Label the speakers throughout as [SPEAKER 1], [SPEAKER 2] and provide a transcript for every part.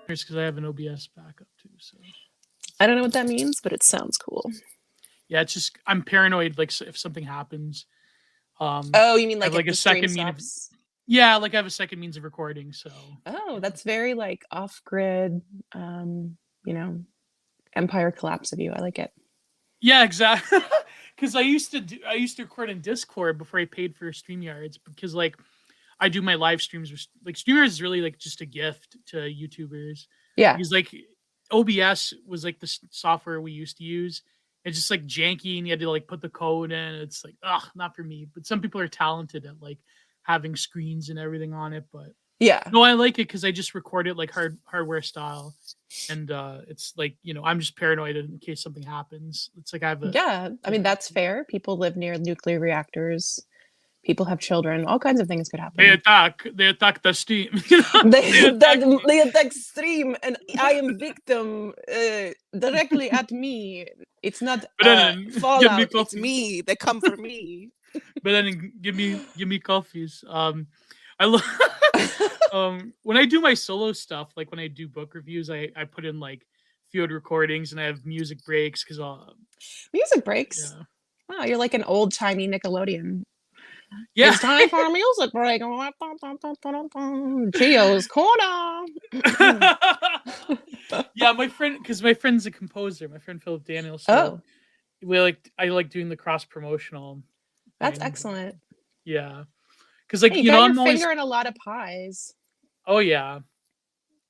[SPEAKER 1] because I have an OBS backup too. So
[SPEAKER 2] I don't know what that means, but it sounds cool.
[SPEAKER 1] yeah, it's just I'm paranoid. Like if something happens,
[SPEAKER 2] Oh, you mean
[SPEAKER 1] I have
[SPEAKER 2] like
[SPEAKER 1] like
[SPEAKER 2] if
[SPEAKER 1] a
[SPEAKER 2] the stream
[SPEAKER 1] second mean of
[SPEAKER 2] stops?
[SPEAKER 1] yeah, like I have a second means of recording. So
[SPEAKER 2] Oh,
[SPEAKER 1] yeah,
[SPEAKER 2] that's very like off grid, um, you know, empire collapse of you. I like it.
[SPEAKER 1] yeah, exactly. Because I used to record in Discord before I paid for StreamYards because like I do my live streams with like StreamYards is really like just a gift to YouTubers
[SPEAKER 2] Yeah.
[SPEAKER 1] because like OBS was like the software we used to use. It's just like janky and you had to like put the code in. It's like ugh, not for me. But some people are talented at like having screens and everything on it. But
[SPEAKER 2] Yeah.
[SPEAKER 1] no, I like it because I just record it like hardware style, and it's like I'm just paranoid in case something happens. It's like I have a
[SPEAKER 2] Yeah. I
[SPEAKER 1] yeah.
[SPEAKER 2] mean, that's fair. People live near nuclear reactors. People have children. All kinds of things could
[SPEAKER 1] They
[SPEAKER 2] happen.
[SPEAKER 1] attack. They attack the Steam. They
[SPEAKER 2] They
[SPEAKER 1] attack me.
[SPEAKER 2] they attack stream, and I am victim directly at me. It's not
[SPEAKER 1] But then give me
[SPEAKER 2] Fallout. It's
[SPEAKER 1] coffees.
[SPEAKER 2] me. They come for me.
[SPEAKER 1] But then give me coffees. I love when I do my solo stuff, like when I do book reviews, I put in like field recordings and I have music breaks because
[SPEAKER 2] Music breaks.
[SPEAKER 1] yeah
[SPEAKER 2] Wow, you're like an old timey Nickelodeon.
[SPEAKER 1] yeah
[SPEAKER 2] It's time for a music break. Geo's corner.
[SPEAKER 1] yeah my friend's a composer, my friend Philip Daniel, so
[SPEAKER 2] Oh,
[SPEAKER 1] I like doing the cross promotional
[SPEAKER 2] that's
[SPEAKER 1] thing, but
[SPEAKER 2] excellent.
[SPEAKER 1] yeah, because
[SPEAKER 2] Hey,
[SPEAKER 1] like
[SPEAKER 2] you got your
[SPEAKER 1] I'm always
[SPEAKER 2] finger in a lot of pies.
[SPEAKER 1] oh yeah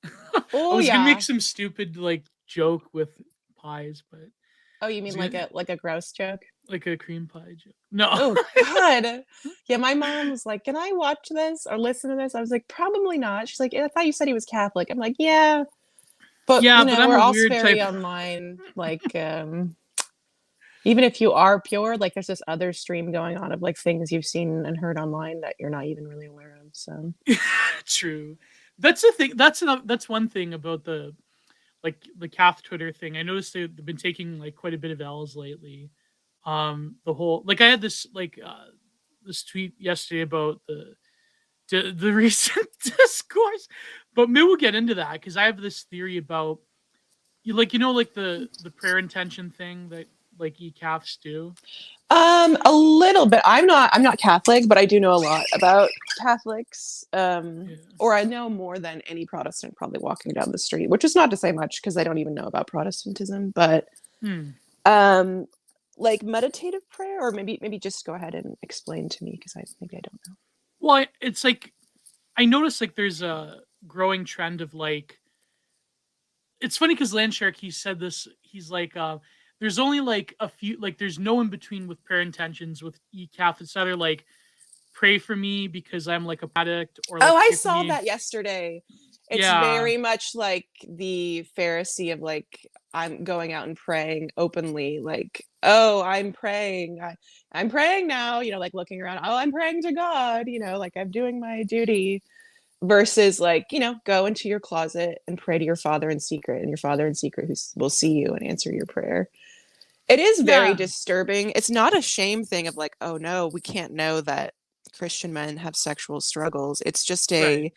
[SPEAKER 1] I
[SPEAKER 2] Oh
[SPEAKER 1] was gonna make
[SPEAKER 2] yeah.
[SPEAKER 1] some stupid like joke with pies, but I
[SPEAKER 2] Oh, you mean
[SPEAKER 1] was gonna
[SPEAKER 2] like a gross joke?
[SPEAKER 1] like a cream pie joke. No.
[SPEAKER 2] Oh God. Yeah, my mom was like, "Can I watch this or listen to this?" I was like, "Probably not." She's like, "I thought you said he was Catholic." I'm like, "Yeah, but
[SPEAKER 1] Yeah, but I'm
[SPEAKER 2] we're
[SPEAKER 1] a
[SPEAKER 2] all
[SPEAKER 1] weird
[SPEAKER 2] very
[SPEAKER 1] type.
[SPEAKER 2] online. Like, even if you are pure, like, there's this other stream going on of like things you've seen and heard online that you're not even really aware of." So,
[SPEAKER 1] True. That's the thing. That's one thing about the Cath Twitter thing. I noticed they've been taking like quite a bit of L's lately. The whole like I had this tweet yesterday about the recent discourse, but maybe we'll get into that because I have this theory about like the prayer intention thing that like e-caths do.
[SPEAKER 2] a little bit. I'm not Catholic, but I do know a lot about Catholics.
[SPEAKER 1] Yeah.
[SPEAKER 2] Or I know more than any Protestant probably walking down the street, which is not to say much because I don't even know about Protestantism. But
[SPEAKER 1] Hmm.
[SPEAKER 2] um, like meditative prayer, or maybe just go ahead and explain to me because I don't know.
[SPEAKER 1] Well, it's like I noticed like there's a growing trend of like it's funny because Landshark he said this he's like there's only like a few like there's no in between with prayer intentions with ECAF. It's either like pray for me because I'm like a addict or
[SPEAKER 2] Oh,
[SPEAKER 1] like
[SPEAKER 2] I
[SPEAKER 1] pray for
[SPEAKER 2] saw
[SPEAKER 1] me.
[SPEAKER 2] that yesterday. It's
[SPEAKER 1] Yeah.
[SPEAKER 2] very much like the Pharisee of like I'm going out and praying openly, like, oh, I'm praying. I'm praying now, like looking around, oh, I'm praying to God, like I'm doing my duty. Versus like, go into your closet and pray to your father in secret, and your father in secret will see you and answer your prayer. It is very
[SPEAKER 1] Yeah.
[SPEAKER 2] disturbing. It's not a shame thing of like, oh no, we can't know that Christian men have sexual struggles.
[SPEAKER 1] Right.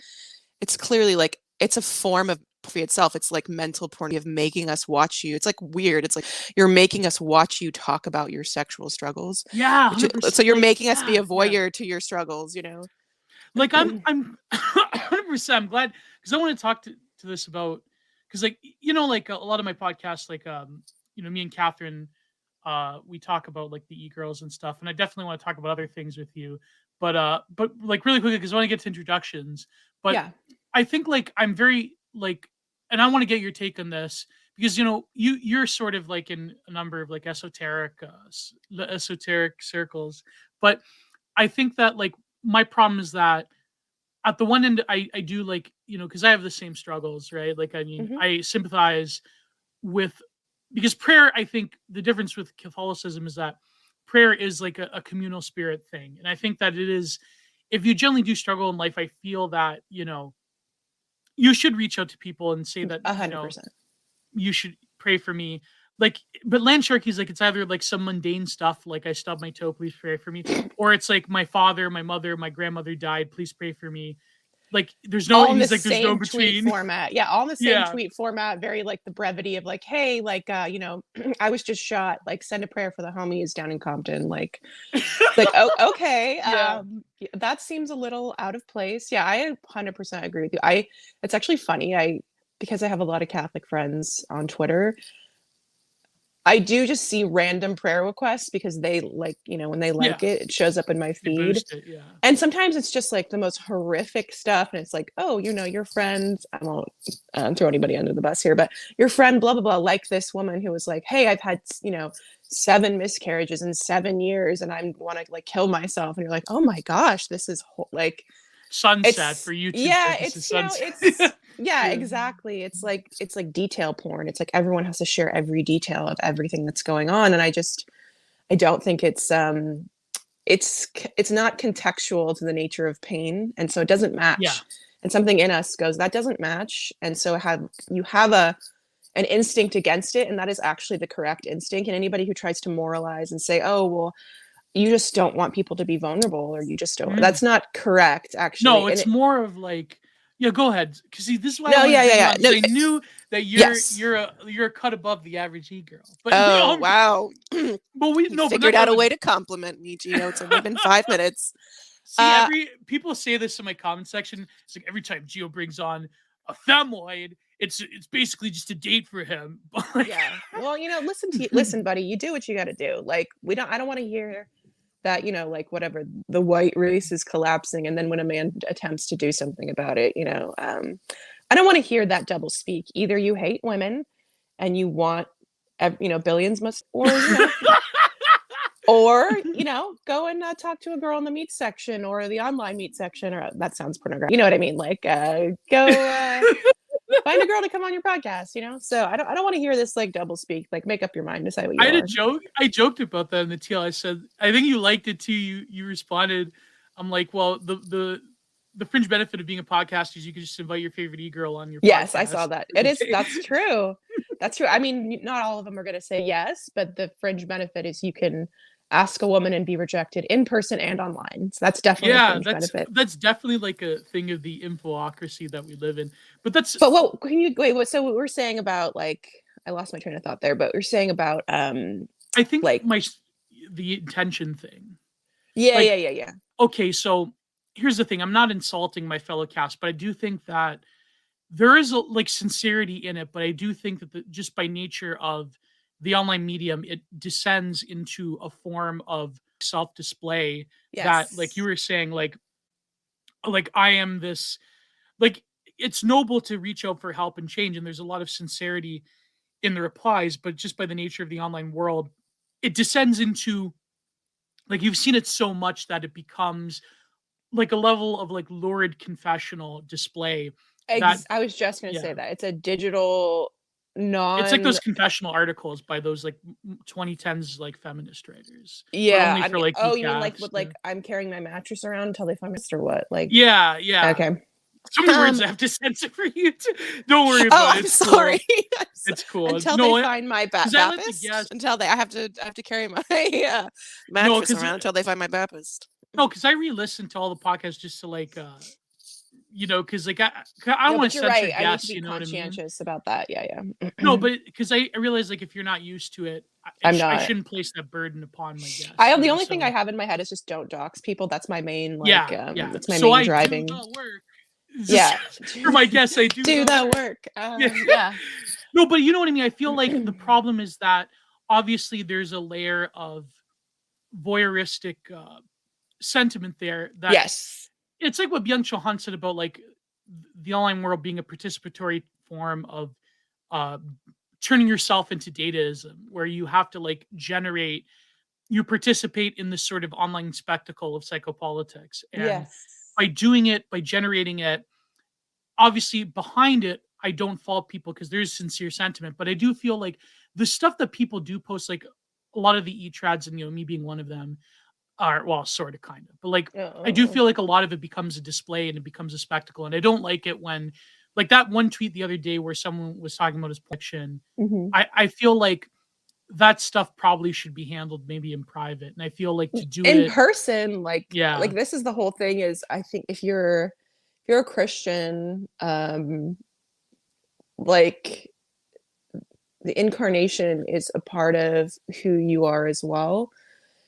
[SPEAKER 2] It's clearly like it's a form of pornography itself. It's like mental pornography of making us watch you. It's like weird. It's like you're making us watch you talk about your sexual struggles.
[SPEAKER 1] Yeah,
[SPEAKER 2] So
[SPEAKER 1] 100%.
[SPEAKER 2] you're
[SPEAKER 1] Like
[SPEAKER 2] making us be
[SPEAKER 1] yeah,
[SPEAKER 2] a
[SPEAKER 1] yeah.
[SPEAKER 2] voyeur to your struggles.
[SPEAKER 1] Like I'm 100% I'm glad because I want to talk to this about because like like a lot of my podcasts like me and Catherine we talk about like the e-girls and stuff, and I definitely want to talk about other things with you, but like really quickly because I want to get to introductions. But
[SPEAKER 2] Yeah.
[SPEAKER 1] I think like I'm very like, and I want to get your take on this because you're sort of like in a number of like esoteric circles, but I think that like my problem is that at the one end I do like because I have the same struggles, right? Like I mean
[SPEAKER 2] Hmm.
[SPEAKER 1] I sympathize with because prayer, I think the difference with Catholicism is that prayer is like a communal spirit thing. And I think that it is, if you generally do struggle in life, I feel that, you should reach out to people and say that,
[SPEAKER 2] 100%.
[SPEAKER 1] you should pray for me. Like, but Land Sharky's like, it's either like some mundane stuff, like I stubbed my toe, please pray for me. Or it's like my father, my mother, my grandmother died, please pray for me. like there's no,
[SPEAKER 2] All in the
[SPEAKER 1] he's like, there's no
[SPEAKER 2] same tweet
[SPEAKER 1] between.
[SPEAKER 2] format. Yeah, all in the same
[SPEAKER 1] Yeah.
[SPEAKER 2] tweet format, very like the brevity of like, hey, like you know, I was just shot, like send a prayer for the homies down in Compton. Like it's like, oh, okay.
[SPEAKER 1] Yeah.
[SPEAKER 2] That seems a little out of place. Yeah, I 100% agree with you. It's actually funny. Because I have a lot of Catholic friends on Twitter, I do just see random prayer requests because they like, you know, when they like
[SPEAKER 1] Yeah.
[SPEAKER 2] it, it shows up in my
[SPEAKER 1] They
[SPEAKER 2] feed.
[SPEAKER 1] boost it. Yeah.
[SPEAKER 2] And sometimes it's just like the most horrific stuff. And it's like, oh, you know, your friend, I won't throw anybody under the bus here, but your friend, blah, blah, blah, like this woman who was like, hey, I've had, you know, 7 miscarriages in 7 years and I want to like kill myself. And you're like, oh my gosh, this is like,
[SPEAKER 1] Sunset for
[SPEAKER 2] it's,
[SPEAKER 1] YouTube
[SPEAKER 2] yeah,
[SPEAKER 1] purposes.
[SPEAKER 2] it's, you know,
[SPEAKER 1] Sunset.
[SPEAKER 2] yeah,
[SPEAKER 1] Yeah.
[SPEAKER 2] exactly. It's like detail porn. It's like everyone has to share every detail of everything that's going on. And I don't think it's not contextual to the nature of pain, and so it doesn't
[SPEAKER 1] Yeah.
[SPEAKER 2] match. And something in us goes, that doesn't match, and so you have an instinct against it, and that is actually the correct instinct. And anybody who tries to moralize and say, oh well, you just don't want people to be vulnerable, or you just don't,
[SPEAKER 1] Mm.
[SPEAKER 2] that's not correct actually.
[SPEAKER 1] No,
[SPEAKER 2] And
[SPEAKER 1] it's more of like, yeah, go ahead. Cause see, this is why I
[SPEAKER 2] no,
[SPEAKER 1] wanted to
[SPEAKER 2] yeah, yeah,
[SPEAKER 1] bring you
[SPEAKER 2] yeah,
[SPEAKER 1] on,
[SPEAKER 2] no,
[SPEAKER 1] because I knew that
[SPEAKER 2] yes.
[SPEAKER 1] you're a cut above the average e-girl. But
[SPEAKER 2] Oh wow.
[SPEAKER 1] but we
[SPEAKER 2] You
[SPEAKER 1] no, but
[SPEAKER 2] figured
[SPEAKER 1] not
[SPEAKER 2] out a
[SPEAKER 1] but
[SPEAKER 2] way to compliment me, Gino. It's only been 5 minutes.
[SPEAKER 1] see,
[SPEAKER 2] uh
[SPEAKER 1] every people say this in my comment section. It's like every time Gio brings on a femoid, it's basically just a date for him. But like,
[SPEAKER 2] yeah, well, you know, listen buddy, you do what you got to do. Like I don't want to hear that, you know, like whatever, the white race is collapsing, and then when a man attempts to do something about it, you know, I don't want to hear that double speak. Either you hate women and you want, you know, billions must, or you know, or you know, go and talk to a girl in the meat section or the online meat section, or that sounds pornographic, you know what I mean, like go find a girl to come on your podcast, you know. So I don't want to hear this like double speak. Like make up your mind, decide what
[SPEAKER 1] I
[SPEAKER 2] you
[SPEAKER 1] had a
[SPEAKER 2] are.
[SPEAKER 1] joke. I joked about that in the TL. I said, I think you liked it too. You responded. I'm like, well, the fringe benefit of being a podcaster is you can just invite your favorite e-girl on your
[SPEAKER 2] Yes, I saw
[SPEAKER 1] podcast.
[SPEAKER 2] that. That's true. That's true. I mean, not all of them are going to say yes, but the fringe benefit is you can ask a woman and be rejected in person and online. So that's definitely a
[SPEAKER 1] Yeah,
[SPEAKER 2] fringe benefit.
[SPEAKER 1] that's definitely like a thing of the infocracy that we live in. But that's
[SPEAKER 2] But what can you wait? What, so what we're saying about like, I lost my train of thought there, but we're saying about
[SPEAKER 1] I think
[SPEAKER 2] like,
[SPEAKER 1] the intention thing.
[SPEAKER 2] yeah,
[SPEAKER 1] Like,
[SPEAKER 2] yeah, yeah, yeah.
[SPEAKER 1] okay, so here's the thing. I'm not insulting my fellow cast, but I do think that there is a like sincerity in it, but I do think that just by nature of the online medium, it descends into a form of self-display that, like you
[SPEAKER 2] Yes.
[SPEAKER 1] were saying, like I am this, like it's noble to reach out for help and change, and there's a lot of sincerity in the replies, but just by the nature of the online world, it descends into, like, you've seen it so much that it becomes like a level of like lurid confessional display that,
[SPEAKER 2] I was just going to
[SPEAKER 1] yeah,
[SPEAKER 2] say that it's a digital
[SPEAKER 1] it's like
[SPEAKER 2] non.
[SPEAKER 1] those confessional articles by those like 2010s like feminist writers, but
[SPEAKER 2] Yeah,
[SPEAKER 1] only
[SPEAKER 2] I
[SPEAKER 1] for
[SPEAKER 2] mean,
[SPEAKER 1] like
[SPEAKER 2] oh,
[SPEAKER 1] the
[SPEAKER 2] you mean like
[SPEAKER 1] cast.
[SPEAKER 2] with
[SPEAKER 1] Yeah.
[SPEAKER 2] like I'm carrying my mattress around until they find me, or what? Like,
[SPEAKER 1] Yeah, yeah.
[SPEAKER 2] okay.
[SPEAKER 1] So many words
[SPEAKER 2] Um.
[SPEAKER 1] I have to censor for you. Don't worry
[SPEAKER 2] Oh,
[SPEAKER 1] about it.
[SPEAKER 2] I'm
[SPEAKER 1] It's
[SPEAKER 2] sorry.
[SPEAKER 1] cool. It's cool.
[SPEAKER 2] Until they
[SPEAKER 1] No,
[SPEAKER 2] find my
[SPEAKER 1] because I let the
[SPEAKER 2] Baptist.
[SPEAKER 1] guests.
[SPEAKER 2] Until I have to carry my
[SPEAKER 1] No,
[SPEAKER 2] mattress
[SPEAKER 1] because
[SPEAKER 2] around until they find my Baptist.
[SPEAKER 1] no, because I re-listened to all the podcasts just to like, because like I don't
[SPEAKER 2] No,
[SPEAKER 1] want
[SPEAKER 2] but
[SPEAKER 1] to
[SPEAKER 2] you're
[SPEAKER 1] censor
[SPEAKER 2] right. I need to
[SPEAKER 1] guests.
[SPEAKER 2] be
[SPEAKER 1] You know what I mean?
[SPEAKER 2] conscientious about that. Yeah,
[SPEAKER 1] No,
[SPEAKER 2] yeah.
[SPEAKER 1] but because I realize like if you're not used to it,
[SPEAKER 2] I'm
[SPEAKER 1] I
[SPEAKER 2] not.
[SPEAKER 1] shouldn't place that burden upon my
[SPEAKER 2] I
[SPEAKER 1] guests.
[SPEAKER 2] have
[SPEAKER 1] You
[SPEAKER 2] the
[SPEAKER 1] know,
[SPEAKER 2] only thing I
[SPEAKER 1] so
[SPEAKER 2] have in my head is just don't dox people. That's my main like
[SPEAKER 1] yeah, yeah.
[SPEAKER 2] that's my
[SPEAKER 1] So
[SPEAKER 2] main
[SPEAKER 1] I do
[SPEAKER 2] driving.
[SPEAKER 1] the work. Just
[SPEAKER 2] Yeah.
[SPEAKER 1] for my guests, I do
[SPEAKER 2] Do
[SPEAKER 1] the
[SPEAKER 2] the
[SPEAKER 1] work.
[SPEAKER 2] work.
[SPEAKER 1] Yeah.
[SPEAKER 2] Yeah.
[SPEAKER 1] No, but you know what I mean? I feel like the problem is that obviously there's a layer of voyeuristic sentiment there that
[SPEAKER 2] Yes.
[SPEAKER 1] it's like what Byung-Chul Han said about like the online world being a participatory form of uh, turning yourself into dataism, where you have to like generate, you participate in this sort of online spectacle of psychopolitics, and
[SPEAKER 2] Yes.
[SPEAKER 1] by doing it, by generating it, obviously behind it, I don't fault people because there's sincere sentiment, but I do feel like the stuff that people do post, like a lot of the e-trads, and me being one of them, are, well, sort of, kind of, but like I do
[SPEAKER 2] Oh.
[SPEAKER 1] feel like a lot of it becomes a display and it becomes a spectacle, and I don't like it when, like that one tweet the other day where someone was talking about his prediction.
[SPEAKER 2] Hmm.
[SPEAKER 1] I feel like that stuff probably should be handled maybe in private, and I feel like to do
[SPEAKER 2] In
[SPEAKER 1] it,
[SPEAKER 2] person, like
[SPEAKER 1] yeah,
[SPEAKER 2] this is the whole thing. Is I think if you're you're a Christian, like the incarnation is a part of who you are as well,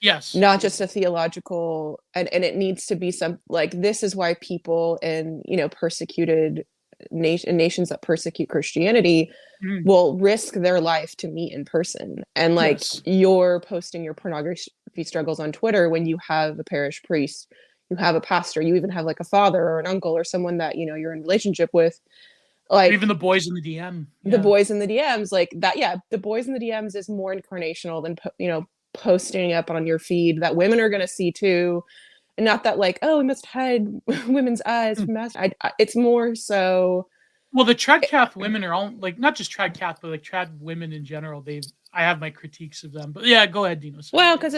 [SPEAKER 1] Yes.
[SPEAKER 2] not
[SPEAKER 1] Yeah.
[SPEAKER 2] just a theological, and it needs to be some like this is why people in persecuted nations that persecute Christianity
[SPEAKER 1] Mhm.
[SPEAKER 2] will risk their life to meet in person. And like
[SPEAKER 1] Yes.
[SPEAKER 2] you're posting your pornography struggles on Twitter when you have a parish priest, you have a pastor, you even have like a father or an uncle or someone that you're in relationship with,
[SPEAKER 1] Or even
[SPEAKER 2] like
[SPEAKER 1] the boys in the DM.
[SPEAKER 2] the
[SPEAKER 1] Yeah.
[SPEAKER 2] boys in the DMs, like that. Yeah, the boys in the DMs is more incarnational than posting up on your feed that women are going to see too. And not that like, oh, we must hide women's eyes
[SPEAKER 1] Mm.
[SPEAKER 2] from us. It's more so.
[SPEAKER 1] Well, the Tradcath women are all like not just Tradcath, but like trad women in general. I have my critiques of them, but yeah, go ahead, Dino. Sorry.
[SPEAKER 2] Well,
[SPEAKER 1] Yeah.
[SPEAKER 2] because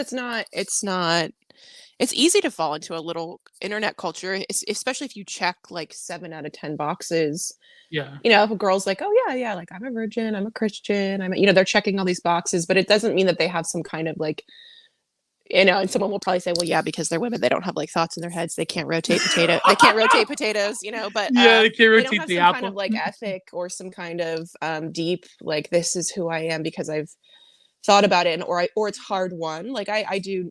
[SPEAKER 2] it's easy to fall into a little internet culture, especially if you check like 7 out of 10 boxes.
[SPEAKER 1] Yeah.
[SPEAKER 2] If a girl's like, oh yeah, yeah, like I'm a virgin, I'm a Christian, they're checking all these boxes, but it doesn't mean that they have some kind of like, and someone will probably say, well, yeah, because they're women, they don't have like thoughts in their heads, they can't rotate potatoes, but
[SPEAKER 1] Yeah, they can
[SPEAKER 2] they don't
[SPEAKER 1] rotate
[SPEAKER 2] have
[SPEAKER 1] the
[SPEAKER 2] some kind of
[SPEAKER 1] apple.
[SPEAKER 2] like ethic or some kind of deep, like this is who I am because I've thought about it, and or it's hard won. Like I do,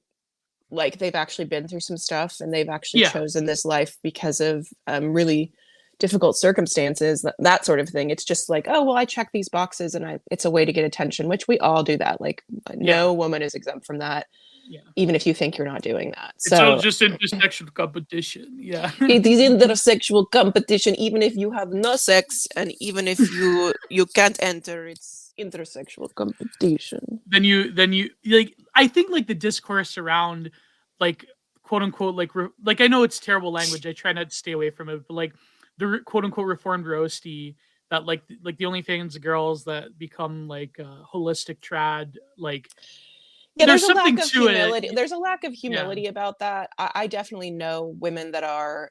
[SPEAKER 2] like they've actually been through some stuff and they've actually
[SPEAKER 1] Yeah.
[SPEAKER 2] chosen this life because of really difficult circumstances, that sort of thing. It's just like, oh well, I check these boxes and it's a way to get attention, which we all do that. Like
[SPEAKER 1] Yeah.
[SPEAKER 2] no woman is exempt from that,
[SPEAKER 1] Yeah.
[SPEAKER 2] even if you think you're not doing that.
[SPEAKER 1] It's all
[SPEAKER 2] So
[SPEAKER 1] just intersexual competition. Yeah.
[SPEAKER 2] it is intersexual competition, even if you have no sex and even if you can't enter, it's intersexual competition.
[SPEAKER 1] Then you like I think like the discourse around like quote unquote like I know it's terrible language. I try not to stay away from it, but like the quote unquote reformed roasty that like the OnlyFans girls that become like holistic trad like
[SPEAKER 2] Yeah,
[SPEAKER 1] there's something to it.
[SPEAKER 2] there's a lack of
[SPEAKER 1] Yeah.
[SPEAKER 2] humility about that. I definitely know women that are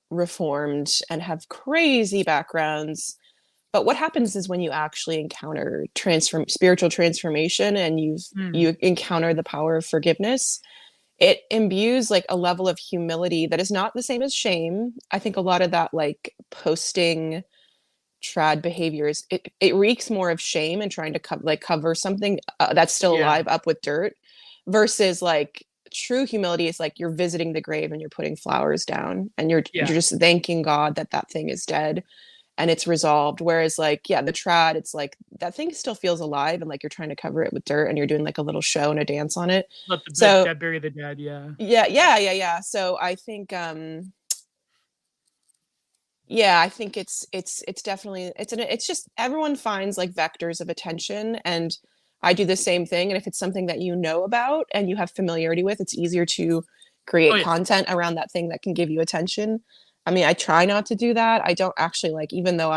[SPEAKER 2] reformed and have crazy backgrounds, but what happens is when you actually encounter spiritual transformation and
[SPEAKER 1] Mm,
[SPEAKER 2] you encounter the power of forgiveness, it imbues like a level of humility that is not the same as shame. I think a lot of that like posting trad behaviors, it reeks more of shame and trying to cover something that's still
[SPEAKER 1] yeah.
[SPEAKER 2] alive up with dirt, versus like true humility is like you're visiting the grave and you're putting flowers down and you're
[SPEAKER 1] Yeah.
[SPEAKER 2] just thanking God that that thing is dead and it's resolved. Whereas like, yeah, the trad, it's like that thing still feels alive and like you're trying to cover it with dirt and you're doing like a little show and a dance on it.
[SPEAKER 1] Let the
[SPEAKER 2] So
[SPEAKER 1] dead bury the dead. Yeah.
[SPEAKER 2] yeah. So I think yeah, I think it's definitely it's just everyone finds like vectors of attention, and I do the same thing. And if it's something that you know about and you have familiarity with, it's easier to
[SPEAKER 1] Oh
[SPEAKER 2] create
[SPEAKER 1] yeah.
[SPEAKER 2] content around that thing that can give you attention. I mean, I try not to do that. I don't actually like, even though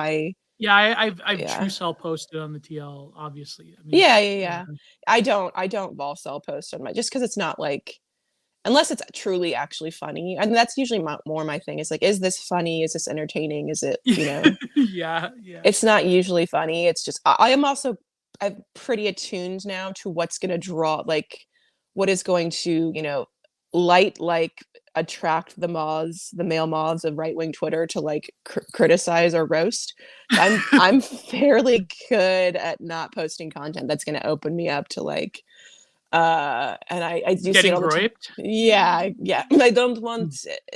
[SPEAKER 1] Yeah. I've true
[SPEAKER 2] yeah.
[SPEAKER 1] cell posted on the TL. Obviously. I mean,
[SPEAKER 2] Yeah. I don't vol cell post on my, just because it's not like, unless it's truly actually funny. And that's usually more my thing is like, is this funny? Is this entertaining? Is it,
[SPEAKER 1] yeah. Yeah.
[SPEAKER 2] it's not usually funny. It's just, I am also, I'm pretty attuned now to what's going to draw, like, what is going to, light, like, attract the male moths of right wing Twitter to like criticize or roast. So I'm fairly good at not posting content that's going to open me up to like, and I do see it
[SPEAKER 1] Getting
[SPEAKER 2] all the time.
[SPEAKER 1] griped.
[SPEAKER 2] Yeah, I don't want it.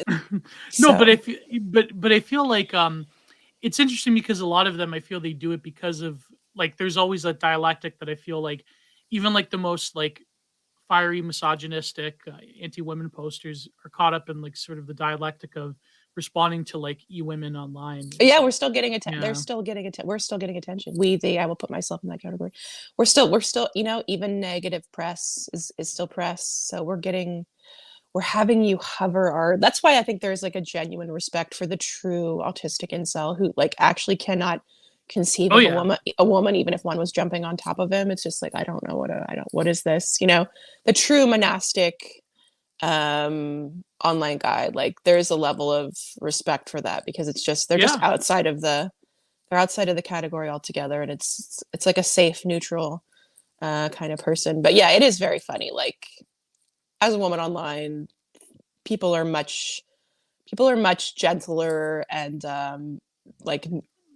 [SPEAKER 1] No, but
[SPEAKER 2] So
[SPEAKER 1] but I feel like it's interesting because a lot of them I feel they do it because of like there's always a dialectic that I feel like even like the most like fiery misogynistic anti-women posters are caught up in like sort of the dialectic of responding to like e-women online. It's
[SPEAKER 2] yeah, we're
[SPEAKER 1] like
[SPEAKER 2] still getting they're
[SPEAKER 1] yeah.
[SPEAKER 2] still getting we're still getting attention. They, I will put myself in that category. We're still, even negative press is still press. So we're having you hover our, that's why I think there's like a genuine respect for the true autistic incel who like actually cannot conceive
[SPEAKER 1] Oh
[SPEAKER 2] of
[SPEAKER 1] yeah.
[SPEAKER 2] a woman even if one was jumping on top of him. It's just like, I don't know what is this, the true monastic online guy. Like there's a level of respect for that because it's just, they're just
[SPEAKER 1] Yeah.
[SPEAKER 2] they're outside of the category altogether, and it's like a safe, neutral kind of person. But yeah, it is very funny. Like as a woman online, people are much people are much gentler and like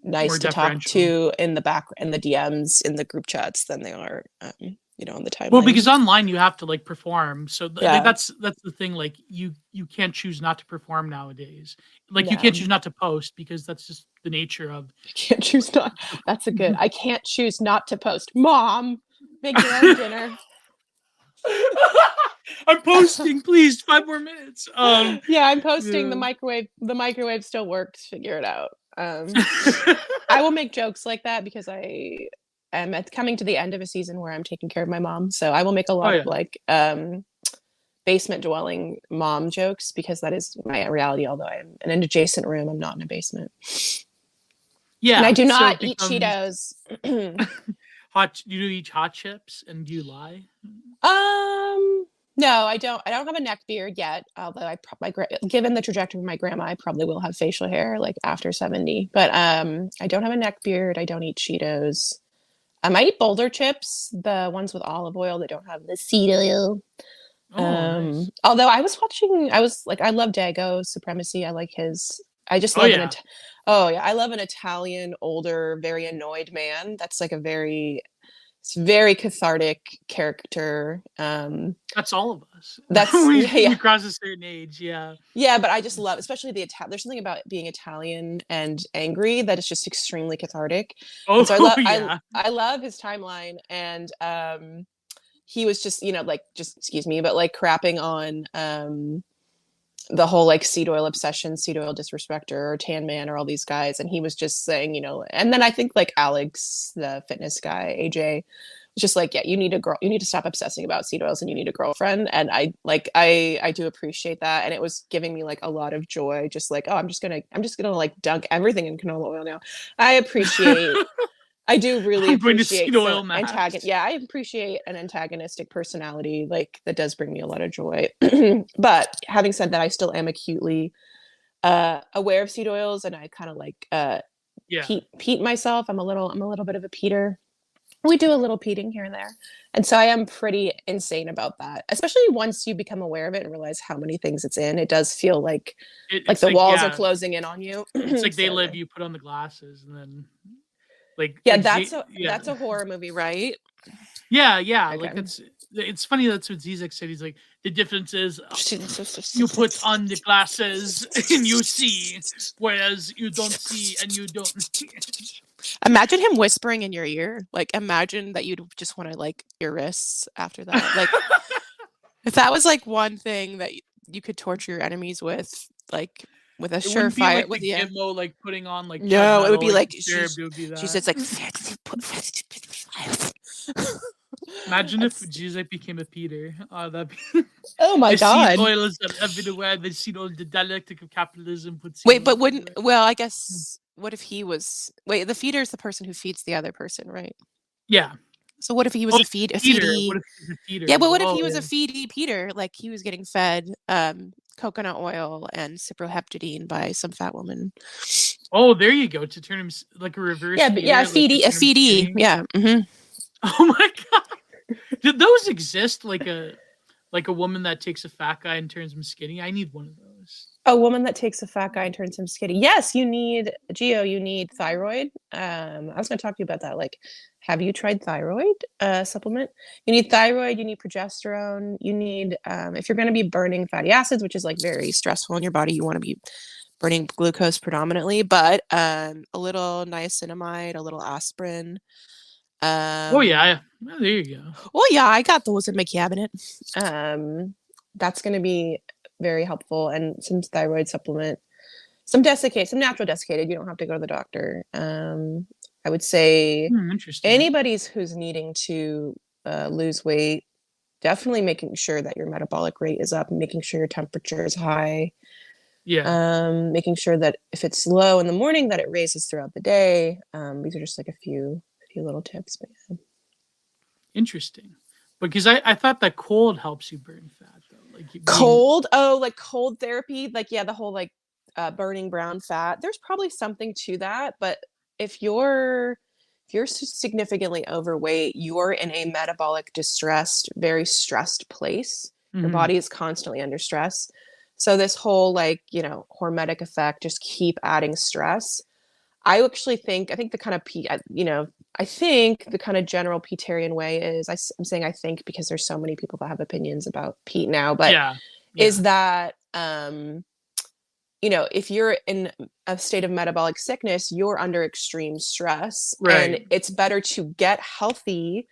[SPEAKER 2] nice
[SPEAKER 1] More
[SPEAKER 2] to talk
[SPEAKER 1] deferential.
[SPEAKER 2] to in the back in the DMs in the group chats than they are on the
[SPEAKER 1] Well,
[SPEAKER 2] timeline.
[SPEAKER 1] because online you have to like perform, so
[SPEAKER 2] Yeah.
[SPEAKER 1] that's the thing. Like you can't choose not to perform nowadays. Like you can't
[SPEAKER 2] No.
[SPEAKER 1] choose not to post because that's just the nature of.
[SPEAKER 2] I can't choose not. That's a good. I can't choose not to post. Mom, make your own dinner.
[SPEAKER 1] I'm posting, please. 5 more minutes.
[SPEAKER 2] Yeah, I'm posting.
[SPEAKER 1] Yeah.
[SPEAKER 2] The microwave still works. Figure it out. I will make jokes like that because I am coming to the end of a season where I'm taking care of my mom. So I will make a
[SPEAKER 1] Oh
[SPEAKER 2] lot of
[SPEAKER 1] yeah,
[SPEAKER 2] like basement dwelling mom jokes because that is my reality. Although I'm in an adjacent room, I'm not in a basement. And I
[SPEAKER 1] yeah.
[SPEAKER 2] do
[SPEAKER 1] So
[SPEAKER 2] not
[SPEAKER 1] it
[SPEAKER 2] eat
[SPEAKER 1] becomes
[SPEAKER 2] Cheetos.
[SPEAKER 1] hot. You do eat hot chips and do you lie?
[SPEAKER 2] No, I don't. I don't have a neck beard yet. Although given the trajectory of my grandma, I probably will have facial hair like after 70. But I don't have a neck beard. I don't eat Cheetos. I eat Boulder chips, the ones with olive oil that don't have the seed oil.
[SPEAKER 1] Oh, nice.
[SPEAKER 2] Although I was watching, I was like, I love Dago Supremacy. I like his. I just
[SPEAKER 1] Oh
[SPEAKER 2] love
[SPEAKER 1] yeah.
[SPEAKER 2] oh yeah, I love an Italian, older, very annoyed man. That's like a very, it's very cathartic character.
[SPEAKER 1] That's all of us.
[SPEAKER 2] That's
[SPEAKER 1] we
[SPEAKER 2] yeah, yeah.
[SPEAKER 1] we cross a certain age. Yeah.
[SPEAKER 2] Yeah, but I just love, especially there's something about being Italian and angry that is just extremely cathartic. And so
[SPEAKER 1] Oh yeah.
[SPEAKER 2] I love his timeline and he was just, like just excuse me, but like crapping on the whole like seed oil obsession, seed oil disrespecter or tan man or all these guys and he was just saying, and then I think like Alex, the fitness guy, AJ just like, yeah, you need to stop obsessing about seed oils and you need a girlfriend. And I do appreciate that. And it was giving me like a lot of joy, just like, oh, I'm just gonna like dunk everything in canola oil now. I do really
[SPEAKER 1] I'm going to seed
[SPEAKER 2] appreciate
[SPEAKER 1] oil max.
[SPEAKER 2] yeah, I appreciate an antagonistic personality like that does bring me a lot of joy. But having said that, I still am acutely aware of seed oils and I kind of like
[SPEAKER 1] Yeah.
[SPEAKER 2] peat myself. I'm a little bit of a peater. We do a little peating here and there. And so I am pretty insane about that. Especially once you become aware of it and realize how many things it's in. It does feel like
[SPEAKER 1] It's
[SPEAKER 2] the
[SPEAKER 1] like
[SPEAKER 2] walls are
[SPEAKER 1] yeah.
[SPEAKER 2] closing in on you.
[SPEAKER 1] It's like they
[SPEAKER 2] So
[SPEAKER 1] live. You put on the glasses and then
[SPEAKER 2] yeah,
[SPEAKER 1] yeah.
[SPEAKER 2] that's a horror movie, right?
[SPEAKER 1] Yeah, yeah.
[SPEAKER 2] Okay.
[SPEAKER 1] Like it's funny that's what Zizek said. He's like the difference is you put on the glasses and you see, whereas you don't see and you don't.
[SPEAKER 2] Imagine him whispering in your ear. Like imagine that you'd just want to like your wrists after that. Like if that was like one thing that you could torture your enemies with with a
[SPEAKER 1] It wouldn't be
[SPEAKER 2] surefire
[SPEAKER 1] like
[SPEAKER 2] with
[SPEAKER 1] the
[SPEAKER 2] yeah.
[SPEAKER 1] gimmo like putting on like chud
[SPEAKER 2] No, it would
[SPEAKER 1] metal
[SPEAKER 2] be
[SPEAKER 1] like
[SPEAKER 2] like
[SPEAKER 1] disturbed. It would be
[SPEAKER 2] she
[SPEAKER 1] that.
[SPEAKER 2] says like
[SPEAKER 1] Imagine if
[SPEAKER 2] that's
[SPEAKER 1] Zizek became a Peter. That'd be
[SPEAKER 2] oh my
[SPEAKER 1] the seed
[SPEAKER 2] god.
[SPEAKER 1] oils are everywhere. The seed oil, the dialectic of capitalism puts seed
[SPEAKER 2] Wait, but
[SPEAKER 1] oils
[SPEAKER 2] wouldn't
[SPEAKER 1] everywhere.
[SPEAKER 2] well, I
[SPEAKER 1] Hmm.
[SPEAKER 2] guess what if he was wait, the feeder is the person who feeds the other person, right?
[SPEAKER 1] Yeah.
[SPEAKER 2] So what if he was
[SPEAKER 1] Oh,
[SPEAKER 2] a
[SPEAKER 1] Peter. What
[SPEAKER 2] feedy
[SPEAKER 1] if he's a
[SPEAKER 2] yeah,
[SPEAKER 1] Peter?
[SPEAKER 2] but what if
[SPEAKER 1] Oh,
[SPEAKER 2] he was a
[SPEAKER 1] yeah.
[SPEAKER 2] feedy Peter? Like he was getting fed coconut oil and cyproheptadine by some fat woman.
[SPEAKER 1] Oh, there you go. To turn him like a reverse
[SPEAKER 2] Yeah, but yeah,
[SPEAKER 1] Peter, like to
[SPEAKER 2] a
[SPEAKER 1] turn him
[SPEAKER 2] feedy.
[SPEAKER 1] skinny.
[SPEAKER 2] Yeah.
[SPEAKER 1] Oh my god. Did those exist? Like a woman that takes a fat guy and turns him skinny? I need one of those.
[SPEAKER 2] A woman that takes a fat guy and turns him skinny. Yes, you need you need thyroid. I was going to talk to you about that. Like, have you tried thyroid supplement? You need thyroid. You need progesterone. You need if you're going to be burning fatty acids, which is like very stressful in your body. You want to be burning glucose predominantly, but a little niacinamide, a little aspirin.
[SPEAKER 1] Oh
[SPEAKER 2] Um,
[SPEAKER 1] yeah. Well, there you go.
[SPEAKER 2] well, yeah, I got those in my cabinet. That's going to be very helpful, and some thyroid supplement, some natural desiccated. You don't have to go to the doctor. I would say
[SPEAKER 1] Interesting.
[SPEAKER 2] anybody's who's needing to lose weight, definitely making sure that your metabolic rate is up, making sure your temperature is high,
[SPEAKER 1] Yeah.
[SPEAKER 2] making sure that if it's low in the morning, that it raises throughout the day. These are just like a few little tips, but yeah.
[SPEAKER 1] Interesting. Because I thought that cold helps you burn fat though. Like being
[SPEAKER 2] Cold, oh, like cold therapy, like yeah, the whole like burning brown fat. There's probably something to that, but if you're significantly overweight, you're in a metabolic distressed, very stressed place. Your
[SPEAKER 1] mhm.
[SPEAKER 2] body is constantly under stress. So this whole like, you know, hormetic effect, just keep adding stress. I think the kind of you know, I think the kind of general Petarian way is, I'm saying I think because there's so many people that have opinions about Pete now, but
[SPEAKER 1] Yeah.
[SPEAKER 2] is
[SPEAKER 1] Yeah.
[SPEAKER 2] that, you know, if you're in a state of metabolic sickness, you're under extreme stress, and
[SPEAKER 1] Right.
[SPEAKER 2] it's better to get healthy,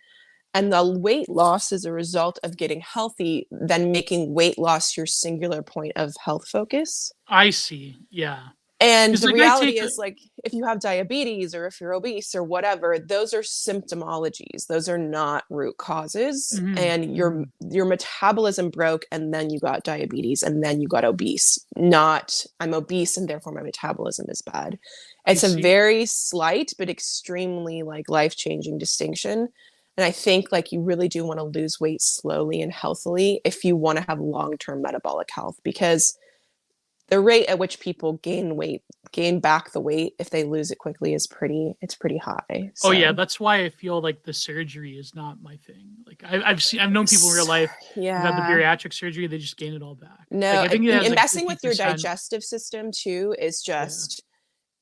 [SPEAKER 2] and the weight loss is a result of getting healthy than making weight loss your singular point of health focus.
[SPEAKER 1] I see. Yeah.
[SPEAKER 2] And
[SPEAKER 1] 'Cause,
[SPEAKER 2] the
[SPEAKER 1] like, I
[SPEAKER 2] reality
[SPEAKER 1] take a
[SPEAKER 2] is, like, if you have diabetes or if you're obese or whatever, those are symptomologies. Those are not root causes.
[SPEAKER 1] mhm,
[SPEAKER 2] And
[SPEAKER 1] mhm.
[SPEAKER 2] your metabolism broke and then you got diabetes and then you got obese. Not I'm obese and therefore my metabolism is bad.
[SPEAKER 1] I
[SPEAKER 2] It's a
[SPEAKER 1] see.
[SPEAKER 2] very slight but extremely like life-changing distinction. And I think like you really do want to lose weight slowly and healthily if you want to have long-term metabolic health, because the rate at which people gain back the weight if they lose it quickly is pretty high.
[SPEAKER 1] Oh, yeah,
[SPEAKER 2] So
[SPEAKER 1] that's why I feel like the surgery is not my thing. Like, I've known people in real life who've had the
[SPEAKER 2] yeah.
[SPEAKER 1] bariatric surgery, they just gain it all back. Like,
[SPEAKER 2] No,
[SPEAKER 1] I think it has,
[SPEAKER 2] and
[SPEAKER 1] like,
[SPEAKER 2] messing with your
[SPEAKER 1] 50%.
[SPEAKER 2] digestive system too is
[SPEAKER 1] Yeah.
[SPEAKER 2] just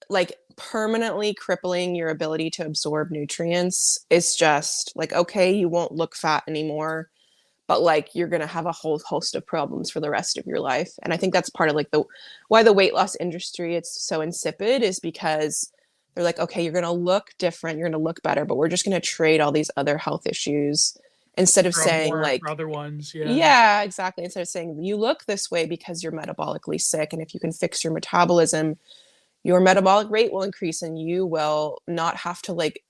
[SPEAKER 2] like permanently crippling your ability to absorb nutrients. It's just like, okay, you won't look fat anymore, but like you're going to have a whole host of problems for the rest of your life. And I think that's part of like the why the weight loss industry it's so insipid, is because they're like, okay, you're going to look different, you're going to look better, but we're just going to trade all these other health issues instead of saying
[SPEAKER 1] For
[SPEAKER 2] like,
[SPEAKER 1] other ones, yeah.
[SPEAKER 2] yeah, exactly, instead of saying you look this way because you're metabolically sick, and if you can fix your metabolism, your metabolic rate will increase and you will not have to like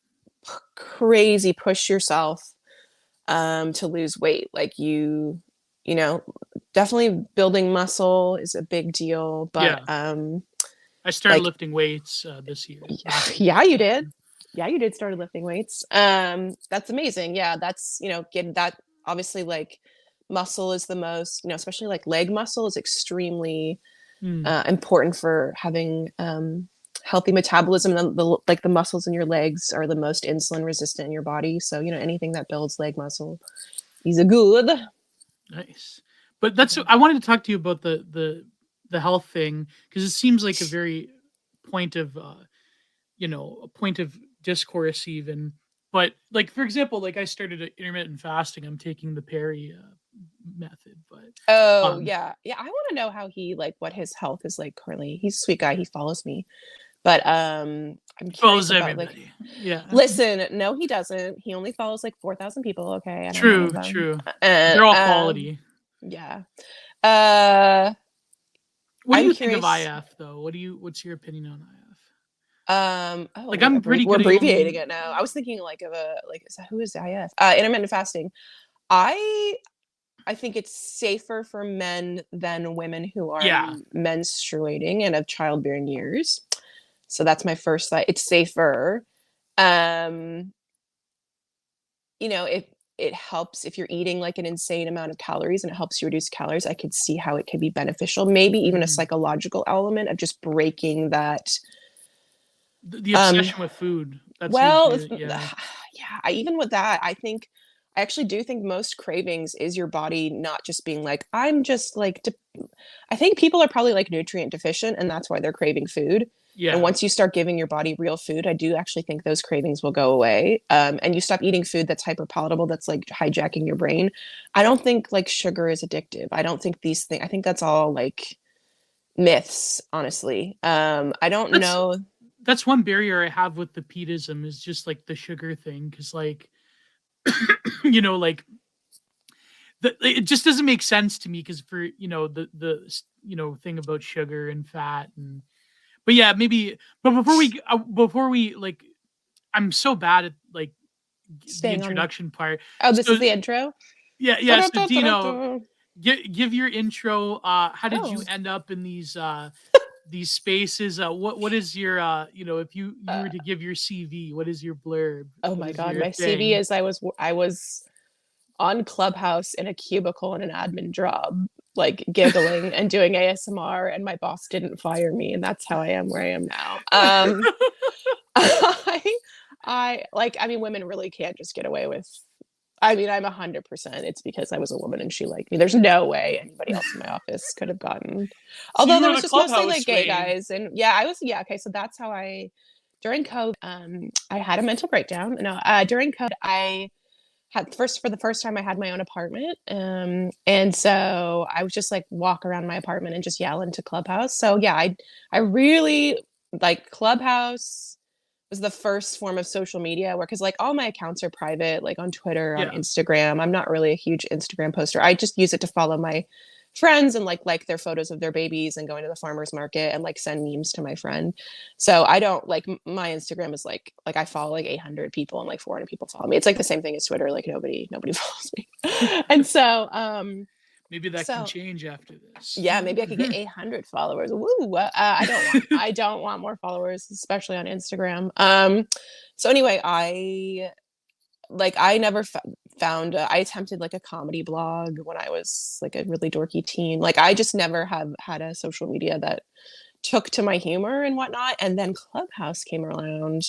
[SPEAKER 2] crazy push yourself to lose weight. Like you know, definitely building muscle is a big deal, but
[SPEAKER 1] Yeah. I started
[SPEAKER 2] like
[SPEAKER 1] lifting weights, this year, last year,
[SPEAKER 2] yeah, you
[SPEAKER 1] so
[SPEAKER 2] did. Yeah, you did started lifting weights. That's amazing. Yeah, that's, you know, get that obviously like muscle is the most, you know, especially like leg muscle is extremely
[SPEAKER 1] mm,
[SPEAKER 2] important for having healthy metabolism. Like the muscles in your legs are the most insulin resistant in your body. So, you know, anything that builds leg muscle is a good.
[SPEAKER 1] nice. But that's I wanted to talk to you about the health thing because it seems like a very point of, a point of discourse even. But, like, for example, like, I started intermittent fasting, I'm taking the Perry, method, but,
[SPEAKER 2] Oh,
[SPEAKER 1] um
[SPEAKER 2] yeah. Yeah, I wanna know how he like, what his health is like currently. He's a sweet guy, he follows me. But, I'm curious
[SPEAKER 1] follows
[SPEAKER 2] about, like
[SPEAKER 1] everybody. Yeah.
[SPEAKER 2] listen, no, he doesn't. He only follows, like, 4,000 people, okay, and I'm one of
[SPEAKER 1] True,
[SPEAKER 2] them.
[SPEAKER 1] true. They're all quality.
[SPEAKER 2] Yeah. Uh,
[SPEAKER 1] What do
[SPEAKER 2] I'm
[SPEAKER 1] you think of
[SPEAKER 2] curious,
[SPEAKER 1] IF, though? What's your opinion on IF?
[SPEAKER 2] oh,
[SPEAKER 1] Like,
[SPEAKER 2] we're
[SPEAKER 1] I'm pretty
[SPEAKER 2] we're
[SPEAKER 1] good at
[SPEAKER 2] abbreviating
[SPEAKER 1] only
[SPEAKER 2] it now. I was thinking, like, of a like, is that who is IF? Intermittent fasting. I I think it's safer for men than women who are
[SPEAKER 1] Yeah.
[SPEAKER 2] menstruating and of childbearing years. So that's my first thought. It's safer. Um, you know, if it helps if you're eating like an insane amount of calories and it helps you reduce calories, I could see how it could be beneficial. Maybe even a
[SPEAKER 1] Mhm.
[SPEAKER 2] psychological element of just breaking that.
[SPEAKER 1] The
[SPEAKER 2] Um,
[SPEAKER 1] obsession with food, that seems to
[SPEAKER 2] well,
[SPEAKER 1] be yeah.
[SPEAKER 2] yeah, even with that, I actually do think most cravings is your body not just being like, I'm just like, I think people are probably like nutrient deficient and that's why they're craving food. And
[SPEAKER 1] Yeah.
[SPEAKER 2] once you start giving your body real food, I do actually think those cravings will go away. And you stop eating food that's hyper palatable, that's like hijacking your brain. I don't think like sugar is addictive. I don't think these things, I think that's all like myths, honestly. I don't
[SPEAKER 1] That's
[SPEAKER 2] know.
[SPEAKER 1] that's one barrier I have with the Peatism is just, like, the sugar thing, because like, like, it just doesn't make sense to me because for, thing about sugar and fat and but yeah, maybe but before we, like I'm so bad at, like, the
[SPEAKER 2] Staying on.
[SPEAKER 1] introduction part.
[SPEAKER 2] Oh, this
[SPEAKER 1] So
[SPEAKER 2] is the intro?
[SPEAKER 1] yeah, yeah, so Dino, give your intro, how did you
[SPEAKER 2] Oh,
[SPEAKER 1] end up in these spaces? What is your, if you
[SPEAKER 2] uh,
[SPEAKER 1] were to give your CV, what is your blurb?
[SPEAKER 2] oh
[SPEAKER 1] What
[SPEAKER 2] my
[SPEAKER 1] is
[SPEAKER 2] God.
[SPEAKER 1] your
[SPEAKER 2] My CV
[SPEAKER 1] thing?
[SPEAKER 2] is I was on Clubhouse in a cubicle in an admin job, like giggling and doing ASMR, and my boss didn't fire me, and that's how I am where I am now. I, I mean, women really can't just get away with. I mean, I'm 100%. It's because I was a woman and she liked me. There's no way anybody else in my office could have gotten.
[SPEAKER 1] So
[SPEAKER 2] Although
[SPEAKER 1] you
[SPEAKER 2] there
[SPEAKER 1] were
[SPEAKER 2] was
[SPEAKER 1] the
[SPEAKER 2] just mostly
[SPEAKER 1] clubhouse
[SPEAKER 2] like gay
[SPEAKER 1] swing.
[SPEAKER 2] guys, and yeah, I was yeah. Okay, so that's how I during COVID. I had a mental breakdown. No, during COVID, I had for the first time I had my own apartment, and so I would just like walk around my apartment and just yell into Clubhouse. So yeah, I really like Clubhouse was the first form of social media where because like all my accounts are private, like on Twitter, on
[SPEAKER 1] Yeah.
[SPEAKER 2] Instagram. I'm not really a huge Instagram poster. I just use it to follow my friends and like their photos of their babies and going to the farmers market and like send memes to my friend. So I don't like my Instagram is like I follow like 800 people and like 400 people follow me. It's like the same thing as Twitter. Like nobody follows me. And
[SPEAKER 1] Maybe that can
[SPEAKER 2] so
[SPEAKER 1] change after this.
[SPEAKER 2] yeah, maybe I could get 800 followers. Woo! I don't want more followers, especially on Instagram. So anyway, I never found. I attempted like a comedy blog when I was like a really dorky teen. Like I just never have had a social media that took to my humor and whatnot. And then Clubhouse came around,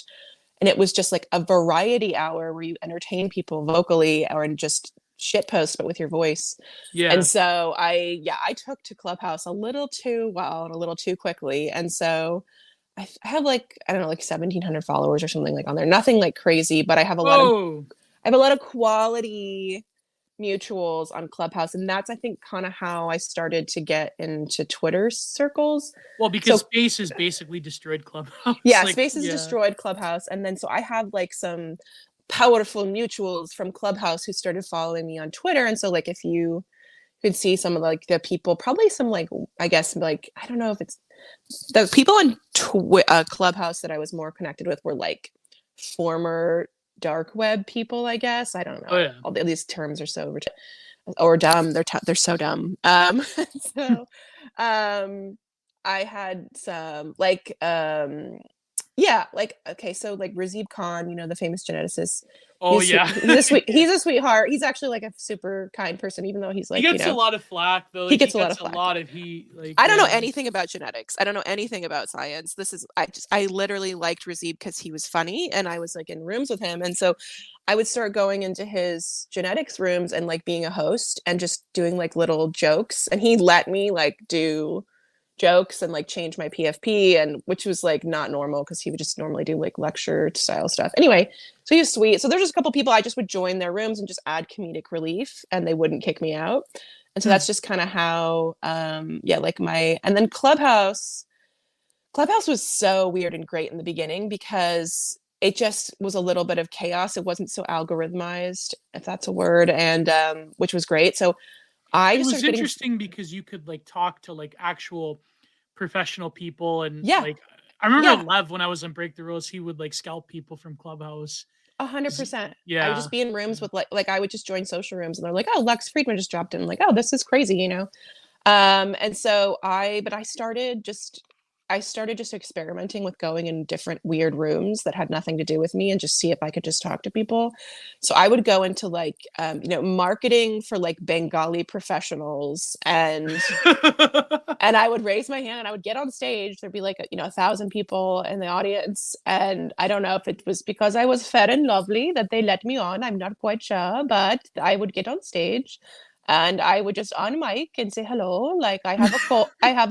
[SPEAKER 2] and it was just like a variety hour where you entertain people vocally or just shit post but with your voice. And
[SPEAKER 1] Yeah.
[SPEAKER 2] so I took to Clubhouse a little too well and a little too quickly. And so I have like I don't know like 1,700 followers or something like on there. Nothing like crazy, but
[SPEAKER 1] Whoa.
[SPEAKER 2] I have a lot of quality mutuals on Clubhouse, and that's I think kind of how I started to get into Twitter circles.
[SPEAKER 1] Well, because
[SPEAKER 2] So
[SPEAKER 1] space has basically destroyed Clubhouse.
[SPEAKER 2] yeah,
[SPEAKER 1] Like,
[SPEAKER 2] Spaces
[SPEAKER 1] yeah.
[SPEAKER 2] destroyed Clubhouse, and then so I have like some powerful mutuals from Clubhouse who started following me on Twitter, and so like if you could see some of like the people, probably some like I guess like I don't know if it's the people on Clubhouse that I was more connected with were like former dark web people, I guess. I don't
[SPEAKER 1] Oh
[SPEAKER 2] know.
[SPEAKER 1] yeah.
[SPEAKER 2] All these terms are so or dumb. They're so dumb. So um, I had some like yeah, like okay, so like Razib Khan, you know, the famous geneticist.
[SPEAKER 1] Oh yeah.
[SPEAKER 2] He's a sweetheart. He's actually like a super kind person, even though he's
[SPEAKER 1] He
[SPEAKER 2] like, you
[SPEAKER 1] gets a
[SPEAKER 2] know,
[SPEAKER 1] lot of flack though.
[SPEAKER 2] he
[SPEAKER 1] Like he
[SPEAKER 2] gets a lot of
[SPEAKER 1] gets a
[SPEAKER 2] flack.
[SPEAKER 1] lot of heat. Like
[SPEAKER 2] I don't know
[SPEAKER 1] yeah.
[SPEAKER 2] anything about genetics. I don't know anything about science. I literally liked Razib because he was funny and I was like in rooms with him. And so I would start going into his genetics rooms and like being a host and just doing like little jokes. And he let me like do jokes and like change my PFP, and which was like not normal because he would just normally do like lecture style stuff. Anyway, so he was sweet. So there's just a couple people I just would join their rooms and just add comedic relief and they wouldn't kick me out. And so that's just kind of how yeah, like my and then Clubhouse was so weird and great in the beginning because it just was a little bit of chaos. It wasn't so algorithmized, if that's a word, and which was great. So I
[SPEAKER 1] It
[SPEAKER 2] just
[SPEAKER 1] was
[SPEAKER 2] started getting
[SPEAKER 1] interesting because you could like talk to like actual professional people and
[SPEAKER 2] yeah,
[SPEAKER 1] like I remember
[SPEAKER 2] yeah,
[SPEAKER 1] Lev when I was on Break the Rules, he would like scalp people from Clubhouse.
[SPEAKER 2] 100%. I would
[SPEAKER 1] Yeah.
[SPEAKER 2] just be in rooms
[SPEAKER 1] Yeah.
[SPEAKER 2] with like I would just join social rooms and they're like, oh, Lex Friedman just dropped in. I'm like, oh, this is crazy, you know. And so I started just experimenting with going in different weird rooms that had nothing to do with me and just see if I could just talk to people. So I would go into like you know, marketing for like Bengali professionals, and I would raise my hand and I would get on stage. There'd be like, you know, 1,000 people in the audience. And I don't know if it was because I was fair and lovely that they let me on. I'm not quite sure, but I would get on stage and I would just on mic and say, hello, like I have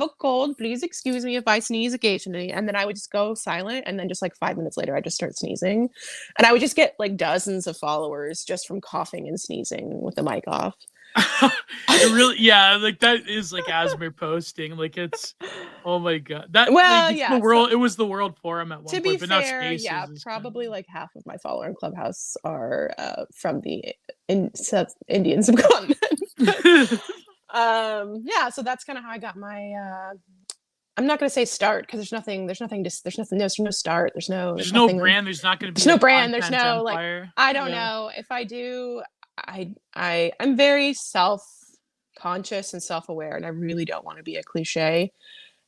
[SPEAKER 2] a cold, please excuse me if I sneeze occasionally. And then I would just go silent. And then just like 5 minutes later, I just start sneezing. And I would just get like dozens of followers just from coughing and sneezing with the mic off.
[SPEAKER 1] It really yeah, like that is like Asmer posting. Like it's oh my god. That like
[SPEAKER 2] Well,
[SPEAKER 1] it's the
[SPEAKER 2] yeah. So
[SPEAKER 1] world it was the world forum at
[SPEAKER 2] to
[SPEAKER 1] one
[SPEAKER 2] be
[SPEAKER 1] point, but now
[SPEAKER 2] fair, yeah,
[SPEAKER 1] Spaces is kind
[SPEAKER 2] probably like half of my follower in Clubhouse are from the Indian subcontinent.
[SPEAKER 1] of
[SPEAKER 2] Yeah, so that's kind of how I got my. I'm not going to say start because there's no start.
[SPEAKER 1] there's no brand, there's not gonna be
[SPEAKER 2] There's no
[SPEAKER 1] like
[SPEAKER 2] brand. There's
[SPEAKER 1] content
[SPEAKER 2] no like.
[SPEAKER 1] empire.
[SPEAKER 2] I don't
[SPEAKER 1] Yeah.
[SPEAKER 2] know if I do. I'm very self conscious and self aware, and I really don't want to be a cliche.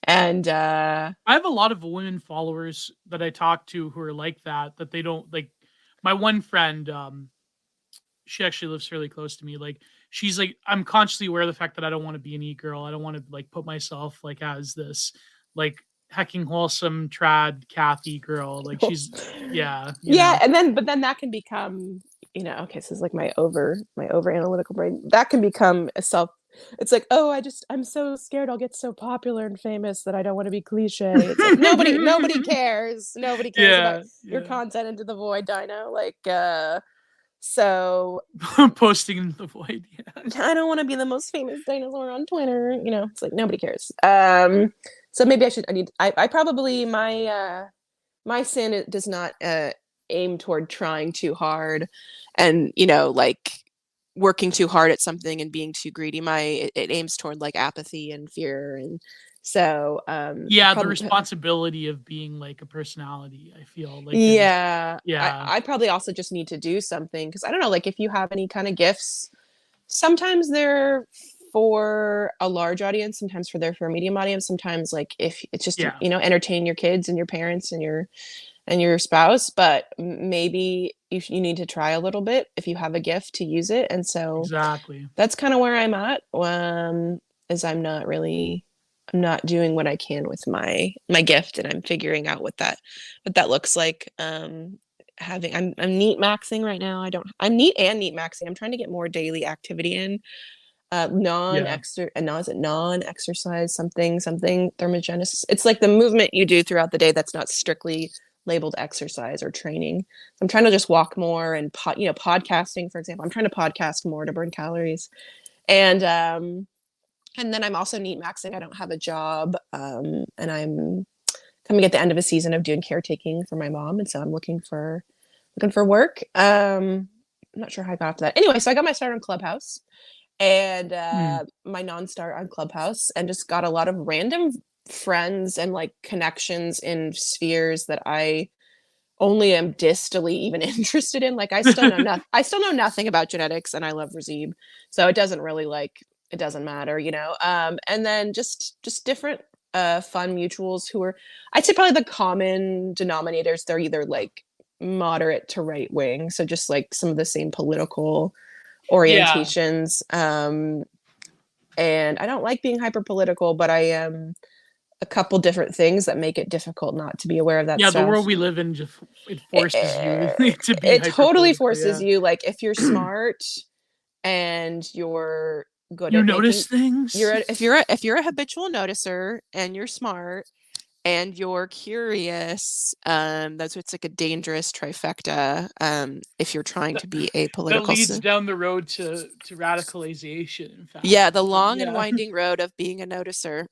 [SPEAKER 2] And
[SPEAKER 1] I have a lot of women followers that I talk to who are like that, that they don't like my one friend, she actually lives fairly close to me. Like she's like, I'm consciously aware of the fact that I don't want to be an e-girl. I don't want to like put myself like as this like hecking wholesome trad Kathy girl. Like she's yeah, you
[SPEAKER 2] yeah,
[SPEAKER 1] know.
[SPEAKER 2] and then but then that can become okay, so it's like my over analytical brain that can become a self. It's like, oh, I'm so scared I'll get so popular and famous that I don't want to be cliche. It's like nobody cares. Nobody cares about
[SPEAKER 1] Yeah,
[SPEAKER 2] your
[SPEAKER 1] yeah.
[SPEAKER 2] content into the void, Dino. Like, so
[SPEAKER 1] Posting in the void, yeah.
[SPEAKER 2] I don't want to be the most famous dinosaur on Twitter. It's like nobody cares. So maybe I probably my sin does not aim toward trying too hard and like working too hard at something and being too greedy. It aims toward like apathy and fear, and so
[SPEAKER 1] Yeah, the
[SPEAKER 2] probably
[SPEAKER 1] responsibility of being, like, a personality, I feel like there's
[SPEAKER 2] yeah,
[SPEAKER 1] yeah.
[SPEAKER 2] I probably also just need to do something because I don't know, like if you have any kind of gifts, sometimes they're for a large audience, sometimes for a medium audience, sometimes like if it's just to,
[SPEAKER 1] Yeah,
[SPEAKER 2] entertain your kids and your parents and your spouse, but maybe you need to try a little bit if you have a gift to use it. And so
[SPEAKER 1] exactly.
[SPEAKER 2] that's kind of where I'm at. Is I'm not doing what I can with my gift, and I'm figuring out what that looks like. I'm neat maxing right now. I'm neat maxing. I'm trying to get more daily activity in.
[SPEAKER 1] Yeah.
[SPEAKER 2] Non-exercise something thermogenesis. It's like the movement you do throughout the day that's not strictly labeled exercise or training. I'm trying to just walk more and podcasting, for example. I'm trying to podcast more to burn calories. And then I'm also neat maxing. I don't have a job, and I'm coming at the end of a season of doing caretaking for my mom, and so I'm looking for work. I'm not sure how I got to that. Anyway, so I got my start on Clubhouse and
[SPEAKER 1] Mm.
[SPEAKER 2] my non-start on Clubhouse, and just got a lot of random friends and like connections in spheres that I only am distally even interested in. Like I still know nothing about genetics, and I love Razib, so it doesn't really it doesn't matter, and then just different fun mutuals who are, I'd say, probably the common denominators. They're either like moderate to right wing, so just like some of the same political
[SPEAKER 1] Yeah.
[SPEAKER 2] orientations. And I don't like being hyper political, but I am a couple different things that make it difficult not to be aware of that
[SPEAKER 1] Yeah, the world
[SPEAKER 2] stuff.
[SPEAKER 1] we live in just it forces you
[SPEAKER 2] it,
[SPEAKER 1] to be
[SPEAKER 2] it
[SPEAKER 1] hyper
[SPEAKER 2] totally
[SPEAKER 1] political,
[SPEAKER 2] forces
[SPEAKER 1] yeah.
[SPEAKER 2] you, like if you're smart and you're good
[SPEAKER 1] You
[SPEAKER 2] at making
[SPEAKER 1] notice things?
[SPEAKER 2] if you're a habitual noticer and you're smart and you're curious, that's what's like a dangerous trifecta, if you're trying
[SPEAKER 1] That
[SPEAKER 2] to be
[SPEAKER 1] that
[SPEAKER 2] apolitical.
[SPEAKER 1] leads
[SPEAKER 2] So,
[SPEAKER 1] down the road to radicalization, in fact.
[SPEAKER 2] yeah, the
[SPEAKER 1] But
[SPEAKER 2] long and
[SPEAKER 1] yeah.
[SPEAKER 2] winding road of being a noticer.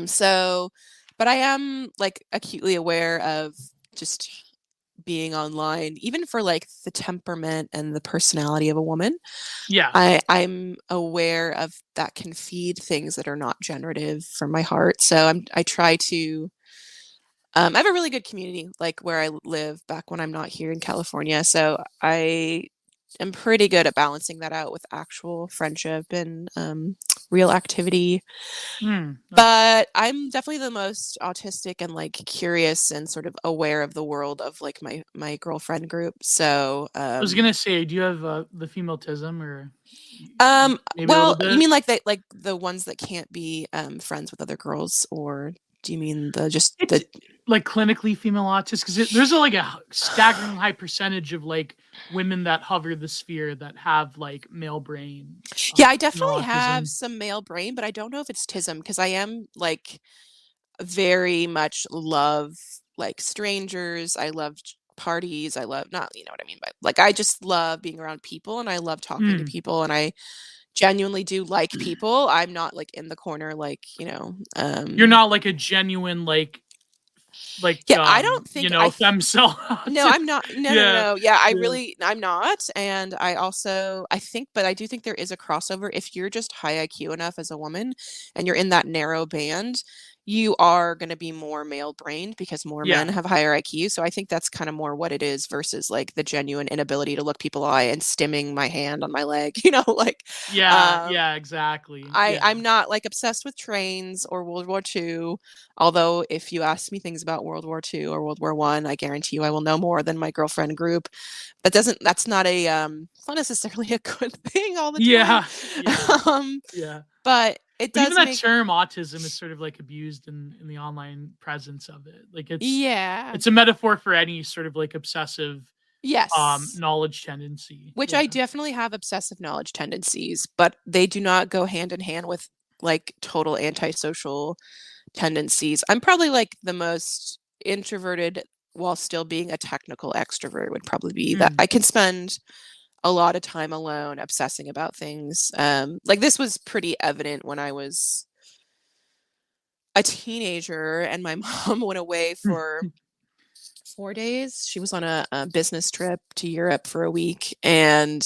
[SPEAKER 2] So, but I am like acutely aware of just being online, even for like the temperament and the personality of a woman.
[SPEAKER 1] Yeah.
[SPEAKER 2] I'm aware of that can feed things that are not generative for my heart. So I try to. I have a really good community, like where I live back when I'm not here in California. So I am pretty good at balancing that out with actual friendship and real activity.
[SPEAKER 1] That's
[SPEAKER 2] But I'm definitely the most autistic and like curious and sort of aware of the world of like my girlfriend group. So
[SPEAKER 1] I was gonna say, do you have, the female tism or maybe a little
[SPEAKER 2] well, you
[SPEAKER 1] bit?
[SPEAKER 2] mean like the ones that can't be friends with other girls, or do you mean the just
[SPEAKER 1] It's
[SPEAKER 2] the
[SPEAKER 1] like clinically female autistic, 'cause there's like a staggering high percentage of like women that hover the sphere that have like male brain,
[SPEAKER 2] Yeah, I
[SPEAKER 1] female
[SPEAKER 2] definitely have
[SPEAKER 1] autism.
[SPEAKER 2] some male brain, but I don't know if it's tism because I am like very much love like strangers. I love parties. I love, not, you know what I mean, but like I just love being around people and I love talking to
[SPEAKER 1] Mm.
[SPEAKER 2] people and I genuinely do like people. I'm not like in the corner like,
[SPEAKER 1] You're not like a genuine
[SPEAKER 2] yeah, I don't think
[SPEAKER 1] femcel
[SPEAKER 2] no,
[SPEAKER 1] autism.
[SPEAKER 2] I'm not. No, no,
[SPEAKER 1] Yeah,
[SPEAKER 2] no. Yeah,
[SPEAKER 1] yeah.
[SPEAKER 2] I'm not. And I also, I think, but I do think there is a crossover. If you're just high IQ enough as a woman and you're in that narrow band, you are going to be more male brained because more men
[SPEAKER 1] Yeah.
[SPEAKER 2] have higher IQ. So I think that's kind of more what it is versus like the genuine inability to look people eye and stimming my hand on my leg, like,
[SPEAKER 1] Yeah,
[SPEAKER 2] um,
[SPEAKER 1] yeah, exactly.
[SPEAKER 2] I'm
[SPEAKER 1] Yeah.
[SPEAKER 2] not like obsessed with trains or World War II. Although if you ask me things about World War II or World War One, I guarantee you I will know more than my girlfriend group. That's not a it's not necessarily a good thing all the time.
[SPEAKER 1] Yeah, yeah,
[SPEAKER 2] Um,
[SPEAKER 1] yeah.
[SPEAKER 2] but it
[SPEAKER 1] But even
[SPEAKER 2] does
[SPEAKER 1] that
[SPEAKER 2] make
[SPEAKER 1] term autism is sort of like abused in the online presence of it. Like
[SPEAKER 2] yeah.
[SPEAKER 1] it's a metaphor for any sort of like obsessive
[SPEAKER 2] Yes.
[SPEAKER 1] knowledge tendency.
[SPEAKER 2] Which I
[SPEAKER 1] Yeah.
[SPEAKER 2] definitely have obsessive knowledge tendencies, but they do not go hand in hand with like total antisocial tendencies. I'm probably like the most introverted while still being a technical extrovert would probably be that
[SPEAKER 1] Mm.
[SPEAKER 2] I can spend a lot of time alone obsessing about things. Like this was pretty evident when I was a teenager and my mom went away for 4 days. She was on a business trip to Europe for a week, and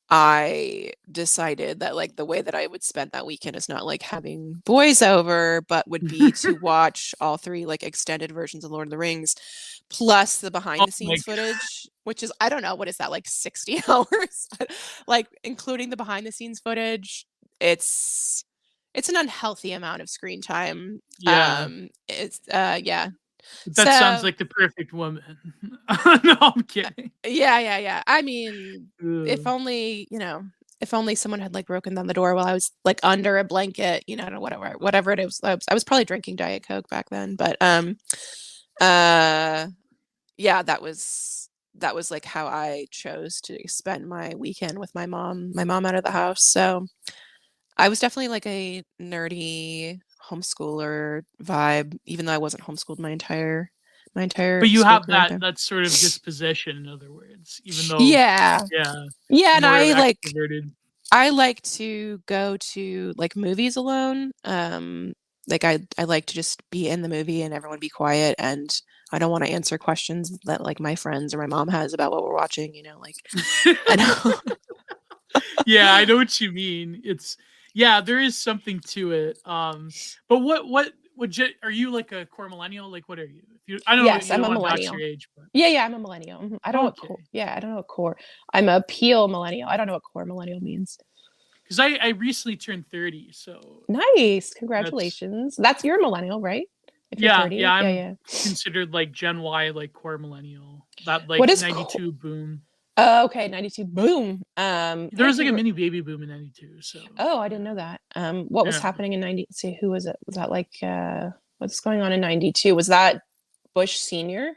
[SPEAKER 2] I decided that like the way that I would spend that weekend is not like having boys over, but would be to watch all three like extended versions of Lord of the Rings, plus the
[SPEAKER 1] Oh
[SPEAKER 2] behind the
[SPEAKER 1] my
[SPEAKER 2] scenes footage, which is I don't know what is that like 60 hours, like including the behind the scenes footage. It's it's an unhealthy amount of screen time.
[SPEAKER 1] yeah.
[SPEAKER 2] It's yeah.
[SPEAKER 1] That sounds
[SPEAKER 2] So
[SPEAKER 1] like the perfect woman. No, I'm kidding.
[SPEAKER 2] yeah. I mean, if
[SPEAKER 1] Ugh.
[SPEAKER 2] only, if only someone had like broken down the door while I was like under a blanket, whatever it is. I was probably drinking Diet Coke back then, but uh yeah, that was like how I chose to spend my weekend with my mom out of the house. So I was definitely like a nerdy homeschooler vibe, even though I wasn't homeschooled my entire
[SPEAKER 1] But you
[SPEAKER 2] school
[SPEAKER 1] have
[SPEAKER 2] career
[SPEAKER 1] that sort of disposition, in other words, even though,
[SPEAKER 2] Yeah.
[SPEAKER 1] yeah,
[SPEAKER 2] Yeah,
[SPEAKER 1] you're
[SPEAKER 2] and
[SPEAKER 1] more
[SPEAKER 2] I like
[SPEAKER 1] extroverted.
[SPEAKER 2] I like to go to like movies alone. Like I like to just be in the movie and everyone be quiet and I don't want to answer questions that like my friends or my mom has about what we're watching, like I don't
[SPEAKER 1] Yeah, I know what you mean. It's yeah, there is something to it. But are you like a core millennial? Like, what are you? If you, I know
[SPEAKER 2] Yes,
[SPEAKER 1] you
[SPEAKER 2] I'm
[SPEAKER 1] don't
[SPEAKER 2] a
[SPEAKER 1] want to dox your
[SPEAKER 2] millennial.
[SPEAKER 1] age, but
[SPEAKER 2] Yeah, I'm a millennial. I don't know what core.
[SPEAKER 1] okay.
[SPEAKER 2] Yeah, I don't know what core. I'm a peel millennial. I don't know what core millennial means.
[SPEAKER 1] Because I recently turned 30, so
[SPEAKER 2] Nice.
[SPEAKER 1] that's
[SPEAKER 2] Congratulations. That's your millennial, right? If you're
[SPEAKER 1] yeah,
[SPEAKER 2] 30. Yeah,
[SPEAKER 1] I'm
[SPEAKER 2] yeah.
[SPEAKER 1] considered like Gen Y, like core millennial. That
[SPEAKER 2] What
[SPEAKER 1] like
[SPEAKER 2] is co
[SPEAKER 1] 92 boom.
[SPEAKER 2] Oh, okay, 92. Boom.
[SPEAKER 1] There
[SPEAKER 2] Hey,
[SPEAKER 1] was like a mini baby boom in 92, so
[SPEAKER 2] Oh, I didn't
[SPEAKER 1] yeah.
[SPEAKER 2] know that. What was
[SPEAKER 1] Yeah.
[SPEAKER 2] happening in 90? See, who was it? Was that like what's going on in 92? Was that Bush Senior?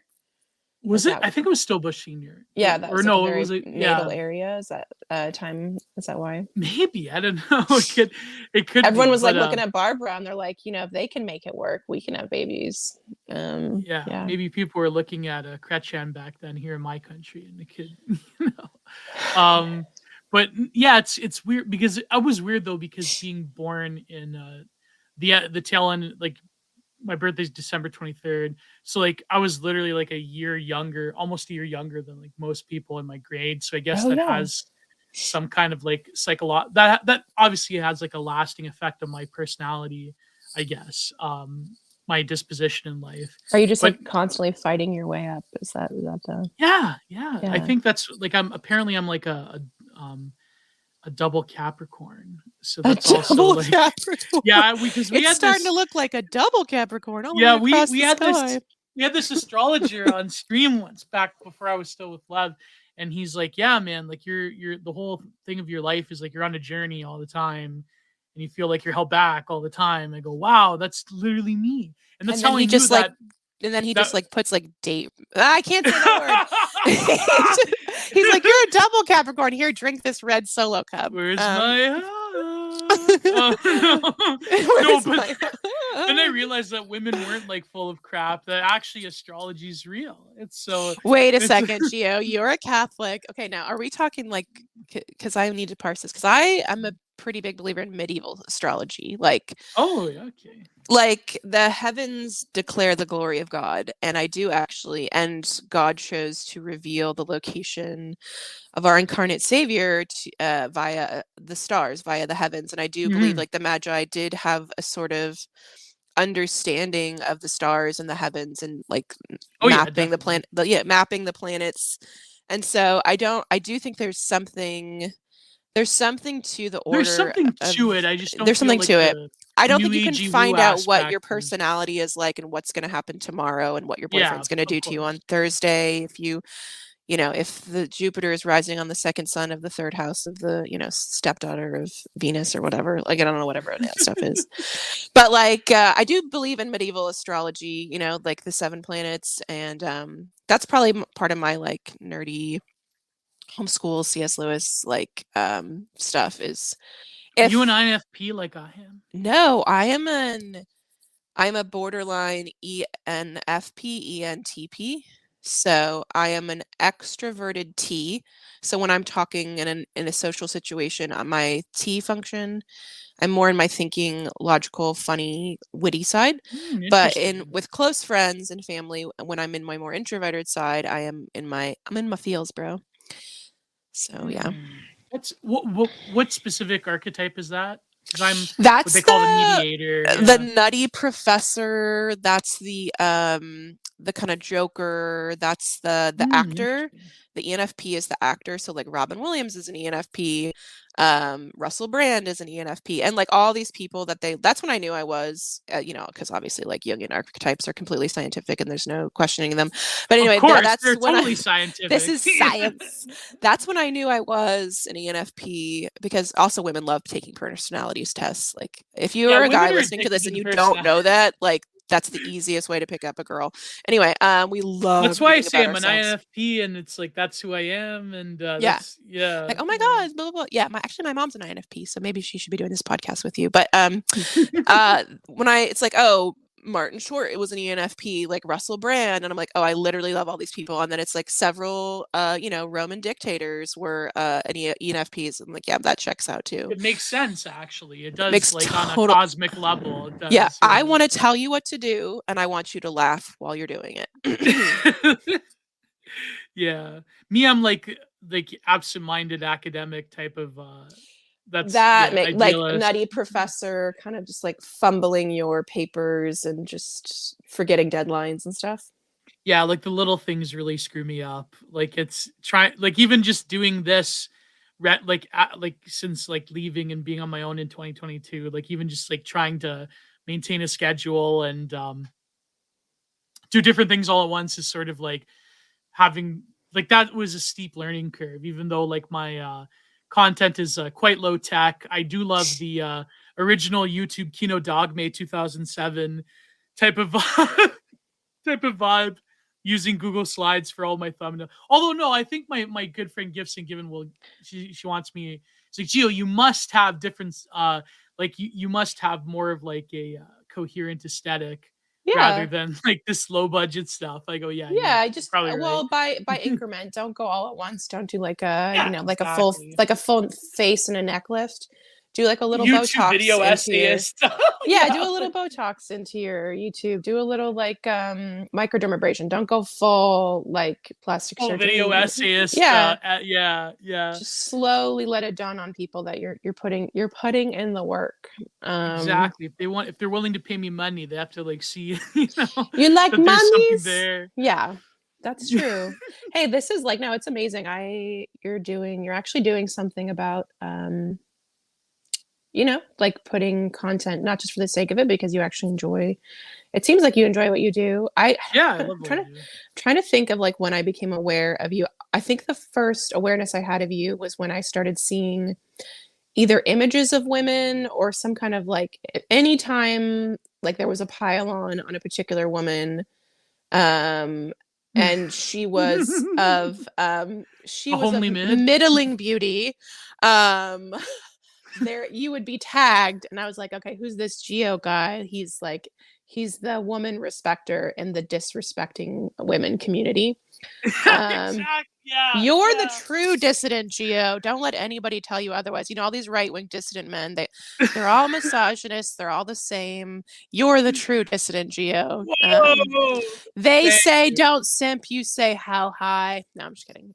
[SPEAKER 1] Was
[SPEAKER 2] Was
[SPEAKER 1] it?
[SPEAKER 2] that
[SPEAKER 1] I think it was still Bush Senior.
[SPEAKER 2] yeah, that
[SPEAKER 1] Or
[SPEAKER 2] was like a
[SPEAKER 1] no, it was
[SPEAKER 2] very
[SPEAKER 1] a
[SPEAKER 2] natal
[SPEAKER 1] yeah.
[SPEAKER 2] area. Is that time? Is that why?
[SPEAKER 1] Maybe, I don't know. It could
[SPEAKER 2] Everyone
[SPEAKER 1] be,
[SPEAKER 2] was like
[SPEAKER 1] but,
[SPEAKER 2] looking at Barbara and they're like, if they can make it work, we can have babies.
[SPEAKER 1] yeah,
[SPEAKER 2] Yeah.
[SPEAKER 1] maybe people were looking at, Kretchen back then here in my country, and it could, you know, but yeah, it's weird because I was weird though because being born in, the tail end, like, my birthday's December 23rd, so, like, I was literally, like, a year younger, almost a year younger than, like, most people in my grade, so I guess
[SPEAKER 2] Oh
[SPEAKER 1] that
[SPEAKER 2] yeah.
[SPEAKER 1] has some kind of, like, that obviously has, like, a lasting effect on my personality, I guess, my disposition in life,
[SPEAKER 2] Are you just
[SPEAKER 1] but
[SPEAKER 2] like constantly fighting your way up? Is that the
[SPEAKER 1] yeah, yeah, I
[SPEAKER 2] yeah.
[SPEAKER 1] think that's, like, I'm like a double Capricorn, so
[SPEAKER 2] A
[SPEAKER 1] that's also,
[SPEAKER 2] double
[SPEAKER 1] like
[SPEAKER 2] Capricorn.
[SPEAKER 1] yeah, because we
[SPEAKER 2] It's
[SPEAKER 1] had
[SPEAKER 2] starting to
[SPEAKER 1] this
[SPEAKER 2] look like a double Capricorn all the way
[SPEAKER 1] yeah,
[SPEAKER 2] across
[SPEAKER 1] we
[SPEAKER 2] the
[SPEAKER 1] had this
[SPEAKER 2] sky.
[SPEAKER 1] we had this astrologer on stream once back before I was still with Lev, and he's like, "Yeah, man, like you're the whole thing of your life is like you're on a journey all the time, and you feel like you're held back all the time." I go, "Wow, that's literally me," and that's
[SPEAKER 2] And then
[SPEAKER 1] how I
[SPEAKER 2] he
[SPEAKER 1] knew
[SPEAKER 2] just like
[SPEAKER 1] that
[SPEAKER 2] and then he
[SPEAKER 1] that.
[SPEAKER 2] just like puts like date. I can't say that word. He's like, you're a double Capricorn. Here, drink this red solo cup.
[SPEAKER 1] Where's my heart? No, no,
[SPEAKER 2] Where's
[SPEAKER 1] but
[SPEAKER 2] my
[SPEAKER 1] then I realized that women weren't like full of crap. That actually astrology is real. It's so
[SPEAKER 2] Wait a
[SPEAKER 1] it's
[SPEAKER 2] second, Gio. You're a Catholic. Okay, now are we talking like because I need to parse this because I am a pretty big believer in medieval astrology.
[SPEAKER 1] oh yeah, okay.
[SPEAKER 2] Like the heavens declare the glory of God, and I do actually, and God chose to reveal the location of our incarnate Savior via the stars, via the heavens. And I do believe
[SPEAKER 1] Mhm.
[SPEAKER 2] like the Magi did have a sort of understanding of the stars and the heavens and like
[SPEAKER 1] Oh yeah,
[SPEAKER 2] mapping the
[SPEAKER 1] definitely.
[SPEAKER 2] planet, yeah, mapping the planets. And so I do think there's something to the
[SPEAKER 1] There's
[SPEAKER 2] order
[SPEAKER 1] something
[SPEAKER 2] of
[SPEAKER 1] to it. I just don't
[SPEAKER 2] there's
[SPEAKER 1] feel
[SPEAKER 2] something
[SPEAKER 1] like
[SPEAKER 2] to it.
[SPEAKER 1] the
[SPEAKER 2] I don't
[SPEAKER 1] new
[SPEAKER 2] think you can
[SPEAKER 1] agey woo
[SPEAKER 2] find out what your
[SPEAKER 1] aspect is.
[SPEAKER 2] personality is like and what's going to happen tomorrow and what your
[SPEAKER 1] Yeah,
[SPEAKER 2] boyfriend's going to
[SPEAKER 1] of
[SPEAKER 2] do to you
[SPEAKER 1] course.
[SPEAKER 2] on Thursday if you if the Jupiter is rising on the second sun of the third house of the, stepdaughter of Venus or whatever. Like, I don't know whatever that stuff is. But like, I do believe in medieval astrology, like the seven planets. And that's probably part of my like nerdy homeschool C.S. Lewis like stuff is
[SPEAKER 1] Are you an
[SPEAKER 2] if
[SPEAKER 1] INFP like I am?
[SPEAKER 2] no, I'm a borderline ENFP, ENTP. So I am an extroverted T. So when I'm talking in a social situation, my T function, I'm more in my thinking, logical, funny, witty side. But in
[SPEAKER 1] Interesting.
[SPEAKER 2] with close friends and family, when I'm in my more introverted side, I'm in my feels, bro. So yeah.
[SPEAKER 1] That's what specific archetype is that? Because I'm what they
[SPEAKER 2] That's
[SPEAKER 1] call the mediator.
[SPEAKER 2] the
[SPEAKER 1] Yeah.
[SPEAKER 2] nutty professor, that's the kind of joker, that's the actor.
[SPEAKER 1] Interesting.
[SPEAKER 2] The ENFP is the actor, so like Robin Williams is an ENFP, Russell Brand is an ENFP, and like all these people that's when I knew I was, because obviously like Jungian archetypes are completely scientific and there's no questioning them. But
[SPEAKER 1] Of
[SPEAKER 2] anyway,
[SPEAKER 1] course,
[SPEAKER 2] that's
[SPEAKER 1] they're
[SPEAKER 2] when
[SPEAKER 1] totally
[SPEAKER 2] this
[SPEAKER 1] scientific.
[SPEAKER 2] is science. That's when I knew I was an ENFP, because also women love taking personalities tests. Like if you
[SPEAKER 1] Yeah,
[SPEAKER 2] are a guy
[SPEAKER 1] women are
[SPEAKER 2] listening to
[SPEAKER 1] addicted
[SPEAKER 2] this
[SPEAKER 1] to
[SPEAKER 2] and
[SPEAKER 1] the
[SPEAKER 2] you don't
[SPEAKER 1] personality.
[SPEAKER 2] know that, like that's the easiest way to pick up a girl. Anyway, we
[SPEAKER 1] That's
[SPEAKER 2] love
[SPEAKER 1] why I
[SPEAKER 2] reading
[SPEAKER 1] say
[SPEAKER 2] about
[SPEAKER 1] I'm an
[SPEAKER 2] ourselves.
[SPEAKER 1] INFP, and it's like that's who I am, and
[SPEAKER 2] Yeah.
[SPEAKER 1] that's yeah,
[SPEAKER 2] Like, oh my
[SPEAKER 1] yeah.
[SPEAKER 2] God, blah, blah, blah. Yeah, my mom's an INFP, so maybe she should be doing this podcast with you. But it's like, oh, Martin Short, it was an ENFP, like Russell Brand, and I'm like, oh, I literally love all these people. And then it's like several Roman dictators were ENFPs. I'm like, yeah, that checks out too.
[SPEAKER 1] It makes sense, actually. It
[SPEAKER 2] It
[SPEAKER 1] does,
[SPEAKER 2] makes
[SPEAKER 1] like on a
[SPEAKER 2] total
[SPEAKER 1] cosmic level. It
[SPEAKER 2] Yeah,
[SPEAKER 1] does,
[SPEAKER 2] I
[SPEAKER 1] yeah.
[SPEAKER 2] want to tell you what to do, and I want you to laugh while you're doing it.
[SPEAKER 1] Yeah. Me, I'm like absent-minded academic type of that's
[SPEAKER 2] That
[SPEAKER 1] yeah,
[SPEAKER 2] make like nutty
[SPEAKER 1] idealist.
[SPEAKER 2] professor, kind of just like fumbling your papers and just forgetting deadlines and stuff.
[SPEAKER 1] Yeah, like the little things really screw me up. Like it's try like even just doing this like since like leaving and being on my own in 2022, like even just like trying to maintain a schedule and do different things all at once is sort of like having like that was a steep learning curve even though like my content is quite low tech. I do love the original YouTube Kino Dogme 2007 type of type of vibe using Google Slides for all my thumbnail. Although no, I think my good friend Gibson Given will she wants me. She's like, Gio, you must have different like you must have more of like a coherent aesthetic rather
[SPEAKER 2] Yeah.
[SPEAKER 1] than like this low budget stuff. I go, yeah,
[SPEAKER 2] Yeah, I
[SPEAKER 1] you're
[SPEAKER 2] just
[SPEAKER 1] probably right.
[SPEAKER 2] well by increment. Don't go all at once. Don't do like a,
[SPEAKER 1] Yeah, exactly.
[SPEAKER 2] like a full face and a neck lift. Do like a little
[SPEAKER 1] YouTube
[SPEAKER 2] Botox
[SPEAKER 1] video
[SPEAKER 2] into your
[SPEAKER 1] essayist.
[SPEAKER 2] Yeah, do
[SPEAKER 1] Yeah.
[SPEAKER 2] a little Botox into your YouTube. Do a little like microdermabrasion. Don't go full like plastic
[SPEAKER 1] Full video
[SPEAKER 2] surgery.
[SPEAKER 1] essayist.
[SPEAKER 2] Yeah,
[SPEAKER 1] Yeah, yeah.
[SPEAKER 2] just slowly let it dawn on people that you're putting in the work.
[SPEAKER 1] Exactly. If they're willing to pay me money, they have to like see,
[SPEAKER 2] You like
[SPEAKER 1] that there's something
[SPEAKER 2] mummies?
[SPEAKER 1] there.
[SPEAKER 2] Yeah, that's true. Hey, this is like, no, it's amazing. You're actually doing something about like putting content not just for the sake of it, because you actually enjoy. It seems like you enjoy what you do.
[SPEAKER 1] Yeah, I
[SPEAKER 2] I'm
[SPEAKER 1] love what I do.
[SPEAKER 2] trying to think of like when I became aware of you. I think the first awareness I had of you was when I started seeing either images of women or some kind of like anytime like there was a pylon on a particular woman, um and she
[SPEAKER 1] A
[SPEAKER 2] was of
[SPEAKER 1] homely mid.
[SPEAKER 2] middling beauty. um there you would be tagged, and I was like, okay, who's this Geo guy? He's the woman respecter in the disrespecting women community. um
[SPEAKER 1] Exact. Yeah,
[SPEAKER 2] you're the
[SPEAKER 1] yeah.
[SPEAKER 2] true dissident, Geo. Don't let anybody tell you otherwise. All these right-wing dissident men, they're all misogynists, they're all the same. You're the true dissident, Geo.
[SPEAKER 1] Whoa.
[SPEAKER 2] They
[SPEAKER 1] Thank
[SPEAKER 2] say
[SPEAKER 1] you.
[SPEAKER 2] don't simp, you say how high. No, I'm just kidding.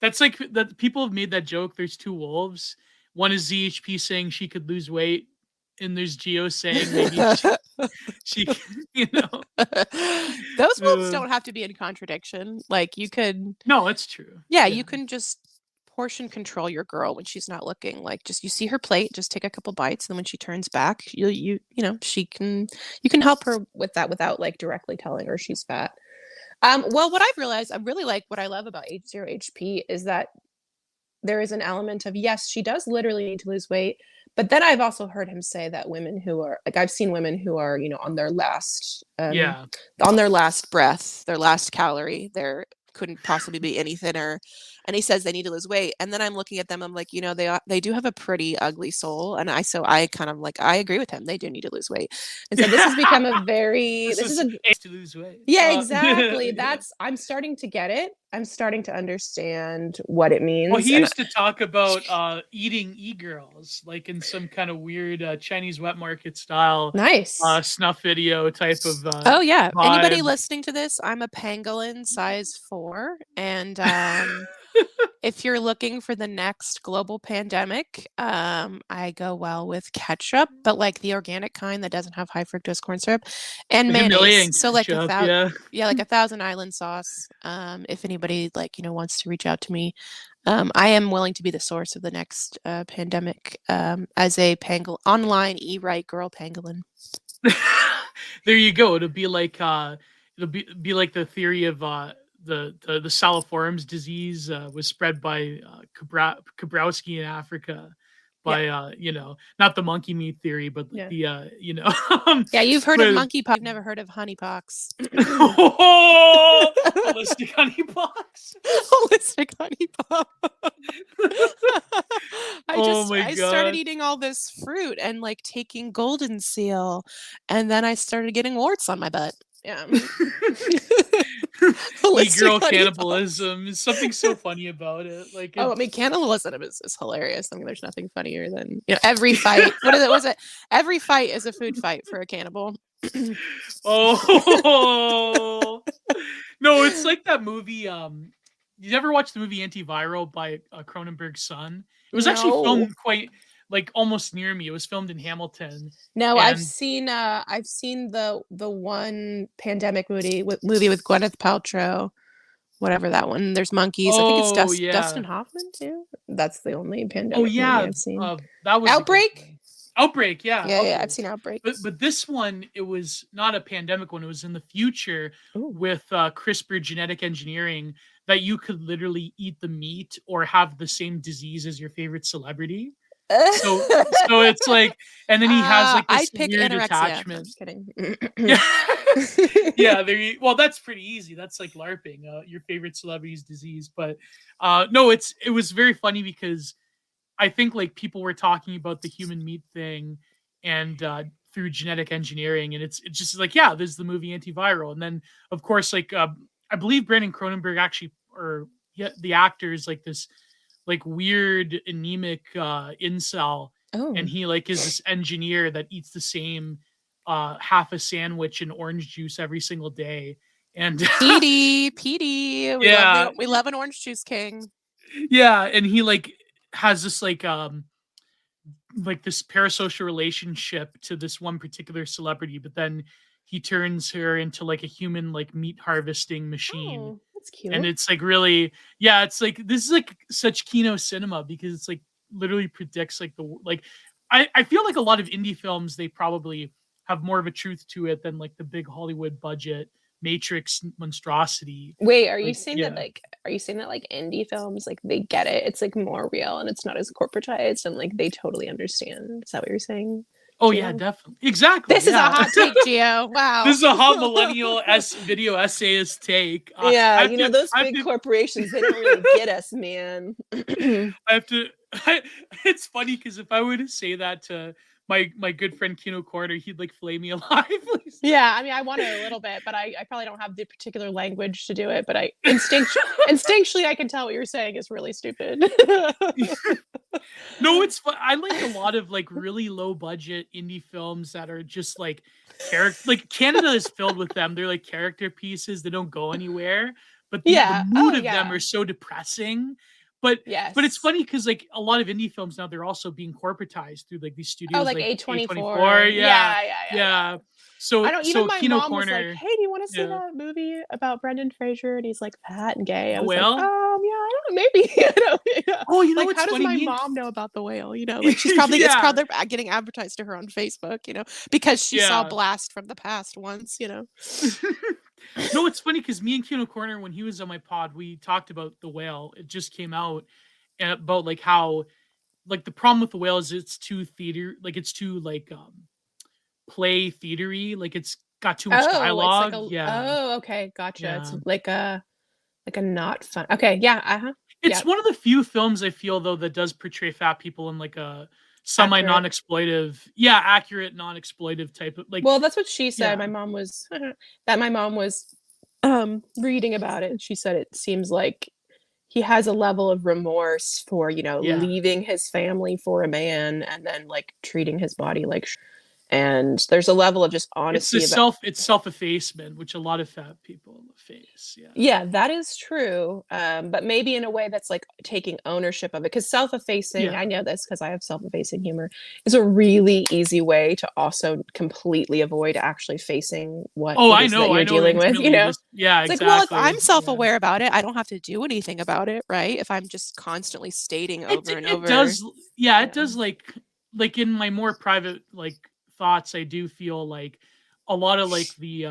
[SPEAKER 1] That's like that. People have made that joke. There's two wolves. One is ZHP saying she could lose weight, and there's Geo saying maybe she
[SPEAKER 2] Those wolves
[SPEAKER 1] Uh,
[SPEAKER 2] don't have to be in contradiction. Like you could,
[SPEAKER 1] no, it's true.
[SPEAKER 2] yeah,
[SPEAKER 1] Yeah.
[SPEAKER 2] you can just portion control your girl when she's not looking. Like just you see her plate, just take a couple bites, and then when she turns back, you can help her with that without like directly telling her she's fat. Well, what I've realized, I really like what I love about H0HP is that there is an element of yes, she does literally need to lose weight, but then I've also heard him say that women who are like I've seen women who are,
[SPEAKER 1] Yeah.
[SPEAKER 2] on their last breath, their last calorie, they're couldn't possibly be any thinner. And he says they need to lose weight. And then I'm looking at them, I'm like, they do have a pretty ugly soul. And I kind of like I agree with him. They do need to lose weight. And so this has become a very
[SPEAKER 1] This
[SPEAKER 2] this is
[SPEAKER 1] is
[SPEAKER 2] a
[SPEAKER 1] to lose weight.
[SPEAKER 2] yeah, exactly.
[SPEAKER 1] Yeah.
[SPEAKER 2] I'm starting to get it. I'm starting to understand what it
[SPEAKER 1] Well,
[SPEAKER 2] means.
[SPEAKER 1] he
[SPEAKER 2] And
[SPEAKER 1] used to talk about eating e-girls, like in some kind of weird Chinese wet market style
[SPEAKER 2] nice.
[SPEAKER 1] snuff video type of
[SPEAKER 2] Oh yeah. Anybody
[SPEAKER 1] vibe.
[SPEAKER 2] listening to this, I'm a pangolin size 4 and if you're looking for the next global pandemic, I go well with ketchup, but like the organic kind that doesn't have high fructose corn syrup, and
[SPEAKER 1] The
[SPEAKER 2] mayonnaise.
[SPEAKER 1] humiliating
[SPEAKER 2] So like
[SPEAKER 1] ketchup, yeah.
[SPEAKER 2] like a Thousand Island sauce. If anybody wants to reach out to me, I am willing to be the source of the next pandemic as a online e-right girl pangolin.
[SPEAKER 1] There you go. It'll be like the theory of the Salaforms disease was spread by Kabrowski in Africa
[SPEAKER 2] Yeah.
[SPEAKER 1] by not the monkey meat theory, but like
[SPEAKER 2] Yeah.
[SPEAKER 1] the
[SPEAKER 2] Yeah, you've heard of
[SPEAKER 1] but
[SPEAKER 2] monkeypox. You've never heard of honeypox.
[SPEAKER 1] holistic honeypox.
[SPEAKER 2] Holistic honeypox.
[SPEAKER 1] Oh my
[SPEAKER 2] I started
[SPEAKER 1] god.
[SPEAKER 2] eating all this fruit and like taking golden seal, and then I started getting warts on my butt. Yeah. Holistic
[SPEAKER 1] E-girl
[SPEAKER 2] honeypox.
[SPEAKER 1] cannibalism is something so funny about it. Like
[SPEAKER 2] Oh, I mean, cannibalism is hilarious. I mean, there's nothing funnier than every fight. What is it? Was it every fight is a food fight for a cannibal?
[SPEAKER 1] Oh no, it's like that movie. You ever watch the movie Antiviral by Cronenberg's son? It was actually
[SPEAKER 2] No.
[SPEAKER 1] filmed quite like almost near me. It was filmed in Hamilton,
[SPEAKER 2] No,
[SPEAKER 1] and
[SPEAKER 2] I've seen the one pandemic movie with Gwyneth Paltrow, whatever that one. There's monkeys. I think it's
[SPEAKER 1] oh yeah,
[SPEAKER 2] Dustin Hoffman too. That's the only
[SPEAKER 1] oh
[SPEAKER 2] pandemic movie
[SPEAKER 1] yeah,
[SPEAKER 2] I've seen.
[SPEAKER 1] that was a good
[SPEAKER 2] Outbreak?
[SPEAKER 1] one. Outbreak, yeah,
[SPEAKER 2] Yeah, yeah, I've
[SPEAKER 1] Outbreak.
[SPEAKER 2] seen Outbreak.
[SPEAKER 1] But this one, it was not a pandemic one. It was in the future
[SPEAKER 2] Ooh.
[SPEAKER 1] with CRISPR genetic engineering that you could literally eat the meat or have the same disease as your favorite celebrity. So so it's like, and then he has like this
[SPEAKER 2] I'd pick
[SPEAKER 1] weird
[SPEAKER 2] anorexia. No, I'm
[SPEAKER 1] attachment.
[SPEAKER 2] just kidding.
[SPEAKER 1] Yeah. Yeah, well, that's pretty easy. That's like LARPing, your favorite celebrity's disease. But no, it was very funny because I think like people were talking about the human meat thing and through genetic engineering, and it's just like, yeah, there's the movie Antiviral, and then of course like I believe Brandon Cronenberg actually, or yeah, the actor is like this like weird anemic incel,
[SPEAKER 2] Oh.
[SPEAKER 1] and he like is this engineer that eats the same half a sandwich and orange juice every single day. And
[SPEAKER 2] Petey.
[SPEAKER 1] yeah,
[SPEAKER 2] We love an orange juice king.
[SPEAKER 1] yeah, and he like has this like this parasocial relationship to this one particular celebrity, but then he turns her into like a human like meat harvesting machine.
[SPEAKER 2] Oh, that's cute.
[SPEAKER 1] And it's like really, yeah, it's like this is like such Kino cinema because it's like literally predicts like I feel like a lot of indie films, they probably have more of a truth to it than like the big Hollywood budget Matrix monstrosity.
[SPEAKER 2] Wait, are you
[SPEAKER 1] Like,
[SPEAKER 2] saying
[SPEAKER 1] yeah.
[SPEAKER 2] that like indie films like they get it? It's like more real and it's not as corporatized and like they totally understand. Is that what you're saying?
[SPEAKER 1] Oh
[SPEAKER 2] Gio?
[SPEAKER 1] yeah, definitely. Exactly.
[SPEAKER 2] This is a hot take, Gio. Wow.
[SPEAKER 1] This is a hot millennial video essayist take.
[SPEAKER 2] Yeah, those
[SPEAKER 1] I have
[SPEAKER 2] big
[SPEAKER 1] to,
[SPEAKER 2] corporations, they don't really get us, man.
[SPEAKER 1] I have to. It's funny because if I were to say that to my good friend Kino Corner, he'd like flay me alive.
[SPEAKER 2] Yeah, I mean, I want to a little bit, but I probably don't have the particular language to do it. But I instinctually, I can tell what you're saying is really stupid.
[SPEAKER 1] No, it's fun. I like a lot of like really low budget indie films that are just like character. Like Canada is filled with them. They're like character pieces. They don't go anywhere, but
[SPEAKER 2] Yeah.
[SPEAKER 1] the mood
[SPEAKER 2] Oh,
[SPEAKER 1] of them
[SPEAKER 2] yeah.
[SPEAKER 1] are so depressing. But
[SPEAKER 2] Yes.
[SPEAKER 1] it's funny because like a lot of indie films now, they're also being corporatized through like these studios
[SPEAKER 2] Oh, like
[SPEAKER 1] A24.
[SPEAKER 2] A24.
[SPEAKER 1] Yeah,
[SPEAKER 2] Yeah.
[SPEAKER 1] yeah. So
[SPEAKER 2] I don't. Even my
[SPEAKER 1] Kino
[SPEAKER 2] mom was like,
[SPEAKER 1] Corner.
[SPEAKER 2] "Hey, do you want to see
[SPEAKER 1] Yeah.
[SPEAKER 2] that movie about Brendan Fraser?" And he's like fat and gay. I
[SPEAKER 1] The
[SPEAKER 2] was like,
[SPEAKER 1] Whale.
[SPEAKER 2] yeah, I don't know, maybe. Yeah.
[SPEAKER 1] Oh, you know
[SPEAKER 2] Like,
[SPEAKER 1] what's
[SPEAKER 2] how does
[SPEAKER 1] funny?
[SPEAKER 2] my mom know about The Whale? Like she's probably it's
[SPEAKER 1] Yeah.
[SPEAKER 2] probably getting advertised to her on Facebook. Because she saw
[SPEAKER 1] Yeah.
[SPEAKER 2] Blast from the Past once.
[SPEAKER 1] No, it's funny because me and Kino Corner, when he was on my pod, we talked about the whale. It just came out, and about like how like the problem with the whale is it's too theater, like it's too like play theatery, like it's got too much
[SPEAKER 2] Oh, it's like
[SPEAKER 1] dialogue.
[SPEAKER 2] a
[SPEAKER 1] Yeah,
[SPEAKER 2] oh, okay, gotcha. It's
[SPEAKER 1] yeah.
[SPEAKER 2] like a not fun. Okay, yeah, uh-huh.
[SPEAKER 1] It's
[SPEAKER 2] Yep,
[SPEAKER 1] one of the few films I feel though that does portray fat people in like a semi
[SPEAKER 2] accurate.
[SPEAKER 1] non-exploitive, yeah, accurate non-exploitive type of like,
[SPEAKER 2] Well, that's what she said.
[SPEAKER 1] yeah,
[SPEAKER 2] My mom was that my mom was reading about it, and she said it seems like he has a level of remorse for,
[SPEAKER 1] yeah.
[SPEAKER 2] leaving his family for a man and then like treating his body like and there's a level of just honesty about
[SPEAKER 1] It's self-effacement, which a lot of fat people face. Yeah.
[SPEAKER 2] yeah, that is true. But maybe in a way that's like taking ownership of it. Because self-effacing,
[SPEAKER 1] Yeah.
[SPEAKER 2] I know this because I have self-effacing humor, is a really easy way to also completely avoid actually facing what
[SPEAKER 1] Oh,
[SPEAKER 2] it is that
[SPEAKER 1] I
[SPEAKER 2] you're
[SPEAKER 1] know
[SPEAKER 2] dealing with,
[SPEAKER 1] intimately this, yeah,
[SPEAKER 2] It's like, well, if
[SPEAKER 1] exactly.
[SPEAKER 2] I'm
[SPEAKER 1] Yeah.
[SPEAKER 2] self-aware about it, I don't have to do anything about it, right? If I'm just constantly stating over and
[SPEAKER 1] It
[SPEAKER 2] over.
[SPEAKER 1] does, yeah, it
[SPEAKER 2] Yeah.
[SPEAKER 1] does like in my more private like thoughts, I do feel like a lot of like the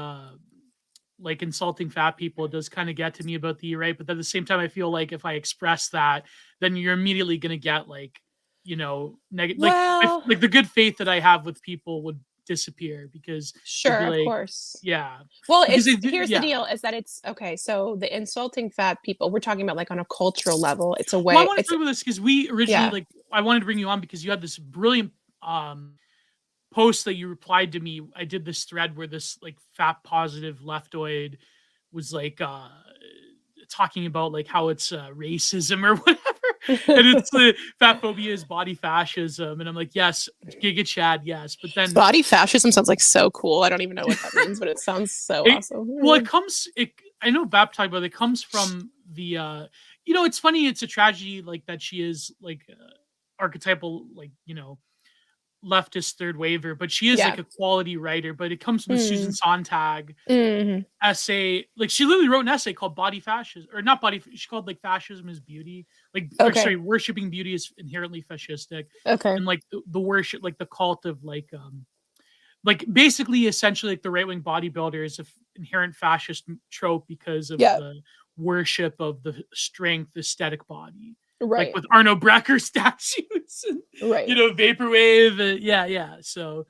[SPEAKER 1] like insulting fat people does kind of get to me about the right, but at the same time I feel like if I express that, then you're immediately going to get like, negative, like
[SPEAKER 2] Well,
[SPEAKER 1] like the good faith that I have with people would disappear because they'd
[SPEAKER 2] sure,
[SPEAKER 1] be
[SPEAKER 2] of
[SPEAKER 1] like,
[SPEAKER 2] course.
[SPEAKER 1] yeah,
[SPEAKER 2] Well,
[SPEAKER 1] because they
[SPEAKER 2] it's
[SPEAKER 1] do,
[SPEAKER 2] here's the
[SPEAKER 1] yeah.
[SPEAKER 2] deal is that it's okay. So the insulting fat people, we're talking about like on a cultural level. It's a
[SPEAKER 1] Well, I
[SPEAKER 2] way,
[SPEAKER 1] want to
[SPEAKER 2] it's
[SPEAKER 1] talk about this because we originally
[SPEAKER 2] yeah.
[SPEAKER 1] like I wanted to bring you on because you had this brilliant post that you replied to me. I did this thread where this like fat positive leftoid was like talking about like how it's racism or whatever, and it's fat phobia is body fascism, and I'm like, yes, Giga Chad, yes, but then
[SPEAKER 2] Body fascism sounds like so cool. I don't even know what that means, but it sounds so
[SPEAKER 1] it well it
[SPEAKER 2] awesome.
[SPEAKER 1] comes it I know Bap talked about it, it comes from the it's funny, it's a tragedy like that she is like archetypal, like leftist third waver, but she is
[SPEAKER 2] Yeah.
[SPEAKER 1] like a quality writer. But it comes from the Susan
[SPEAKER 2] Mm.
[SPEAKER 1] Sontag
[SPEAKER 2] Mhm.
[SPEAKER 1] essay. Like she literally wrote an essay called "Body Fascism," or not body. She called like fascism is beauty. Like, or
[SPEAKER 2] Okay.
[SPEAKER 1] sorry, worshiping beauty is inherently fascistic,
[SPEAKER 2] Okay.
[SPEAKER 1] and like the worship, like the cult of like basically essentially like the right wing bodybuilder is a inherent fascist trope because of
[SPEAKER 2] Yeah.
[SPEAKER 1] the worship of the strength aesthetic body, like
[SPEAKER 2] Right.
[SPEAKER 1] with Arno Brecker statues and
[SPEAKER 2] Right.
[SPEAKER 1] vaporwave, yeah, yeah. So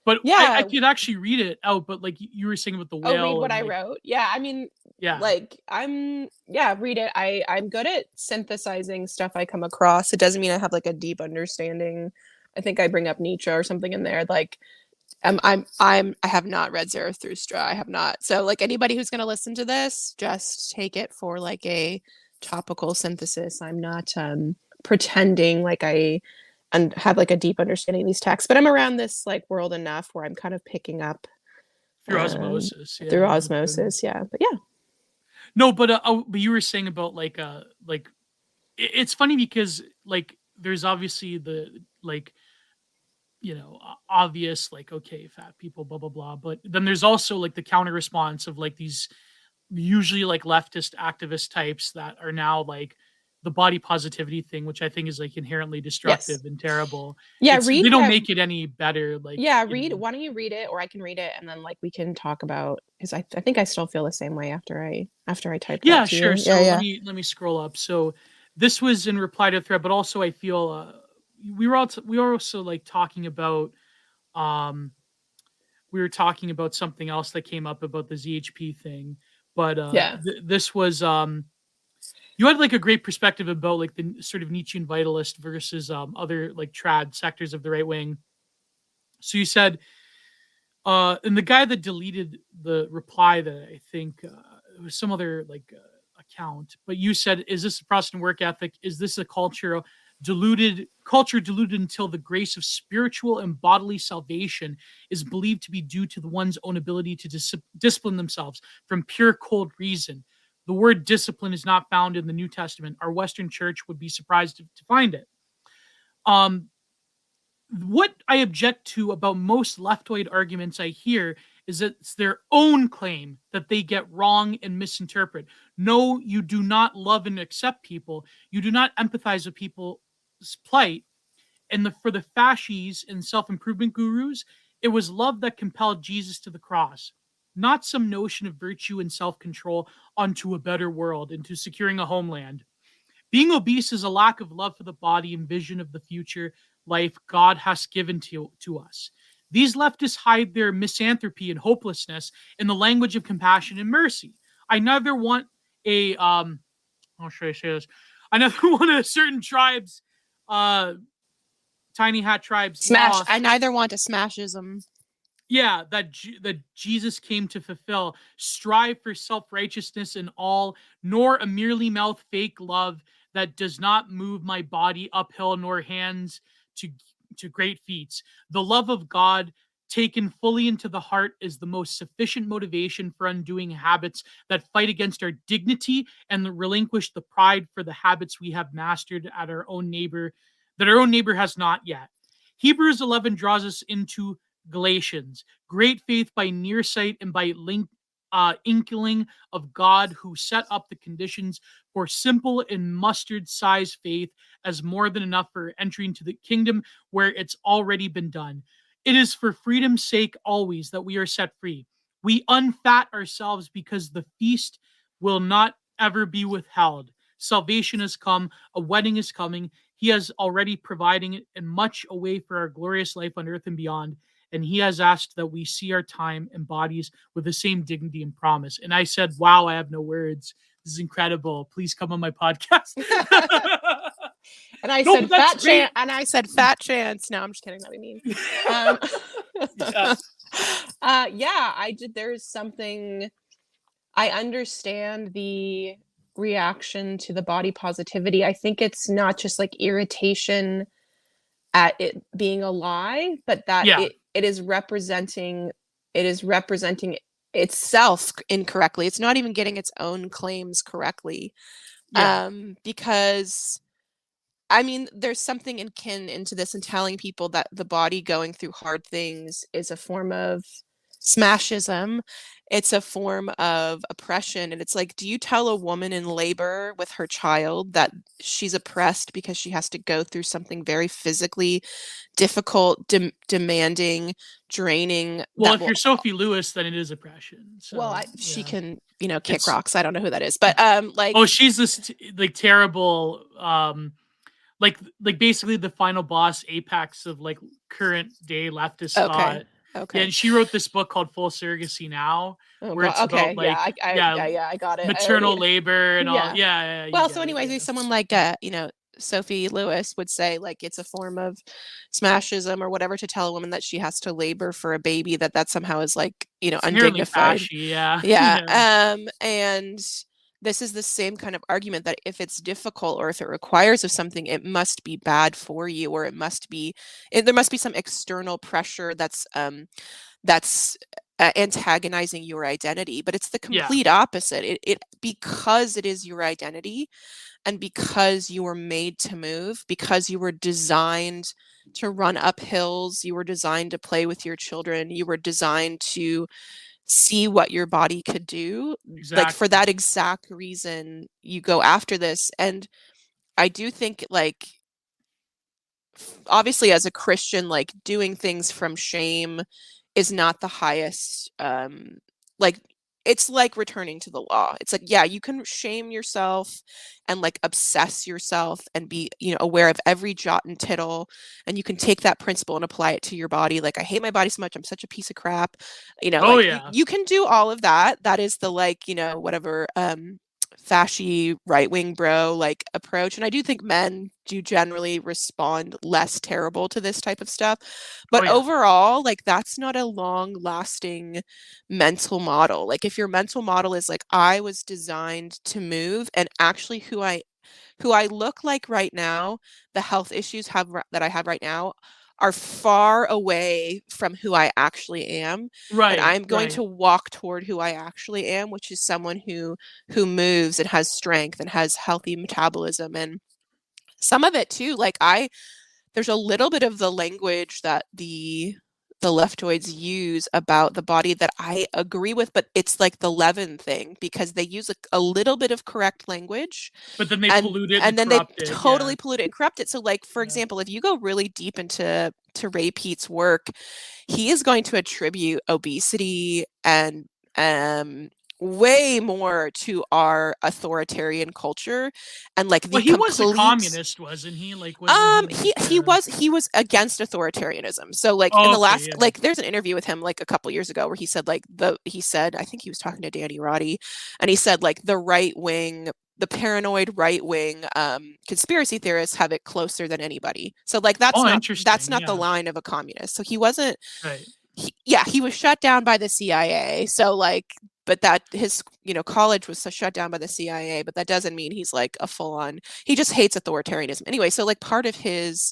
[SPEAKER 1] but I
[SPEAKER 2] Yeah.
[SPEAKER 1] could actually read it out, but like you were saying about the
[SPEAKER 2] Oh, read
[SPEAKER 1] whale
[SPEAKER 2] what
[SPEAKER 1] and
[SPEAKER 2] I
[SPEAKER 1] like,
[SPEAKER 2] wrote. Yeah, I mean,
[SPEAKER 1] yeah,
[SPEAKER 2] like yeah, read it. I'm good at synthesizing stuff I come across. It doesn't mean I have like a deep understanding. I think I bring up Nietzsche or something in there. Like I have not read Zarathustra. I have not. So like anybody who's gonna listen to this, just take it for like a topical synthesis. I'm not pretending like I and have like a deep understanding of these texts, but I'm around this like world enough where I'm kind of picking up
[SPEAKER 1] through osmosis,
[SPEAKER 2] through
[SPEAKER 1] yeah, no kidding.
[SPEAKER 2] osmosis. Yeah, but yeah,
[SPEAKER 1] No, but but you were saying about like it's funny because like there's obviously the like obvious like, okay, fat people, blah blah blah, but then there's also like the counter response of like these usually like leftist activist types that are now like the body positivity thing, which I think is like inherently
[SPEAKER 2] yes,
[SPEAKER 1] destructive and terrible.
[SPEAKER 2] yeah.
[SPEAKER 1] It's
[SPEAKER 2] Read
[SPEAKER 1] they
[SPEAKER 2] what
[SPEAKER 1] don't
[SPEAKER 2] I
[SPEAKER 1] make it any better, like,
[SPEAKER 2] yeah read. Why don't you read it, or I can read it, and then like we can talk about because I think I still feel the same way after I type that
[SPEAKER 1] yeah,
[SPEAKER 2] to
[SPEAKER 1] sure.
[SPEAKER 2] you. Yeah,
[SPEAKER 1] So
[SPEAKER 2] yeah.
[SPEAKER 1] let me scroll up. So this was in reply to a thread, but also I feel we were also like talking about um we were talking about something else that came up about the ZHP thing, but
[SPEAKER 2] Yeah.
[SPEAKER 1] this was you had like a great perspective about like the sort of Nietzschean vitalist versus other like trad sectors of the right wing. So you said and the guy that deleted the reply, that I think it was some other like account, but you said, is this a Protestant work ethic? Is this a culture diluted until the grace of spiritual and bodily salvation is believed to be due to the one's own ability to discipline themselves from pure cold reason? The word discipline is not found in the New Testament. Our Western church would be surprised to find it. Um, what I object to about most leftoid arguments I hear is that it's their own claim that they get wrong and misinterpret. No, you do not love and accept people. You do not empathize with people's plight. And for the fascies and self improvement gurus, it was love that compelled Jesus to the cross. not some notion of virtue and self control, onto a better world, into securing a homeland. Being obese is a lack of love for the body and vision of the future life God has given to us. These leftists hide their misanthropy and hopelessness in the language of compassion and mercy. I neither want a how should I say this? I neither want a certain tribe's tiny hat tribe's
[SPEAKER 2] Smash. I
[SPEAKER 1] loss.
[SPEAKER 2] neither want to smashism.
[SPEAKER 1] Yeah, that Jesus came to fulfill. Strive for self-righteousness in all, nor a merely mouth fake love that does not move my body uphill, nor hands to great feats. The love of God taken fully into the heart is the most sufficient motivation for undoing habits that fight against our dignity and relinquish the pride for the habits we have mastered at our own neighbor that our own neighbor has not yet. Hebrews 11 draws us into Galatians. Great faith by near sight and by inkling of God, who set up the conditions for simple and mustard sized faith as more than enough for entry into the kingdom where it's already been done. It is for freedom's sake always that we are set free. We unfat ourselves because the feast will not ever be withheld. Salvation has come, a wedding is coming. He has already providing it and much away for our glorious life on earth and beyond. And he has asked that we see our time and bodies with the same dignity and promise. And I said, wow, I have no words. This is incredible. Please come on my podcast.
[SPEAKER 2] And I
[SPEAKER 1] No,
[SPEAKER 2] said
[SPEAKER 1] but that's
[SPEAKER 2] fat
[SPEAKER 1] great.
[SPEAKER 2] chance. And I said fat chance. No, I'm just kidding. That'd be mean.
[SPEAKER 1] Yeah.
[SPEAKER 2] Yeah, I did. There's something. I understand the reaction to the body positivity. I think it's not just like irritation at it being a lie, but that
[SPEAKER 1] Yeah.
[SPEAKER 2] it is representing itself incorrectly. It's not even getting its own claims correctly.
[SPEAKER 1] Yeah.
[SPEAKER 2] Because I mean, there's something akin into this and telling people that the body going through hard things is a form of smashism. It's a form of oppression. And it's like, do you tell a woman in labor with her child that she's oppressed because she has to go through something very physically difficult, demanding, draining
[SPEAKER 1] Well,
[SPEAKER 2] that
[SPEAKER 1] if
[SPEAKER 2] will
[SPEAKER 1] you're Sophie Lewis, then it is oppression.
[SPEAKER 2] well,
[SPEAKER 1] So
[SPEAKER 2] she
[SPEAKER 1] yeah,
[SPEAKER 2] can, kick
[SPEAKER 1] it's
[SPEAKER 2] rocks. I don't know who that is, but like
[SPEAKER 1] oh, she's this like terrible like basically the final boss apex of like current day leftist
[SPEAKER 2] okay,
[SPEAKER 1] thought. Yeah,
[SPEAKER 2] okay.
[SPEAKER 1] and she wrote this book called Full Surrogacy Now,
[SPEAKER 2] Oh
[SPEAKER 1] where
[SPEAKER 2] god.
[SPEAKER 1] it's about
[SPEAKER 2] Okay. Yeah.
[SPEAKER 1] like
[SPEAKER 2] I
[SPEAKER 1] yeah,
[SPEAKER 2] yeah, yeah, I got it. I
[SPEAKER 1] maternal
[SPEAKER 2] already
[SPEAKER 1] labor and all.
[SPEAKER 2] yeah.
[SPEAKER 1] Yeah, yeah, you
[SPEAKER 2] Well, so
[SPEAKER 1] get it.
[SPEAKER 2] anyways,
[SPEAKER 1] Yeah.
[SPEAKER 2] there's someone like Sophie Lewis would say like it's a form of smashism or whatever to tell a woman that she has to labor for a baby that somehow is like,
[SPEAKER 1] It's inherently
[SPEAKER 2] undignified.
[SPEAKER 1] fashy. Yeah.
[SPEAKER 2] Yeah.
[SPEAKER 1] Yeah.
[SPEAKER 2] And this is the same kind of argument that if it's difficult or if it requires of something, it must be bad for you, or there must be some external pressure that's antagonizing your identity, but it's the
[SPEAKER 1] Yeah.
[SPEAKER 2] complete opposite. It because it is your identity, and because you were made to move, because you were designed to run up hills, you were designed to play with your children, you were designed to see what your body could do. Like for
[SPEAKER 1] Exactly.
[SPEAKER 2] that exact reason, you go after this. And I do think like obviously as a Christian, like doing things from shame is not the highest like it's like returning to the law. It's like, yeah, you can shame yourself and like obsess yourself and be, aware of every jot and tittle, and you can take that principle and apply it to your body. Like, I hate my body so much, I'm such a piece of crap.
[SPEAKER 1] Oh
[SPEAKER 2] Like you,
[SPEAKER 1] yeah.
[SPEAKER 2] you can do all of that. That is the like, whatever fashy right-wing bro like approach. And I do think men do generally respond less terrible to this type of stuff,
[SPEAKER 1] Oh
[SPEAKER 2] but
[SPEAKER 1] yeah.
[SPEAKER 2] overall, like, that's not a long lasting mental model. Like if your mental model is like, I was designed to move, and actually who I look like right now, the health issues that I have right now are far away from who I actually am. And
[SPEAKER 1] Right.
[SPEAKER 2] I'm going
[SPEAKER 1] Right.
[SPEAKER 2] to walk toward who I actually am, which is someone who moves and has strength and has healthy metabolism. And some of it too, like there's a little bit of the language that the leftoids use about the body that I agree with, but it's like the leaven thing, because they use a little bit of correct language,
[SPEAKER 1] But then they
[SPEAKER 2] and
[SPEAKER 1] pollute it and
[SPEAKER 2] and then they
[SPEAKER 1] corrupt it. Yeah.
[SPEAKER 2] totally pollute it and corrupt it. So like, for
[SPEAKER 1] Yeah.
[SPEAKER 2] example, if you go really deep into Ray Peat's work, he is going to attribute obesity and way more to our authoritarian culture and like
[SPEAKER 1] Well,
[SPEAKER 2] the
[SPEAKER 1] he was a
[SPEAKER 2] complete
[SPEAKER 1] communist, wasn't he? Like, wasn't he like
[SPEAKER 2] he was against authoritarianism. So like in
[SPEAKER 1] Oh,
[SPEAKER 2] the
[SPEAKER 1] okay,
[SPEAKER 2] last,
[SPEAKER 1] yeah.
[SPEAKER 2] like there's an interview with him like a couple years ago where he said like he said, I think he was talking to Danny Roddy, and he said like the paranoid right wing conspiracy theorists have it closer than anybody. So like
[SPEAKER 1] Oh,
[SPEAKER 2] that's
[SPEAKER 1] interesting.
[SPEAKER 2] not the
[SPEAKER 1] Yeah.
[SPEAKER 2] line of a communist. So he wasn't
[SPEAKER 1] Right.
[SPEAKER 2] yeah, he was shut down by the CIA. So like, but that his college was shut down by the CIA, but that doesn't mean he's like a full on. He just hates authoritarianism anyway. So like, part of his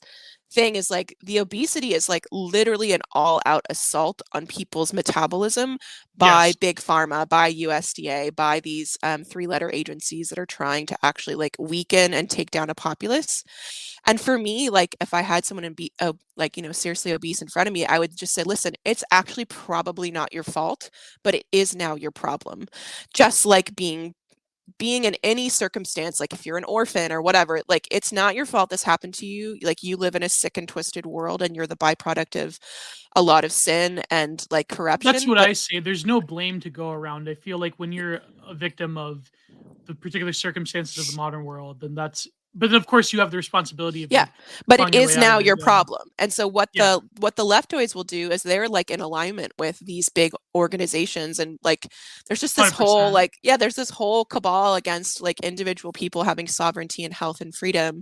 [SPEAKER 2] thing is like the obesity is like literally an all out assault on people's metabolism by
[SPEAKER 1] Yes.
[SPEAKER 2] big pharma, by USDA, by these 3-letter agencies that are trying to actually like weaken and take down a populace. And for me, like if I had someone like seriously obese in front of me, I would just say, listen, it's actually probably not your fault, but it is now your problem. Just like being in any circumstance, like if you're an orphan or whatever, like it's not your fault this happened to you. Like you live in a sick and twisted world and you're the byproduct of a lot of sin and like
[SPEAKER 1] That's
[SPEAKER 2] corruption.
[SPEAKER 1] what
[SPEAKER 2] But
[SPEAKER 1] I say. There's no blame to go around. I feel like when you're a victim of the particular circumstances of the modern world, then that's but then of course you have the responsibility of
[SPEAKER 2] yeah,
[SPEAKER 1] like
[SPEAKER 2] but it
[SPEAKER 1] clawing your
[SPEAKER 2] is
[SPEAKER 1] way out
[SPEAKER 2] now
[SPEAKER 1] of it.
[SPEAKER 2] your
[SPEAKER 1] Yeah.
[SPEAKER 2] problem. And so
[SPEAKER 1] Yeah.
[SPEAKER 2] what the leftoids will do is they're like in alignment with these big organizations, and like there's just this whole
[SPEAKER 1] 100%.
[SPEAKER 2] like there's this whole cabal against like individual people having sovereignty and health and freedom,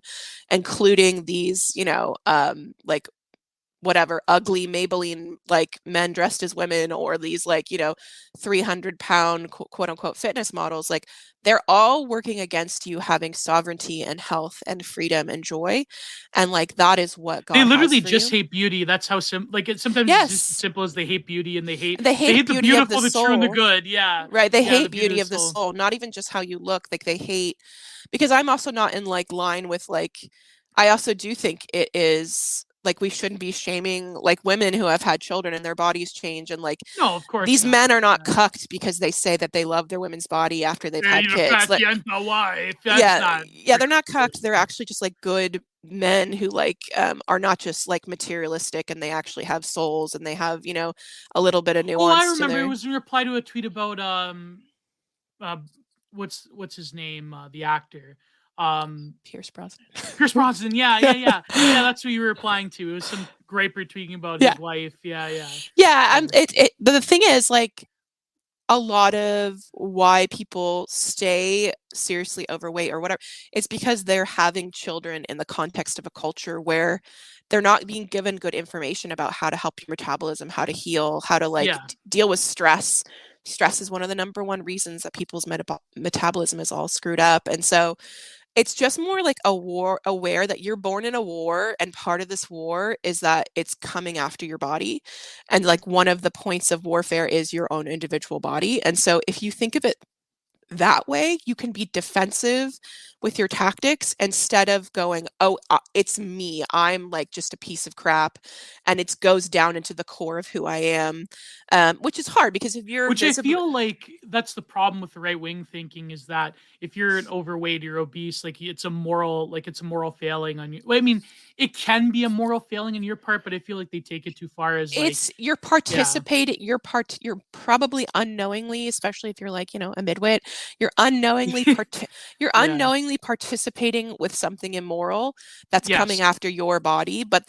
[SPEAKER 2] including these, like whatever ugly Maybelline like men dressed as women, or these like 300-pound quote unquote fitness models. Like they're all working against you having sovereignty and health and freedom and joy, and like that is what
[SPEAKER 1] They
[SPEAKER 2] God has
[SPEAKER 1] literally
[SPEAKER 2] for
[SPEAKER 1] just
[SPEAKER 2] you.
[SPEAKER 1] hate beauty. That's how like it sometimes it's just as
[SPEAKER 2] Yes,
[SPEAKER 1] simple as they hate beauty and
[SPEAKER 2] they
[SPEAKER 1] they
[SPEAKER 2] hate
[SPEAKER 1] hate the
[SPEAKER 2] beauty of the
[SPEAKER 1] beautiful, the true and the
[SPEAKER 2] soul.
[SPEAKER 1] good. Yeah.
[SPEAKER 2] Right, they
[SPEAKER 1] Yeah, the
[SPEAKER 2] hate
[SPEAKER 1] beauty of
[SPEAKER 2] beauty
[SPEAKER 1] the
[SPEAKER 2] of the
[SPEAKER 1] soul.
[SPEAKER 2] soul, not even just how you look. Like they hate, because I'm also not in like line with like, I also do think it is like we shouldn't be shaming like women who have had children and their bodies change, and like
[SPEAKER 1] No, of course
[SPEAKER 2] these men
[SPEAKER 1] not.
[SPEAKER 2] are not
[SPEAKER 1] Yeah.
[SPEAKER 2] cucked because they say that they love their women's body after they've
[SPEAKER 1] Yeah,
[SPEAKER 2] had
[SPEAKER 1] you know,
[SPEAKER 2] kids.
[SPEAKER 1] fat
[SPEAKER 2] Like
[SPEAKER 1] yenta wife. That's
[SPEAKER 2] yeah,
[SPEAKER 1] not
[SPEAKER 2] yeah,
[SPEAKER 1] the
[SPEAKER 2] they're not
[SPEAKER 1] case.
[SPEAKER 2] cucked. They're actually just like good men who like are not just like materialistic, and they actually have souls, and they have, a little bit of
[SPEAKER 1] Oh, I
[SPEAKER 2] nuance to
[SPEAKER 1] remember it
[SPEAKER 2] their
[SPEAKER 1] was in reply to a tweet about uh what's his name? The actor. Um
[SPEAKER 2] Pierce Brosnan.
[SPEAKER 1] Pierce Brosnan. Yeah, yeah, yeah. Yeah, that's who you were replying to. It was some griper tweeting about
[SPEAKER 2] Yeah.
[SPEAKER 1] his wife. Yeah, yeah.
[SPEAKER 2] Yeah,
[SPEAKER 1] Yeah.
[SPEAKER 2] but the thing is like a lot of why people stay seriously overweight or whatever, it's because they're having children in the context of a culture where they're not being given good information about how to help your metabolism, how to heal, how to like
[SPEAKER 1] Yeah.
[SPEAKER 2] deal with stress. Stress is one of the number one reasons that people's metabolism is all screwed up. And so it's just more like a war, aware that you're born in a war, and part of this war is that it's coming after your body. And like one of the points of warfare is your own individual body. And so if you think of it that way, you can be defensive with your tactics instead of going, oh, it's me. I'm like just a piece of crap. And it goes down into the core of who I am, which is hard because if you're
[SPEAKER 1] Which I
[SPEAKER 2] visibly,
[SPEAKER 1] feel like that's the problem with the right wing thinking is that if you're an overweight, you're obese, like it's a moral failing on you. Well, I mean, it can be a moral failing on your part, but I feel like they take it too far as like,
[SPEAKER 2] it's you're
[SPEAKER 1] yeah,
[SPEAKER 2] participating you're probably unknowingly, especially if you're like a midwit, you're unknowingly you're
[SPEAKER 1] yeah,
[SPEAKER 2] unknowingly participating with something immoral that's coming
[SPEAKER 1] yes,
[SPEAKER 2] after your body. But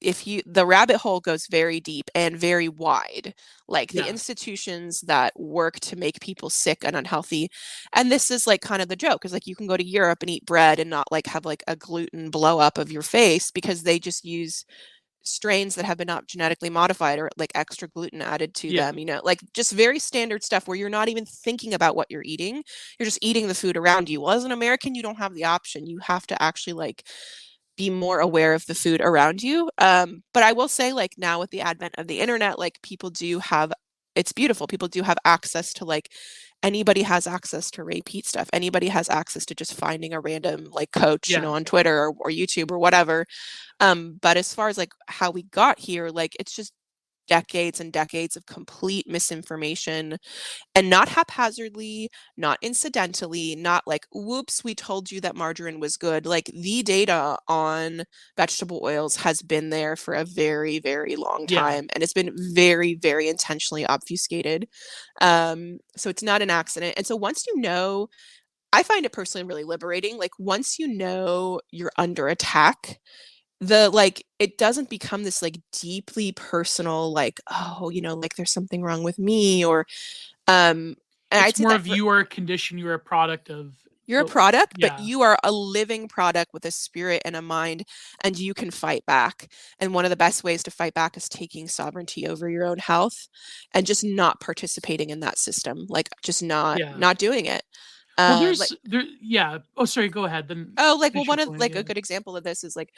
[SPEAKER 2] if you the rabbit hole goes very deep and very wide, like the
[SPEAKER 1] yeah,
[SPEAKER 2] institutions that work to make people sick and unhealthy. And this is like kind of the joke, is like you can go to Europe and eat bread and not like have like a gluten blow up of your face because they just use strains that have been not genetically modified or like extra gluten added to
[SPEAKER 1] yeah,
[SPEAKER 2] them, like just very standard stuff where you're not even thinking about what you're eating. You're just eating the food around you. Well, as an American, you don't have the option. You have to actually like be more aware of the food around you. But I will say, like now with the advent of the internet, like people do have, it's beautiful. People do have access to like anybody has access to Ray Peat stuff. Anybody has access to just finding a random like coach,
[SPEAKER 1] yeah.
[SPEAKER 2] on Twitter or YouTube or whatever. But as far as like how we got here, like it's just decades and decades of complete misinformation, and not haphazardly, not incidentally, not like, whoops, we told you that margarine was good. Like the data on vegetable oils has been there for a very, very long
[SPEAKER 1] Yeah.
[SPEAKER 2] time, and it's been very, very intentionally obfuscated. So it's not an accident. And so once you know, I find it personally really liberating. Like once you know you're under attack, the like it doesn't become this like deeply personal, like, oh, like there's something wrong with me, or and I'd
[SPEAKER 1] It's
[SPEAKER 2] say
[SPEAKER 1] more
[SPEAKER 2] that
[SPEAKER 1] of
[SPEAKER 2] for
[SPEAKER 1] you are a condition, you are a product of
[SPEAKER 2] you're a
[SPEAKER 1] the
[SPEAKER 2] product, but
[SPEAKER 1] yeah.
[SPEAKER 2] you are a living product with a spirit and a mind, and you can fight back. And one of the best ways to fight back is taking sovereignty over your own health and just not participating in that system, like just not
[SPEAKER 1] Yeah.
[SPEAKER 2] not doing it.
[SPEAKER 1] Well,
[SPEAKER 2] Like,
[SPEAKER 1] there yeah. Oh, sorry, go ahead, then
[SPEAKER 2] oh, like, well,
[SPEAKER 1] finish your
[SPEAKER 2] one of
[SPEAKER 1] point,
[SPEAKER 2] like a
[SPEAKER 1] yeah.
[SPEAKER 2] good example of this is like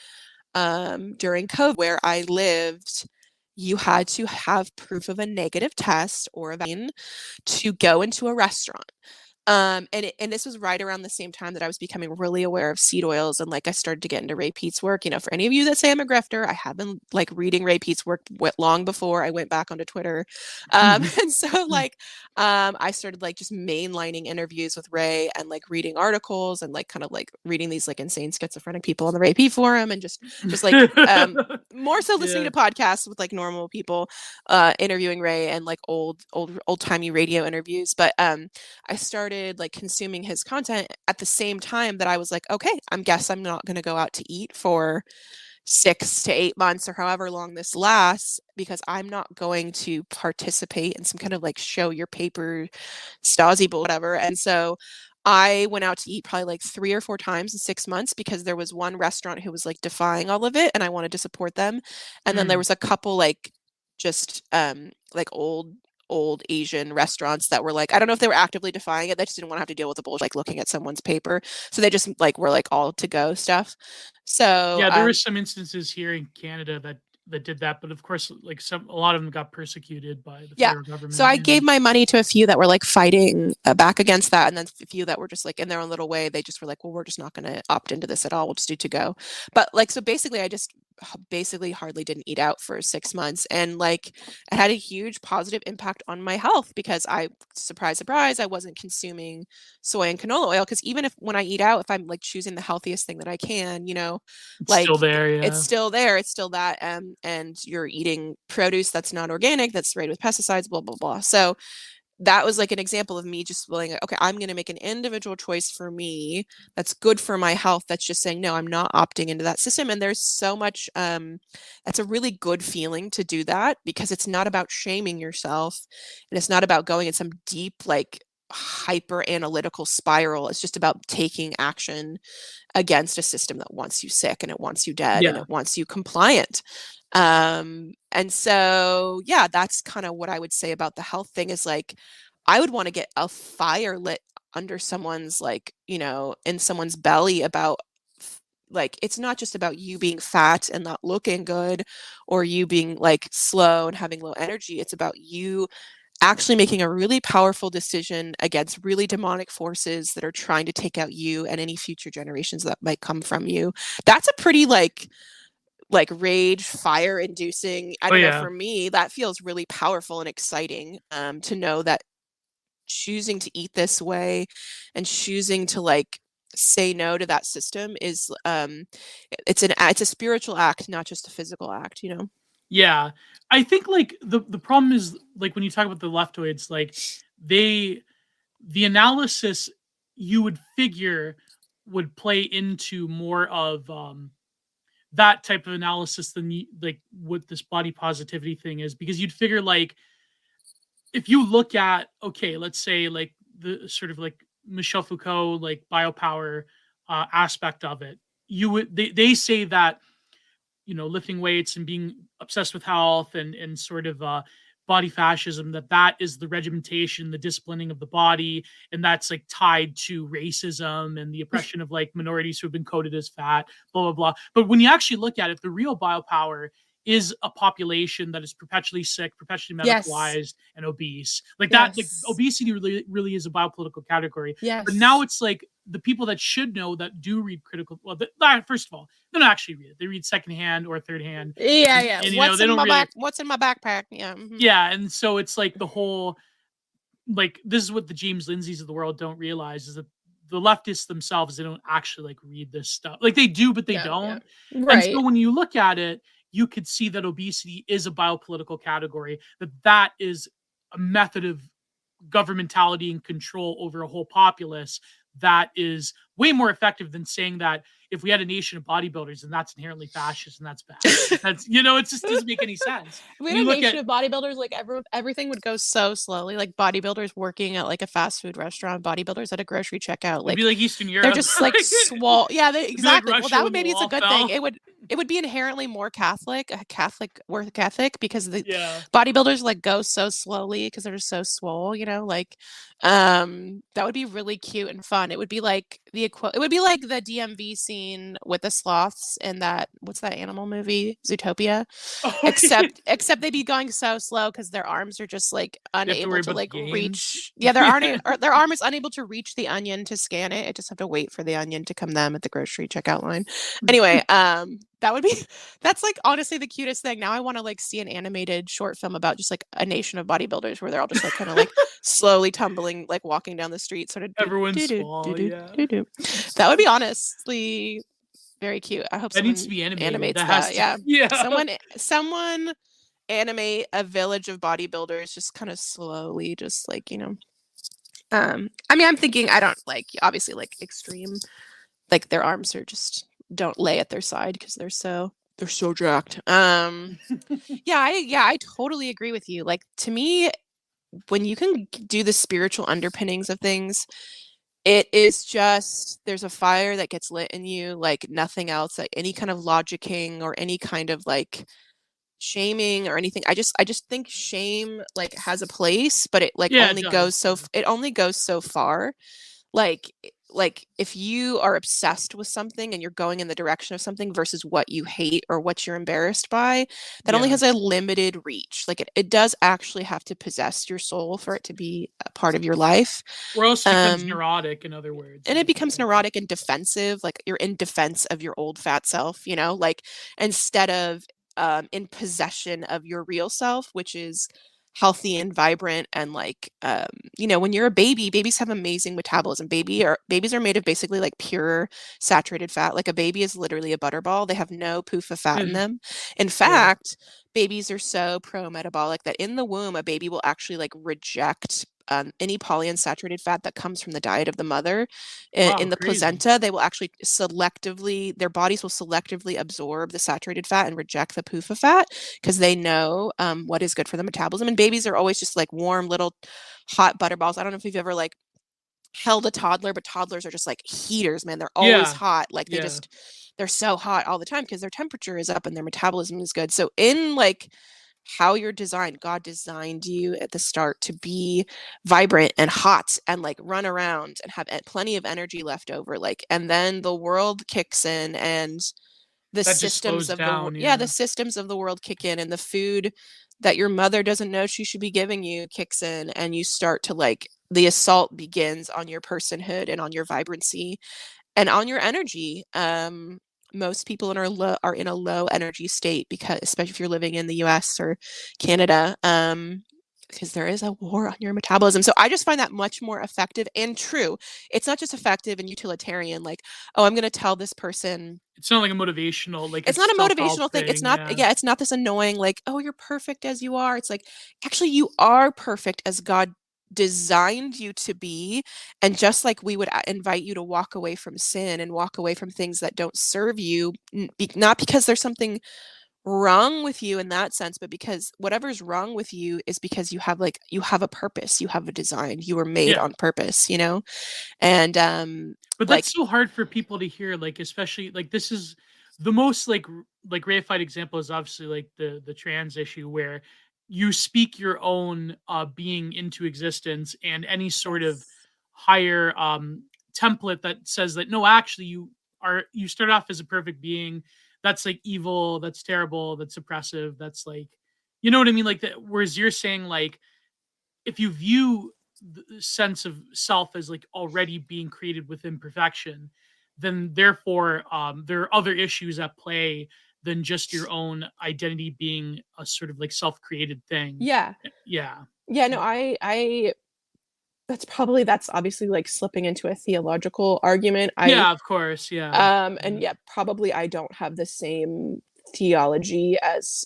[SPEAKER 2] during COVID where I lived, you had to have proof of a negative test or a vaccine to go into a restaurant. And this was right around the same time that I was becoming really aware of seed oils, and like I started to get into Ray Peat's work. For any of you that say I'm a grifter, I have been like reading Ray Peat's work long before I went back onto Twitter. And so like I started like just mainlining interviews with Ray and like reading articles and like kind of like reading these like insane schizophrenic people on the Ray Peat forum, and just like more so listening
[SPEAKER 1] Yeah.
[SPEAKER 2] to podcasts with like normal people interviewing Ray, and like old timey radio interviews. But I started like consuming his content at the same time that I was like, okay, I'm not going to go out to eat for 6 to 8 months or however long this lasts, because I'm not going to participate in some kind of like show your paper Stasi bull, whatever. And so I went out to eat probably like 3 or 4 times in 6 months, because there was one restaurant who was like defying all of it and I wanted to support them. And then there
[SPEAKER 1] Mm.
[SPEAKER 2] was a couple like just like old Asian restaurants that were like, I don't know if they were actively defying it. They just didn't want to have to deal with the bullshit like looking at someone's paper. So they just like were like all to go stuff. So
[SPEAKER 1] Yeah, there were some instances here in Canada that did that, but of course, like a lot of them got persecuted by the
[SPEAKER 2] yeah.
[SPEAKER 1] federal
[SPEAKER 2] So
[SPEAKER 1] government.
[SPEAKER 2] I
[SPEAKER 1] Yeah.
[SPEAKER 2] gave my money to a few that were like fighting back against that. And then a few that were just like in their own little way, they just were like, well, we're just not going to opt into this at all. We'll just do to go. But like, so basically, I just basically hardly didn't eat out for 6 months. And like, it had a huge positive impact on my health, because surprise, surprise, I wasn't consuming soy and canola oil. Because even if when I eat out, if I'm like choosing the healthiest thing that I can,
[SPEAKER 1] It's still
[SPEAKER 2] like
[SPEAKER 1] there,
[SPEAKER 2] it's
[SPEAKER 1] yeah.
[SPEAKER 2] still there, it's still that, and you're eating produce that's not organic, that's sprayed with pesticides, blah blah blah. So that was like an example of me just feeling like, okay, I'm going to make an individual choice for me that's good for my health, that's just saying no, I'm not opting into that system. And there's so much that's a really good feeling to do that, because it's not about shaming yourself, and it's not about going in some deep like hyper analytical spiral. It's just about taking action against a system that wants you sick, and it wants you dead, and
[SPEAKER 1] Yeah.
[SPEAKER 2] it wants you compliant. And so, yeah, that's kind of what I would say about the health thing is like, I would want to get a fire lit under someone's, like, in someone's belly about like, it's not just about you being fat and not looking good, or you being like slow and having low energy. It's about you actually making a really powerful decision against really demonic forces that are trying to take out you and any future generations that might come from you. That's a pretty like rage fire inducing, I
[SPEAKER 1] Oh,
[SPEAKER 2] don't know,
[SPEAKER 1] yeah.
[SPEAKER 2] for me that feels really powerful and exciting, to know that choosing to eat this way and choosing to like say no to that system is it's a spiritual act, not just a physical act.
[SPEAKER 1] Yeah. I think, like, the problem is, like, when you talk about the leftoids, like, they the analysis you would figure would play into more of, that type of analysis than like, what this body positivity thing is, because you'd figure, like, if you look at, okay, let's say, like, the sort of like Michel Foucault, like, biopower, aspect of it, they say that, lifting weights and being obsessed with health and sort of body fascism, that is the regimentation, the disciplining of the body, and that's like tied to racism and the oppression of like minorities who have been coded as fat, blah blah blah. But when you actually look at it, the real biopower is a population that is perpetually sick, perpetually
[SPEAKER 2] Yes.
[SPEAKER 1] medicalized, and obese. Like that, like
[SPEAKER 2] Yes.
[SPEAKER 1] obesity really is a biopolitical category. But now
[SPEAKER 2] Yes.
[SPEAKER 1] it's like the people that should know, that do read critical. Well, first of all, they don't actually read it. They read secondhand or third hand,
[SPEAKER 2] Yeah,
[SPEAKER 1] and,
[SPEAKER 2] yeah.
[SPEAKER 1] and you know
[SPEAKER 2] What's
[SPEAKER 1] they
[SPEAKER 2] in
[SPEAKER 1] don't
[SPEAKER 2] my
[SPEAKER 1] really.
[SPEAKER 2] back? What's in my backpack? Yeah. Hmm.
[SPEAKER 1] Yeah, and so it's like the whole, like, this is what the James Lindsays of the world don't realize, is that the leftists themselves, they don't actually like read this stuff. Like they do, but they
[SPEAKER 2] Yeah, yeah.
[SPEAKER 1] don't. And so
[SPEAKER 2] Right.
[SPEAKER 1] when you look at it, you could see that obesity is a biopolitical category, that is a method of governmentality and control over a whole populace that is way more effective than saying that if we had a nation of bodybuilders, then that's inherently fascist and that's bad. Like that's, it just doesn't make any sense.
[SPEAKER 2] We
[SPEAKER 1] When
[SPEAKER 2] had
[SPEAKER 1] you
[SPEAKER 2] a
[SPEAKER 1] look
[SPEAKER 2] nation
[SPEAKER 1] at,
[SPEAKER 2] of bodybuilders, like everything would go so slowly. Like bodybuilders working at like a fast food restaurant, bodybuilders at a grocery checkout.
[SPEAKER 1] it'd be
[SPEAKER 2] Like
[SPEAKER 1] like Eastern
[SPEAKER 2] they're
[SPEAKER 1] Europe.
[SPEAKER 2] just like swole. Yeah, they
[SPEAKER 1] It'd be like
[SPEAKER 2] exactly. Well,
[SPEAKER 1] Russia
[SPEAKER 2] that would
[SPEAKER 1] when the
[SPEAKER 2] maybe it's a
[SPEAKER 1] wall
[SPEAKER 2] good thing.
[SPEAKER 1] fell.
[SPEAKER 2] It would be inherently more Catholic, a Catholic work ethic because the
[SPEAKER 1] Yeah.
[SPEAKER 2] bodybuilders like go so slowly because they're just so swole, like that would be really cute and fun. It would be like it would be like the DMV scene with the sloths in that what's that animal movie? Zootopia.
[SPEAKER 1] Oh,
[SPEAKER 2] Except they'd be going so slow because their arms are just like
[SPEAKER 1] you have to
[SPEAKER 2] unable
[SPEAKER 1] worry
[SPEAKER 2] to
[SPEAKER 1] about the
[SPEAKER 2] like
[SPEAKER 1] gains.
[SPEAKER 2] reach. Yeah,
[SPEAKER 1] Yeah.
[SPEAKER 2] their arm is unable to reach the onion to scan it. I just have to wait for the onion to come them at the grocery checkout line. Anyway, that would be that's like honestly the cutest thing. Now I want to like see an animated short film about just like a nation of bodybuilders where they're all just like kind of like slowly tumbling, like walking down the street, sort of do
[SPEAKER 1] Everyone's
[SPEAKER 2] do do do
[SPEAKER 1] small.
[SPEAKER 2] do
[SPEAKER 1] Yeah.
[SPEAKER 2] do do. That would be honestly very cute. I hope
[SPEAKER 1] That needs to
[SPEAKER 2] someone
[SPEAKER 1] be animated.
[SPEAKER 2] animates
[SPEAKER 1] That has
[SPEAKER 2] that.
[SPEAKER 1] to.
[SPEAKER 2] Yeah.
[SPEAKER 1] Yeah.
[SPEAKER 2] Someone animate a village of bodybuilders just kind of slowly, just like, I mean, I'm thinking I don't like obviously like extreme, like their arms are just don't lay at their side because they're so jacked. Yeah, I totally agree with you. Like to me, when you can do the spiritual underpinnings of things, it is just there's a fire that gets lit in you like nothing else, like any kind of logicking or any kind of like shaming or anything. I just think shame like has a place, but it like
[SPEAKER 1] Yeah, it
[SPEAKER 2] only goes
[SPEAKER 1] does.
[SPEAKER 2] so
[SPEAKER 1] Yeah.
[SPEAKER 2] it only goes so far. Like like if you are obsessed with something and you're going in the direction of something versus what you hate or what you're embarrassed by, that only
[SPEAKER 1] Yeah.
[SPEAKER 2] has a limited reach. Like it does actually have to possess your soul for it to be a part of your life.
[SPEAKER 1] Or else it becomes
[SPEAKER 2] Um
[SPEAKER 1] neurotic, in other words.
[SPEAKER 2] and
[SPEAKER 1] Is
[SPEAKER 2] it
[SPEAKER 1] what you're
[SPEAKER 2] becomes
[SPEAKER 1] saying.
[SPEAKER 2] neurotic and defensive, like you're in defense of your old fat self, like instead of in possession of your real self, which is healthy and vibrant and like when you're a baby, babies have amazing metabolism. Babies are made of basically like pure saturated fat. Like a baby is literally a butterball. They have no poof of fat in them. In
[SPEAKER 1] Yeah.
[SPEAKER 2] fact, babies are so pro-metabolic that in the womb a baby will actually like reject any polyunsaturated fat that comes from the diet of the mother.
[SPEAKER 1] Wow,
[SPEAKER 2] In the
[SPEAKER 1] crazy.
[SPEAKER 2] placenta, they will actually selectively, their bodies will selectively absorb the saturated fat and reject the PUFA fat because they know what is good for the metabolism. And babies are always just like warm little hot butterballs. I don't know if you've ever like held a toddler, but toddlers are just like heaters, man. They're always
[SPEAKER 1] Yeah.
[SPEAKER 2] hot. Like
[SPEAKER 1] Yeah.
[SPEAKER 2] they're so hot all the time because their temperature is up and their metabolism is good. So in like how you're designed. God designed you at the start to be vibrant and hot and like run around and have plenty of energy left over. Like, and then the world kicks in and
[SPEAKER 1] That just slows down.
[SPEAKER 2] the
[SPEAKER 1] Yeah.
[SPEAKER 2] systems of the world kick in and the food that your mother doesn't know she should be giving you kicks in and you start to like the assault begins on your personhood and on your vibrancy and on your energy. Most people are in a low energy state because, especially if you're living in the U.S. or Canada, because there is a war on your metabolism. So I just find that much more effective and true. It's not just effective and utilitarian, like, oh, I'm going to tell this person.
[SPEAKER 1] It's not like a motivational, like a
[SPEAKER 2] It's not a
[SPEAKER 1] self-help
[SPEAKER 2] motivational thing. It's
[SPEAKER 1] thing.
[SPEAKER 2] not,
[SPEAKER 1] Yeah.
[SPEAKER 2] yeah, it's not this annoying, like, oh, you're perfect as you are. It's like, actually, you are perfect as God designed you to be. And just like we would invite you to walk away from sin and walk away from things that don't serve you, not because there's something wrong with you in that sense, but because whatever's wrong with you is because you have a purpose, you have a design, you were made
[SPEAKER 1] Yeah.
[SPEAKER 2] on purpose, and
[SPEAKER 1] But
[SPEAKER 2] like
[SPEAKER 1] that's so hard for people to hear, like, especially like this is the most like reified example is obviously like the trans issue where you speak your own being into existence, and any sort of
[SPEAKER 2] yes,
[SPEAKER 1] higher template that says that no, actually you start off as a perfect being, that's like evil, that's terrible, that's oppressive, that's like, you know what I mean? Like that. Whereas you're saying like, if you view the sense of self as like already being created within perfection, then therefore there are other issues at play than just your own identity being a sort of like self-created thing.
[SPEAKER 2] Yeah.
[SPEAKER 1] Yeah.
[SPEAKER 2] Yeah, no, I that's obviously like slipping into a theological argument.
[SPEAKER 1] Yeah, of course. Yeah.
[SPEAKER 2] And
[SPEAKER 1] Yeah.
[SPEAKER 2] yeah, probably I don't have the same theology as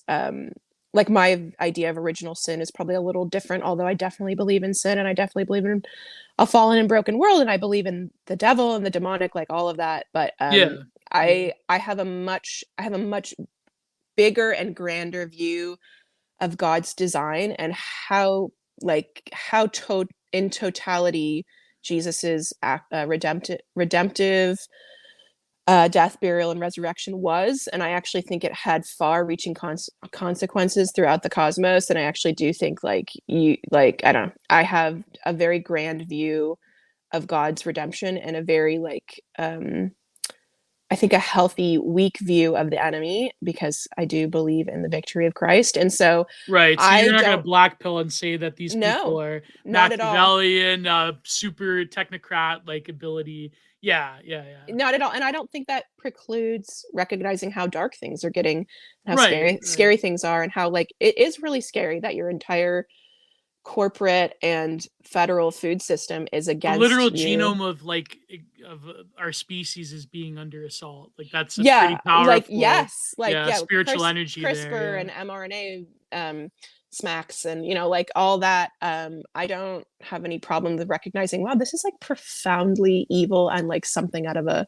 [SPEAKER 2] like my idea of original sin is probably a little different, although I definitely believe in sin and I definitely believe in a fallen and broken world and I believe in the devil and the demonic, like all of that. But
[SPEAKER 1] Yeah. Yeah.
[SPEAKER 2] I have a much bigger and grander view of God's design and how in totality Jesus's redemptive death, burial, and resurrection was. And I actually think it had far-reaching consequences throughout the cosmos. And I actually do think I don't know, I have a very grand view of God's redemption and a very I think a healthy, weak view of the enemy because I do believe in the victory of Christ. And so
[SPEAKER 1] Right. So
[SPEAKER 2] I
[SPEAKER 1] you're not going to
[SPEAKER 2] don't
[SPEAKER 1] black pill and say that these people
[SPEAKER 2] know,
[SPEAKER 1] are
[SPEAKER 2] not at all.
[SPEAKER 1] Machiavellian, super technocrat like ability. Yeah. Yeah. Yeah.
[SPEAKER 2] Not at all. And I don't think that precludes recognizing how dark things are getting, and how
[SPEAKER 1] Right.
[SPEAKER 2] scary
[SPEAKER 1] Right.
[SPEAKER 2] things are, and how like it is really scary that your entire corporate and federal food system is
[SPEAKER 1] The
[SPEAKER 2] against
[SPEAKER 1] literal
[SPEAKER 2] you.
[SPEAKER 1] genome of like our species is being under assault. Like that's a
[SPEAKER 2] Yeah,
[SPEAKER 1] pretty powerful, yeah,
[SPEAKER 2] yeah,
[SPEAKER 1] spiritual energy there.
[SPEAKER 2] CRISPR
[SPEAKER 1] Yeah.
[SPEAKER 2] and mRNA smacks and like all that. I don't have any problem with recognizing, wow, this is like profoundly evil and like something out of a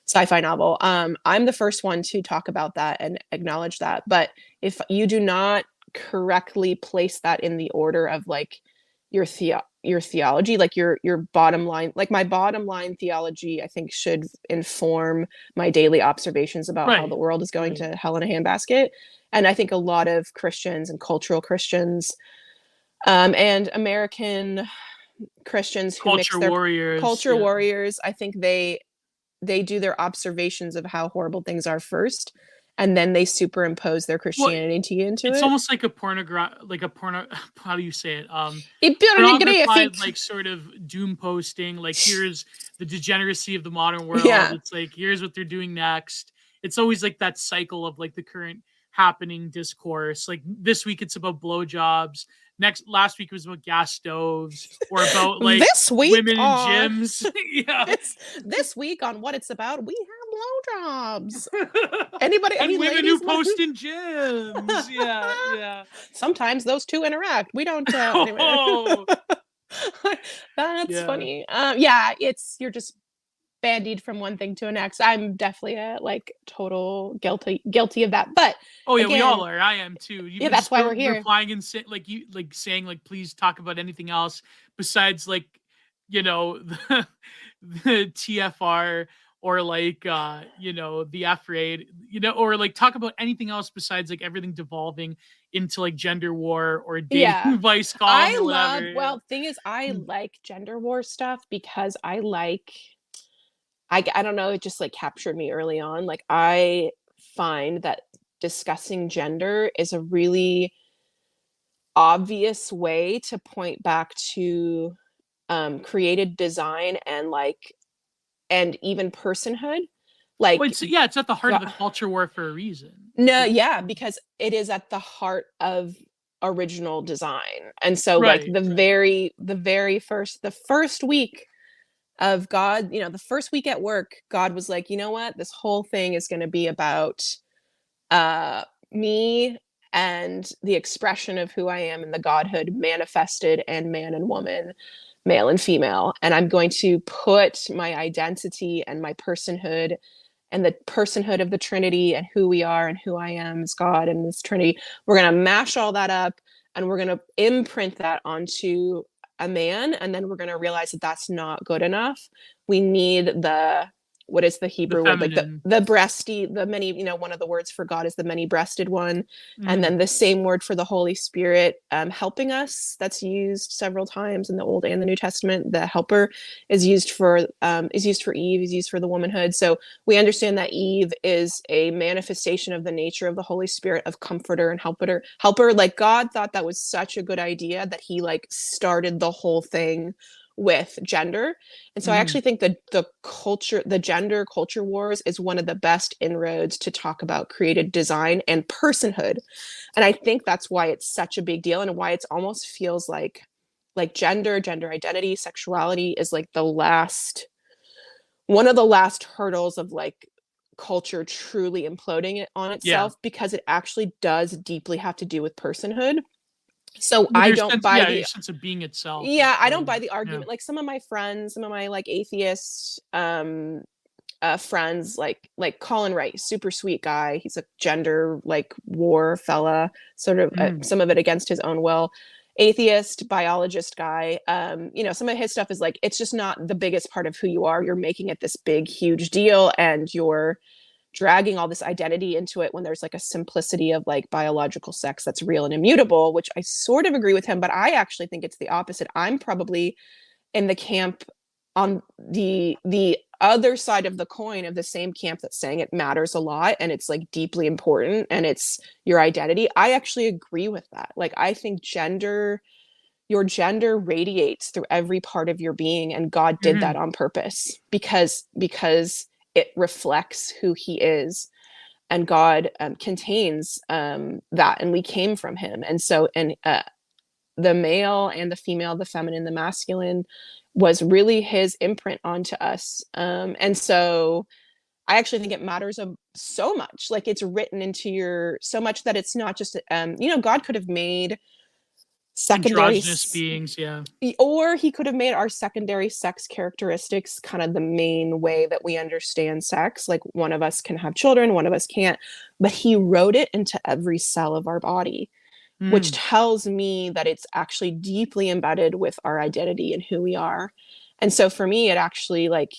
[SPEAKER 2] sci-fi novel. I'm the first one to talk about that and acknowledge that. But if you do not correctly place that in the order of like your theology, like your bottom line, like my bottom line theology, I think should inform my daily observations about how the
[SPEAKER 1] Right.
[SPEAKER 2] world is going
[SPEAKER 1] Right.
[SPEAKER 2] to hell in a handbasket. And I think a lot of Christians and cultural Christians and American Christians who mix
[SPEAKER 1] Culture
[SPEAKER 2] their
[SPEAKER 1] warriors.
[SPEAKER 2] culture
[SPEAKER 1] Yeah.
[SPEAKER 2] warriors, I think they do their observations of how horrible things are first, and then they superimpose their
[SPEAKER 1] Well,
[SPEAKER 2] Christianity into
[SPEAKER 1] it's
[SPEAKER 2] it.
[SPEAKER 1] almost like a porno how do you say it? Pornogrified
[SPEAKER 2] Iconographic.
[SPEAKER 1] like sort of doom posting, like here's the degeneracy of the modern world.
[SPEAKER 2] Yeah.
[SPEAKER 1] It's like here's what they're doing next. It's always like that cycle of like the current happening discourse. Like this week it's about blowjobs. Last week was about gas stoves or about like
[SPEAKER 2] This week
[SPEAKER 1] women in
[SPEAKER 2] on
[SPEAKER 1] gyms. Yeah.
[SPEAKER 2] this week on what it's about, we have blowjobs. Anybody,
[SPEAKER 1] And
[SPEAKER 2] any
[SPEAKER 1] women who
[SPEAKER 2] ladies?
[SPEAKER 1] post in gyms. Yeah, yeah.
[SPEAKER 2] Sometimes those two interact. We don't. Anyway.
[SPEAKER 1] Oh,
[SPEAKER 2] That's
[SPEAKER 1] yeah.
[SPEAKER 2] funny. Yeah, it's you're just bandied from one thing to the next. I'm definitely a like total guilty of that. But
[SPEAKER 1] Oh yeah, we all
[SPEAKER 2] again,
[SPEAKER 1] are. I am too.
[SPEAKER 2] yeah,
[SPEAKER 1] Even
[SPEAKER 2] that's
[SPEAKER 1] just
[SPEAKER 2] why we're here.
[SPEAKER 1] replying and like you like saying like please talk about anything else besides like the TFR or like the F raid, or like talk about anything else besides like everything devolving into like gender war or dating
[SPEAKER 2] Yeah.
[SPEAKER 1] vice column or whatever. Yeah.
[SPEAKER 2] Thing is, I
[SPEAKER 1] Mm.
[SPEAKER 2] like gender war stuff because I don't know, it just like captured me early on. Like, I find that discussing gender is a really obvious way to point back to created design and and even personhood.
[SPEAKER 1] Well,
[SPEAKER 2] Like,
[SPEAKER 1] it's at the heart of
[SPEAKER 2] God,
[SPEAKER 1] the culture war for a reason.
[SPEAKER 2] no, yeah, because it is at the heart of original design. And so like
[SPEAKER 1] Right, right.
[SPEAKER 2] the first week of God, the first week at work, God was like, you know what? This whole thing is going to be about uh me and the expression of who I am in the godhood manifested and man and woman, male and female. And I'm going to put my identity and my personhood and the personhood of the Trinity and who we are and who I am as God and this Trinity. We're going to mash all that up and we're going to imprint that onto a man. And then we're going to realize that that's not good enough. We need what is the
[SPEAKER 1] The
[SPEAKER 2] Hebrew word, like
[SPEAKER 1] feminine.
[SPEAKER 2] the breasty, the many, one of the words for God is the many breasted one. And
[SPEAKER 1] Mm,
[SPEAKER 2] then the same word for the Holy Spirit, helping us, that's used several times in the Old and the New Testament. The helper is used for Eve, is used for the womanhood. So we understand that Eve is a manifestation of the nature of the Holy Spirit, of comforter and helper. Like God thought that was such a good idea that he like started the whole thing with gender. And so I
[SPEAKER 1] mm,
[SPEAKER 2] actually think that the gender culture wars is one of the best inroads to talk about creative design and personhood. And I think that's why it's such a big deal, and why it's almost feels like gender identity, sexuality is like one of the last hurdles of like culture truly imploding it on
[SPEAKER 1] yeah.
[SPEAKER 2] itself, because it actually does deeply have to do with personhood. So
[SPEAKER 1] With
[SPEAKER 2] I
[SPEAKER 1] your
[SPEAKER 2] don't
[SPEAKER 1] sense,
[SPEAKER 2] buy
[SPEAKER 1] yeah, your
[SPEAKER 2] the
[SPEAKER 1] sense of being itself is
[SPEAKER 2] yeah, I don't
[SPEAKER 1] really,
[SPEAKER 2] buy the
[SPEAKER 1] yeah.
[SPEAKER 2] argument. Like some of my friends, some of my like atheist friends, like Colin Wright, super sweet guy. He's a gender like war fella, sort of
[SPEAKER 1] Mm,
[SPEAKER 2] some of it against his own will. Atheist, biologist guy. Some of his stuff is like, it's just not the biggest part of who you are. You're making it this big, huge deal, and you're dragging all this identity into it when there's like a simplicity of like biological sex that's real and immutable, which I sort of agree with him, but I actually think it's the opposite. I'm probably in the camp on the other side of the coin of the same camp that's saying it matters a lot and it's like deeply important and it's your identity. I actually agree with that. Like I think your gender radiates through every part of your being, and God did that
[SPEAKER 1] mm-hmm.
[SPEAKER 2] on purpose because it reflects who he is, and God contains that, and we came from him. And so and the male and the female, the feminine, the masculine was really his imprint onto us. And so I actually think it matters so much. Like it's written into your so much that it's not just God could have made secondary,
[SPEAKER 1] Androgynous beings, yeah.
[SPEAKER 2] or he could have made our secondary sex characteristics kind of the main way that we understand sex. Like one of us can have children, one of us can't, but he wrote it into every cell of our body, which
[SPEAKER 1] Mm,
[SPEAKER 2] tells me that it's actually deeply embedded with our identity and who we are. And so for me, it actually like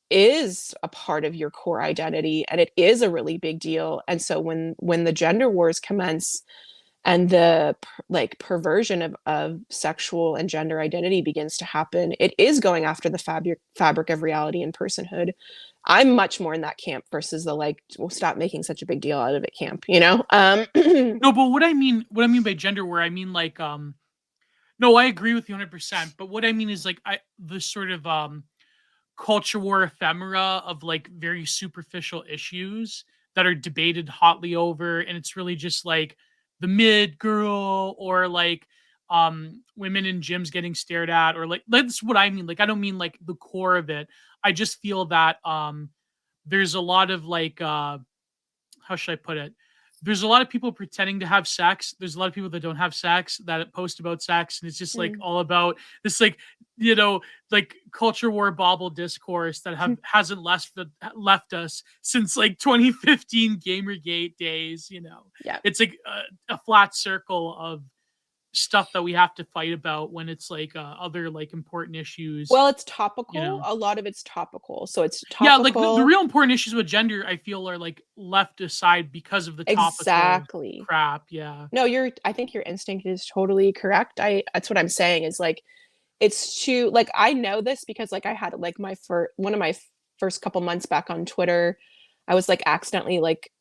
[SPEAKER 2] is a part of your core identity, and it is a really big deal. And so when the gender wars commence and the like perversion of sexual and gender identity begins to happen, it is going after the fabric of reality and personhood. I'm much more in that camp versus the like, we'll stop making such a big deal out of it camp.
[SPEAKER 1] no, but what I mean by gender where I mean like no, I agree with you 100%, but what I mean is like the sort of culture war ephemera of like very superficial issues that are debated hotly over, and it's really just like the mid girl, or like women in gyms getting stared at, or like that's what I mean. Like I don't mean like the core of it. I just feel that there's a lot of like how should I put it? There's a lot of people pretending to have sex. There's a lot of people that don't have sex that post about sex, and it's just like
[SPEAKER 2] Mm.
[SPEAKER 1] all about this, like you know, like culture war bauble discourse that hasn't left us since like 2015 GamerGate days.
[SPEAKER 2] Yeah.
[SPEAKER 1] It's like a flat circle of stuff that we have to fight about when it's like other like important issues.
[SPEAKER 2] Well, it's
[SPEAKER 1] You
[SPEAKER 2] topical.
[SPEAKER 1] know,
[SPEAKER 2] A lot of it's topical. So it's
[SPEAKER 1] yeah, like the
[SPEAKER 2] topical.
[SPEAKER 1] real important issues with gender, I feel, are like left aside because of the topical
[SPEAKER 2] Exactly.
[SPEAKER 1] crap. Yeah.
[SPEAKER 2] No, I think your instinct is totally correct. That's what I'm saying is like, it's too, like, I know this because like I had like one of my first couple months back on Twitter, I was like accidentally like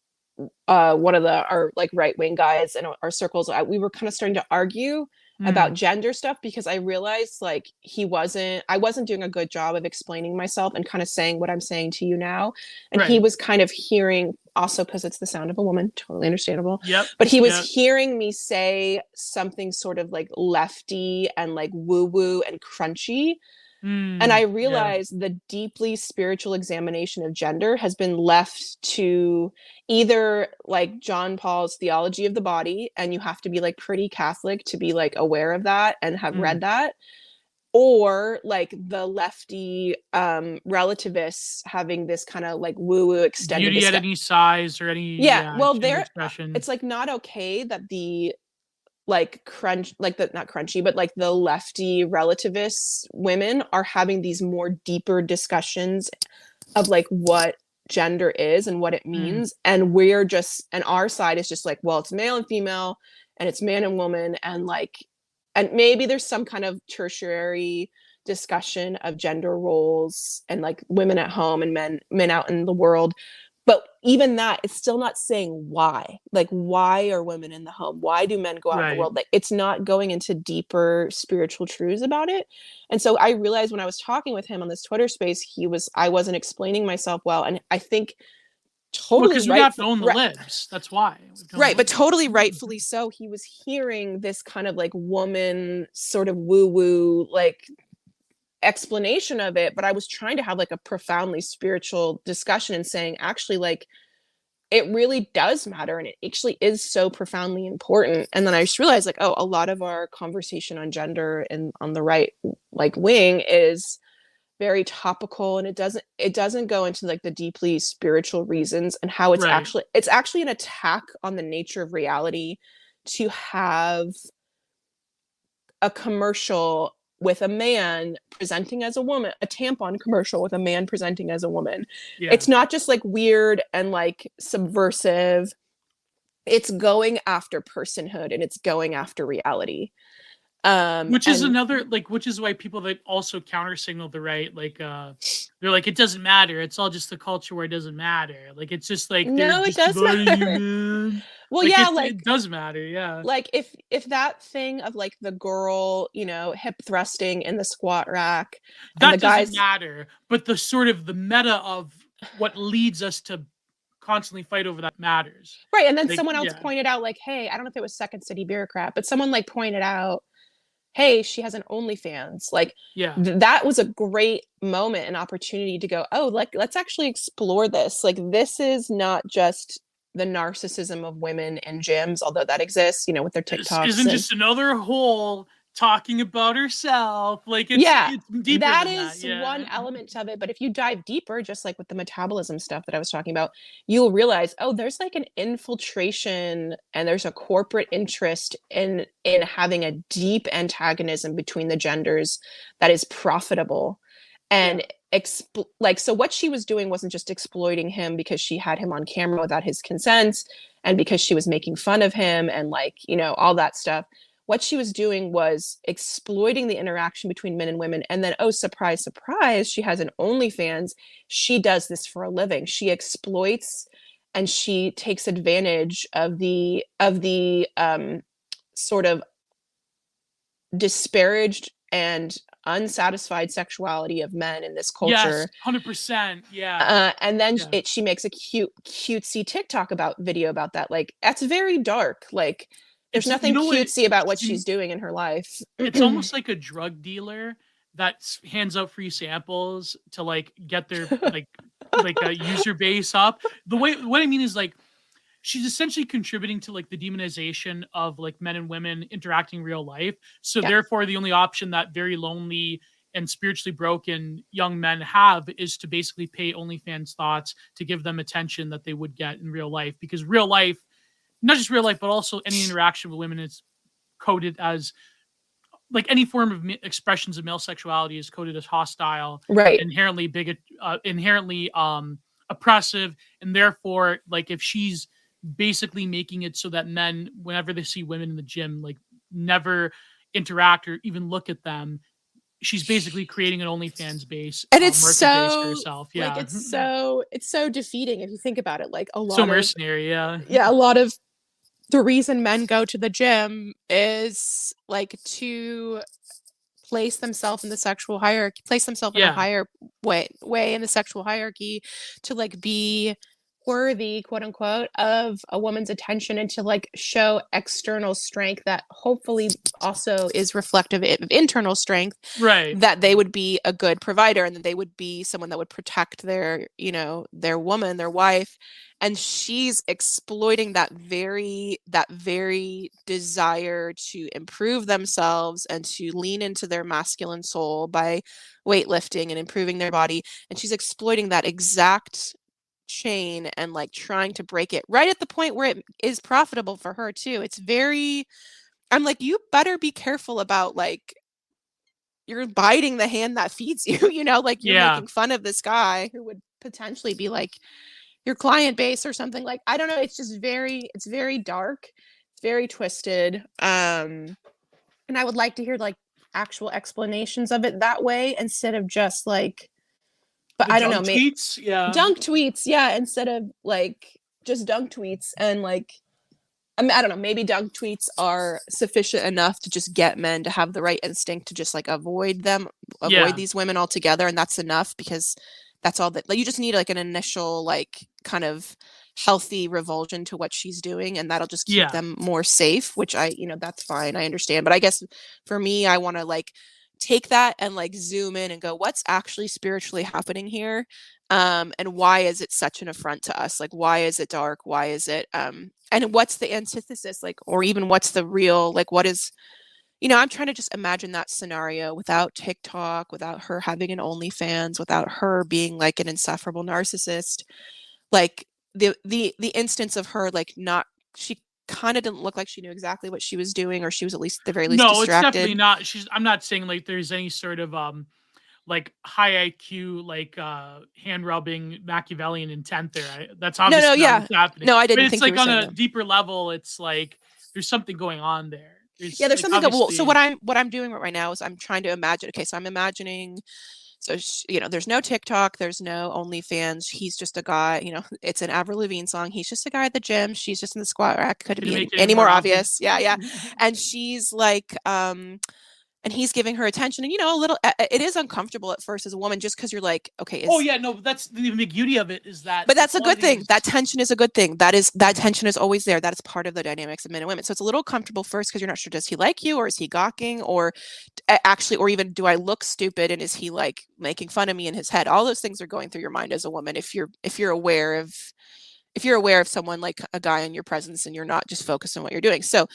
[SPEAKER 2] one of our like right wing guys in our circles, we were kind of starting to argue about
[SPEAKER 1] Mm,
[SPEAKER 2] gender stuff because I realized like I wasn't doing a good job of explaining myself and kind of saying what I'm saying to you now, and he
[SPEAKER 1] right.
[SPEAKER 2] was kind of hearing, also because it's the sound of a woman, totally understandable,
[SPEAKER 1] Yep.
[SPEAKER 2] but he was
[SPEAKER 1] Yep.
[SPEAKER 2] hearing me say something sort of like lefty and like woo woo and crunchy, and I
[SPEAKER 1] Yeah.
[SPEAKER 2] realized the deeply spiritual examination of gender has been left to either like John Paul's theology of the body, and you have to be like pretty Catholic to be like aware of that and have
[SPEAKER 1] Mm.
[SPEAKER 2] read that, or like the lefty relativists having this kind of like woo woo extended
[SPEAKER 1] Beauty at
[SPEAKER 2] discussion.
[SPEAKER 1] any size or any,
[SPEAKER 2] Yeah,
[SPEAKER 1] yeah,
[SPEAKER 2] well,
[SPEAKER 1] gender
[SPEAKER 2] there,
[SPEAKER 1] expression.
[SPEAKER 2] it's like not okay that the like crunch like the not crunchy but like the lefty relativist women are having these more deeper discussions of like what gender is and what it
[SPEAKER 1] Mm,
[SPEAKER 2] means, and we're just, and our side is just like, well, it's male and female, and it's man and woman, and like, and maybe there's some kind of tertiary discussion of gender roles and like women at home and men out in the world, but even that, it's still not saying why. Like, why are women in the home? Why do men go out in the
[SPEAKER 1] right.
[SPEAKER 2] world? Like, it's not going into deeper spiritual truths about it. And so I realized when I was talking with him on this Twitter space, I wasn't explaining myself well. And I think
[SPEAKER 1] Well,
[SPEAKER 2] totally
[SPEAKER 1] because we have to
[SPEAKER 2] rightful,
[SPEAKER 1] own the libs. That's why we have to own the
[SPEAKER 2] right, but
[SPEAKER 1] libs.
[SPEAKER 2] totally rightfully so. He was hearing this kind of like woman sort of woo woo, like explanation of it. But I was trying to have like a profoundly spiritual discussion and saying, actually, like, it really does matter, and it actually is so profoundly important. And then I just realized, like, oh, a lot of our conversation on gender and on the right like wing is very topical, and it doesn't go into like the deeply spiritual reasons and how
[SPEAKER 1] Right.
[SPEAKER 2] it's actually an attack on the nature of reality to have a commercial with a man presenting as a woman, a tampon commercial with a man presenting as a woman.
[SPEAKER 1] Yeah.
[SPEAKER 2] It's not just like weird and like subversive. It's going after personhood, and it's going after reality.
[SPEAKER 1] Which is
[SPEAKER 2] And
[SPEAKER 1] another like, which is why people that also counter signal the right, like, they're like, it doesn't matter. It's all just the culture where it doesn't matter. Like, it's just like they're
[SPEAKER 2] no, it
[SPEAKER 1] just
[SPEAKER 2] does
[SPEAKER 1] dividing you,
[SPEAKER 2] matter.
[SPEAKER 1] man.
[SPEAKER 2] Well,
[SPEAKER 1] Like
[SPEAKER 2] yeah,
[SPEAKER 1] it does matter. Yeah.
[SPEAKER 2] like if that thing of like the girl, hip thrusting in the squat rack, and the
[SPEAKER 1] That doesn't
[SPEAKER 2] guys,
[SPEAKER 1] matter. But the sort of the meta of what leads us to constantly fight over that matters.
[SPEAKER 2] right, and then
[SPEAKER 1] Like,
[SPEAKER 2] someone else
[SPEAKER 1] yeah.
[SPEAKER 2] pointed out, like, hey, I don't know if it was Second City Bureaucrat, but someone like pointed out, hey, she has an OnlyFans. Like,
[SPEAKER 1] Yeah.
[SPEAKER 2] that was a great moment and opportunity to go, oh, like, let's actually explore this. Like, this is not just the narcissism of women in gyms, although that exists, with their
[SPEAKER 1] This
[SPEAKER 2] TikToks
[SPEAKER 1] isn't
[SPEAKER 2] and
[SPEAKER 1] just another hole talking about herself. Like
[SPEAKER 2] yeah,
[SPEAKER 1] it's deeper
[SPEAKER 2] that
[SPEAKER 1] than that.
[SPEAKER 2] is one
[SPEAKER 1] Yeah.
[SPEAKER 2] element of it. But if you dive deeper, just like with the metabolism stuff that I was talking about, you'll realize, oh, there's like an infiltration and there's a corporate interest in having a deep antagonism between the genders that is profitable.
[SPEAKER 1] Yeah.
[SPEAKER 2] And like, so what she was doing wasn't just exploiting him because she had him on camera without his consent, and because she was making fun of him and like, all that stuff. What she was doing was exploiting the interaction between men and women. And then, oh, surprise, surprise, she has an OnlyFans. She does this for a living. She exploits and she takes advantage of the sort of disparaged and unsatisfied sexuality of men in this
[SPEAKER 1] Yes.
[SPEAKER 2] culture.
[SPEAKER 1] 100%. Yeah.
[SPEAKER 2] And then
[SPEAKER 1] Yeah.
[SPEAKER 2] she makes a cutesy TikTok video about that. Like, that's very dark. Like, there's
[SPEAKER 1] It's, you
[SPEAKER 2] nothing
[SPEAKER 1] know what?
[SPEAKER 2] cutesy about what
[SPEAKER 1] See,
[SPEAKER 2] she's doing in her life.
[SPEAKER 1] it's almost like a drug dealer that hands out free samples to like get their like a user base up. The way what I mean is like she's essentially contributing to like the demonization of like men and women interacting in real life. So
[SPEAKER 2] Yeah.
[SPEAKER 1] therefore, the only option that very lonely and spiritually broken young men have is to basically pay OnlyFans thoughts to give them attention that they would get in real life. Because real life, not just real life, but also any interaction with women is coded as like any form of expressions of male sexuality is coded as hostile,
[SPEAKER 2] Right.
[SPEAKER 1] inherently inherently oppressive, and therefore, like if she's basically making it so that men, whenever they see women in the gym, like never interact or even look at them, she's basically creating an OnlyFans base,
[SPEAKER 2] And it's
[SPEAKER 1] market base for
[SPEAKER 2] so
[SPEAKER 1] herself.
[SPEAKER 2] like
[SPEAKER 1] Yeah,
[SPEAKER 2] it's so defeating if you think about it. Like,
[SPEAKER 1] so mercenary. Yeah,
[SPEAKER 2] a lot of the reason men go to the gym is like to place themselves in a
[SPEAKER 1] yeah,
[SPEAKER 2] higher way in the sexual hierarchy, to like be worthy, quote unquote, of a woman's attention, and to like show external strength that hopefully also is reflective of internal strength,
[SPEAKER 1] right.
[SPEAKER 2] that they would be a good provider and that they would be someone that would protect their woman, their wife. And she's exploiting that very desire to improve themselves and to lean into their masculine soul by weightlifting and improving their body. And she's exploiting that exact chain and like trying to break it right at the point where it is profitable for her too. I'm like, you better be careful about like, you're biting the hand that feeds you, like, you're
[SPEAKER 1] Yeah,
[SPEAKER 2] making fun of this guy who would potentially be like your client base or something. Like, I don't know, it's just it's very dark, it's very twisted. And I would like to hear like actual explanations of it that way instead of just like, but
[SPEAKER 1] The
[SPEAKER 2] I don't know,
[SPEAKER 1] junk tweets, yeah.
[SPEAKER 2] dunk tweets, yeah, instead of like just dunk tweets. And like, I mean, I don't know, maybe dunk tweets are sufficient enough to just get men to have the right instinct to just like avoid
[SPEAKER 1] Yeah.
[SPEAKER 2] these women altogether, and that's enough, because that's all that, like, you just need like an initial like kind of healthy revulsion to what she's doing, and that'll just keep
[SPEAKER 1] Yeah.
[SPEAKER 2] them more safe, which that's fine, I understand. But I guess for me, I want to like take that and like zoom in and go, what's actually spiritually happening here, and why is it such an affront to us? Like, why is it dark? Why is it and what's the antithesis, like, or even what's the real, like, what is, I'm trying to just imagine that scenario without TikTok, without her having an OnlyFans, without her being like an insufferable narcissist. Like the instance of her like not, she kind of didn't look like she knew exactly what she was doing, or she was at least at the very least
[SPEAKER 1] No, it's definitely
[SPEAKER 2] distracted.
[SPEAKER 1] not. I'm not saying like there's any sort of like high IQ, like hand rubbing Machiavellian intent there. That's
[SPEAKER 2] No, no,
[SPEAKER 1] obviously not
[SPEAKER 2] yeah.
[SPEAKER 1] what's happening.
[SPEAKER 2] No, I
[SPEAKER 1] But
[SPEAKER 2] didn't
[SPEAKER 1] it's
[SPEAKER 2] think you
[SPEAKER 1] like
[SPEAKER 2] were
[SPEAKER 1] on
[SPEAKER 2] saying
[SPEAKER 1] a
[SPEAKER 2] that.
[SPEAKER 1] deeper level, it's like there's something going on there.
[SPEAKER 2] Yeah,
[SPEAKER 1] There's
[SPEAKER 2] there's
[SPEAKER 1] like
[SPEAKER 2] something well, so
[SPEAKER 1] obviously
[SPEAKER 2] what I'm doing right now is I'm trying to imagine, okay, so I'm imagining, so there's no TikTok, there's no OnlyFans. He's just a guy, it's an Avril Lavigne song. He's just a guy at the gym. She's just in the squat rack. Could it
[SPEAKER 1] gonna
[SPEAKER 2] be
[SPEAKER 1] make it
[SPEAKER 2] any
[SPEAKER 1] even
[SPEAKER 2] more
[SPEAKER 1] more obvious.
[SPEAKER 2] obvious? Yeah, yeah. And she's like, and he's giving her attention, and a little, it is uncomfortable at first as a woman, just because you're like, okay,
[SPEAKER 1] Oh yeah, no, that's the beauty of it is that
[SPEAKER 2] but
[SPEAKER 1] like
[SPEAKER 2] that's
[SPEAKER 1] a
[SPEAKER 2] a
[SPEAKER 1] lot
[SPEAKER 2] good
[SPEAKER 1] of
[SPEAKER 2] thing. That
[SPEAKER 1] these.
[SPEAKER 2] tension is a good thing. That tension is always there. That is part of the dynamics of men and women. So it's a little comfortable first, because you're not sure, does he like you, or is he gawking, or actually, or even, do I look stupid, and is he like making fun of me in his head? All those things are going through your mind as a woman, if you're aware of, someone like a guy in your presence, and you're not just focused on what you're doing. So,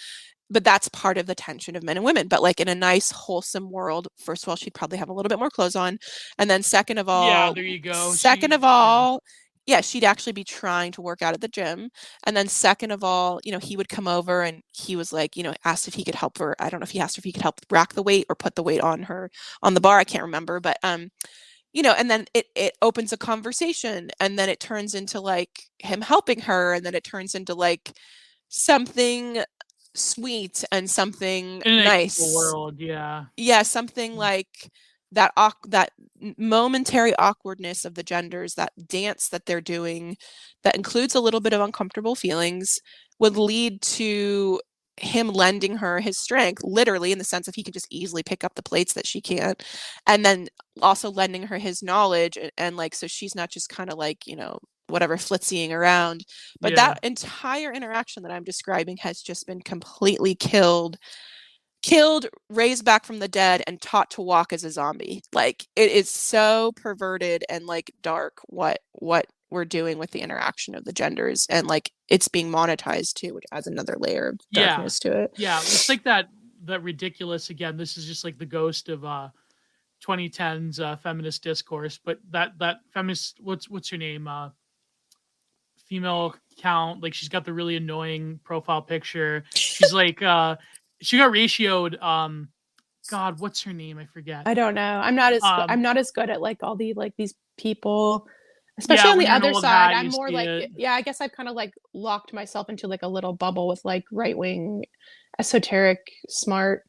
[SPEAKER 2] but that's part of the tension of men and women. But like in a nice, wholesome world, first of all, she'd probably have a little bit more clothes on. And then
[SPEAKER 1] Yeah, there you go.
[SPEAKER 2] second of
[SPEAKER 1] Yeah.
[SPEAKER 2] all, yeah, she'd actually be trying to work out at the gym. And then second of all, he would come over, and he was like, asked if he could help her. I don't know if he asked her if he could help rack the weight or put the weight on her on the bar. I can't remember. But and then it opens a conversation, and then it turns into like him helping her, and then it turns into like something sweet and something
[SPEAKER 1] In an ideal
[SPEAKER 2] nice.
[SPEAKER 1] world, yeah.
[SPEAKER 2] Yeah, something like that momentary awkwardness of the genders, that dance that they're doing, that includes a little bit of uncomfortable feelings, would lead to him lending her his strength, literally, in the sense of he could just easily pick up the plates that she can't, and then also lending her his knowledge, and like, so she's not just kind of like, whatever, flitzying around. But
[SPEAKER 1] Yeah.
[SPEAKER 2] that entire interaction that I'm describing has just been completely killed, raised back from the dead, and taught to walk as a zombie. Like, it is so perverted and like dark what we're doing with the interaction of the genders, and like it's being monetized too, which adds another layer of
[SPEAKER 1] Yeah.
[SPEAKER 2] darkness to it.
[SPEAKER 1] Yeah. It's like that ridiculous, again, this is just like the ghost of 2010s feminist discourse, but that feminist, what's her name? Female count, like she's got the really annoying profile picture. She's like she got ratioed. God, what's her name? I forget.
[SPEAKER 2] I don't know. I'm not as good at like all the like these people, especially
[SPEAKER 1] Yeah,
[SPEAKER 2] on
[SPEAKER 1] when
[SPEAKER 2] the
[SPEAKER 1] you're an
[SPEAKER 2] other
[SPEAKER 1] old
[SPEAKER 2] side.
[SPEAKER 1] hat,
[SPEAKER 2] I'm
[SPEAKER 1] you
[SPEAKER 2] more
[SPEAKER 1] see
[SPEAKER 2] like,
[SPEAKER 1] it.
[SPEAKER 2] yeah, I guess I've kind of like locked myself into like a little bubble with like right wing, esoteric, smart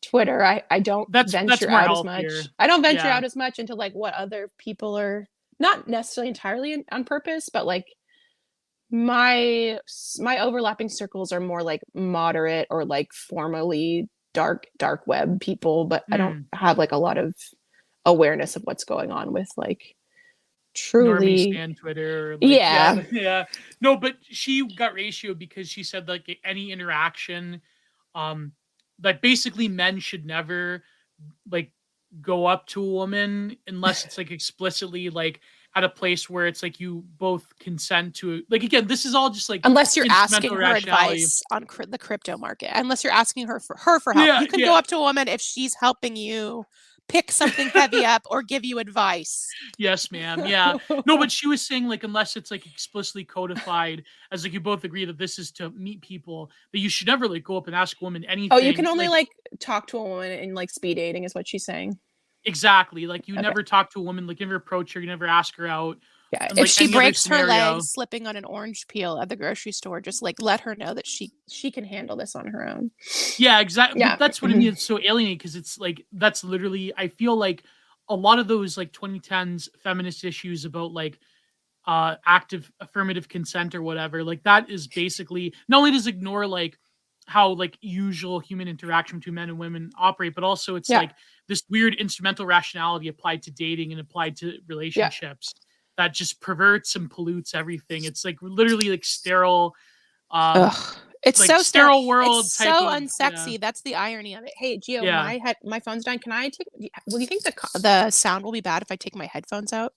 [SPEAKER 2] Twitter. I don't
[SPEAKER 1] That's
[SPEAKER 2] venture
[SPEAKER 1] more
[SPEAKER 2] out as
[SPEAKER 1] healthier.
[SPEAKER 2] much. I don't venture
[SPEAKER 1] Yeah.
[SPEAKER 2] out as much into like what other people are, not necessarily entirely on purpose, but like my overlapping circles are more like moderate or like formally dark web people, but I don't
[SPEAKER 1] Mm.
[SPEAKER 2] have like a lot of awareness of what's going on with like
[SPEAKER 1] Normie
[SPEAKER 2] truly,
[SPEAKER 1] stan Twitter, or like,
[SPEAKER 2] yeah,
[SPEAKER 1] yeah, yeah. No, but she got ratioed because she said like any interaction, um, that basically men should never like go up to a woman unless it's like explicitly like at a place where it's like you both consent to, like, again, this is all just like
[SPEAKER 2] unless you're asking
[SPEAKER 1] instrumental
[SPEAKER 2] her
[SPEAKER 1] rationality.
[SPEAKER 2] advice on the crypto market, unless you're asking her for help.
[SPEAKER 1] Yeah,
[SPEAKER 2] You can go
[SPEAKER 1] yeah.
[SPEAKER 2] up to a woman if she's helping you pick something heavy up or give you advice.
[SPEAKER 1] Yes, ma'am. Yeah. No, but she was saying like unless it's like explicitly codified as like you both agree that this is to meet people, that you should never like go up and ask a woman
[SPEAKER 2] Oh, you can
[SPEAKER 1] anything.
[SPEAKER 2] only
[SPEAKER 1] Like,
[SPEAKER 2] like talk to a woman in like speed dating is what she's saying.
[SPEAKER 1] exactly. Like you
[SPEAKER 3] Okay.
[SPEAKER 1] never talk to a woman, like you never approach her, you never ask her out.
[SPEAKER 3] Yeah.
[SPEAKER 1] And
[SPEAKER 3] If
[SPEAKER 1] like
[SPEAKER 3] she
[SPEAKER 1] any other
[SPEAKER 3] breaks her leg
[SPEAKER 1] scenario.
[SPEAKER 3] slipping on an orange peel at the grocery store, just like let her know that she can handle this on her own.
[SPEAKER 1] Yeah, exactly.
[SPEAKER 3] Yeah.
[SPEAKER 1] But that's what I mean. It's so alienating because it's like that's literally. I feel like a lot of those like 2010s feminist issues about like active affirmative consent or whatever, like that is basically not only does ignore like how like usual human interaction between men and women operate, but also it's
[SPEAKER 3] Yeah.
[SPEAKER 1] like this weird instrumental rationality applied to dating and applied to
[SPEAKER 3] Yeah.
[SPEAKER 1] relationships that just perverts and pollutes everything. It's like literally like sterile, um
[SPEAKER 3] Ugh. It's
[SPEAKER 1] like
[SPEAKER 3] so sterile.
[SPEAKER 1] sterile
[SPEAKER 3] It's
[SPEAKER 1] world type
[SPEAKER 3] so
[SPEAKER 1] of, yeah.
[SPEAKER 3] unsexy. That's the irony of it. Hey, Gio,
[SPEAKER 1] Yeah.
[SPEAKER 3] my phone's dying. Can I take? Will you think the sound will be bad if I take my headphones out?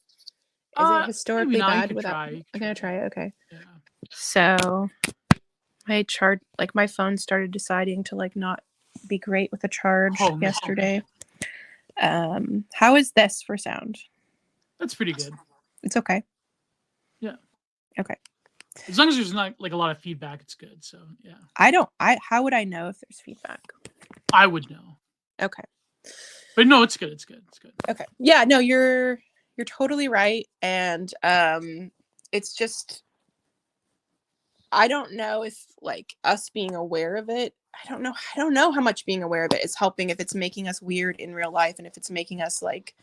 [SPEAKER 3] Is it
[SPEAKER 1] Maybe
[SPEAKER 3] historically
[SPEAKER 1] not. You
[SPEAKER 3] bad
[SPEAKER 1] could
[SPEAKER 3] without?
[SPEAKER 1] try.
[SPEAKER 3] I'm gonna try it. Okay.
[SPEAKER 1] Yeah.
[SPEAKER 3] So my phone started deciding to like not be great with the charge
[SPEAKER 1] Oh, man.
[SPEAKER 3] yesterday. How is this for sound?
[SPEAKER 1] That's pretty good.
[SPEAKER 3] It's okay.
[SPEAKER 1] Yeah.
[SPEAKER 3] Okay.
[SPEAKER 1] As long as there's not like a lot of feedback, it's good. So yeah.
[SPEAKER 3] How would I know if there's feedback?
[SPEAKER 1] I would know.
[SPEAKER 3] Okay.
[SPEAKER 1] But no, it's good. It's good. It's good.
[SPEAKER 3] Okay. Yeah, no, you're totally right. And it's just I don't know if like us being aware of it, I don't know how much being aware of it is helping, if it's making us weird in real life and if it's making us like,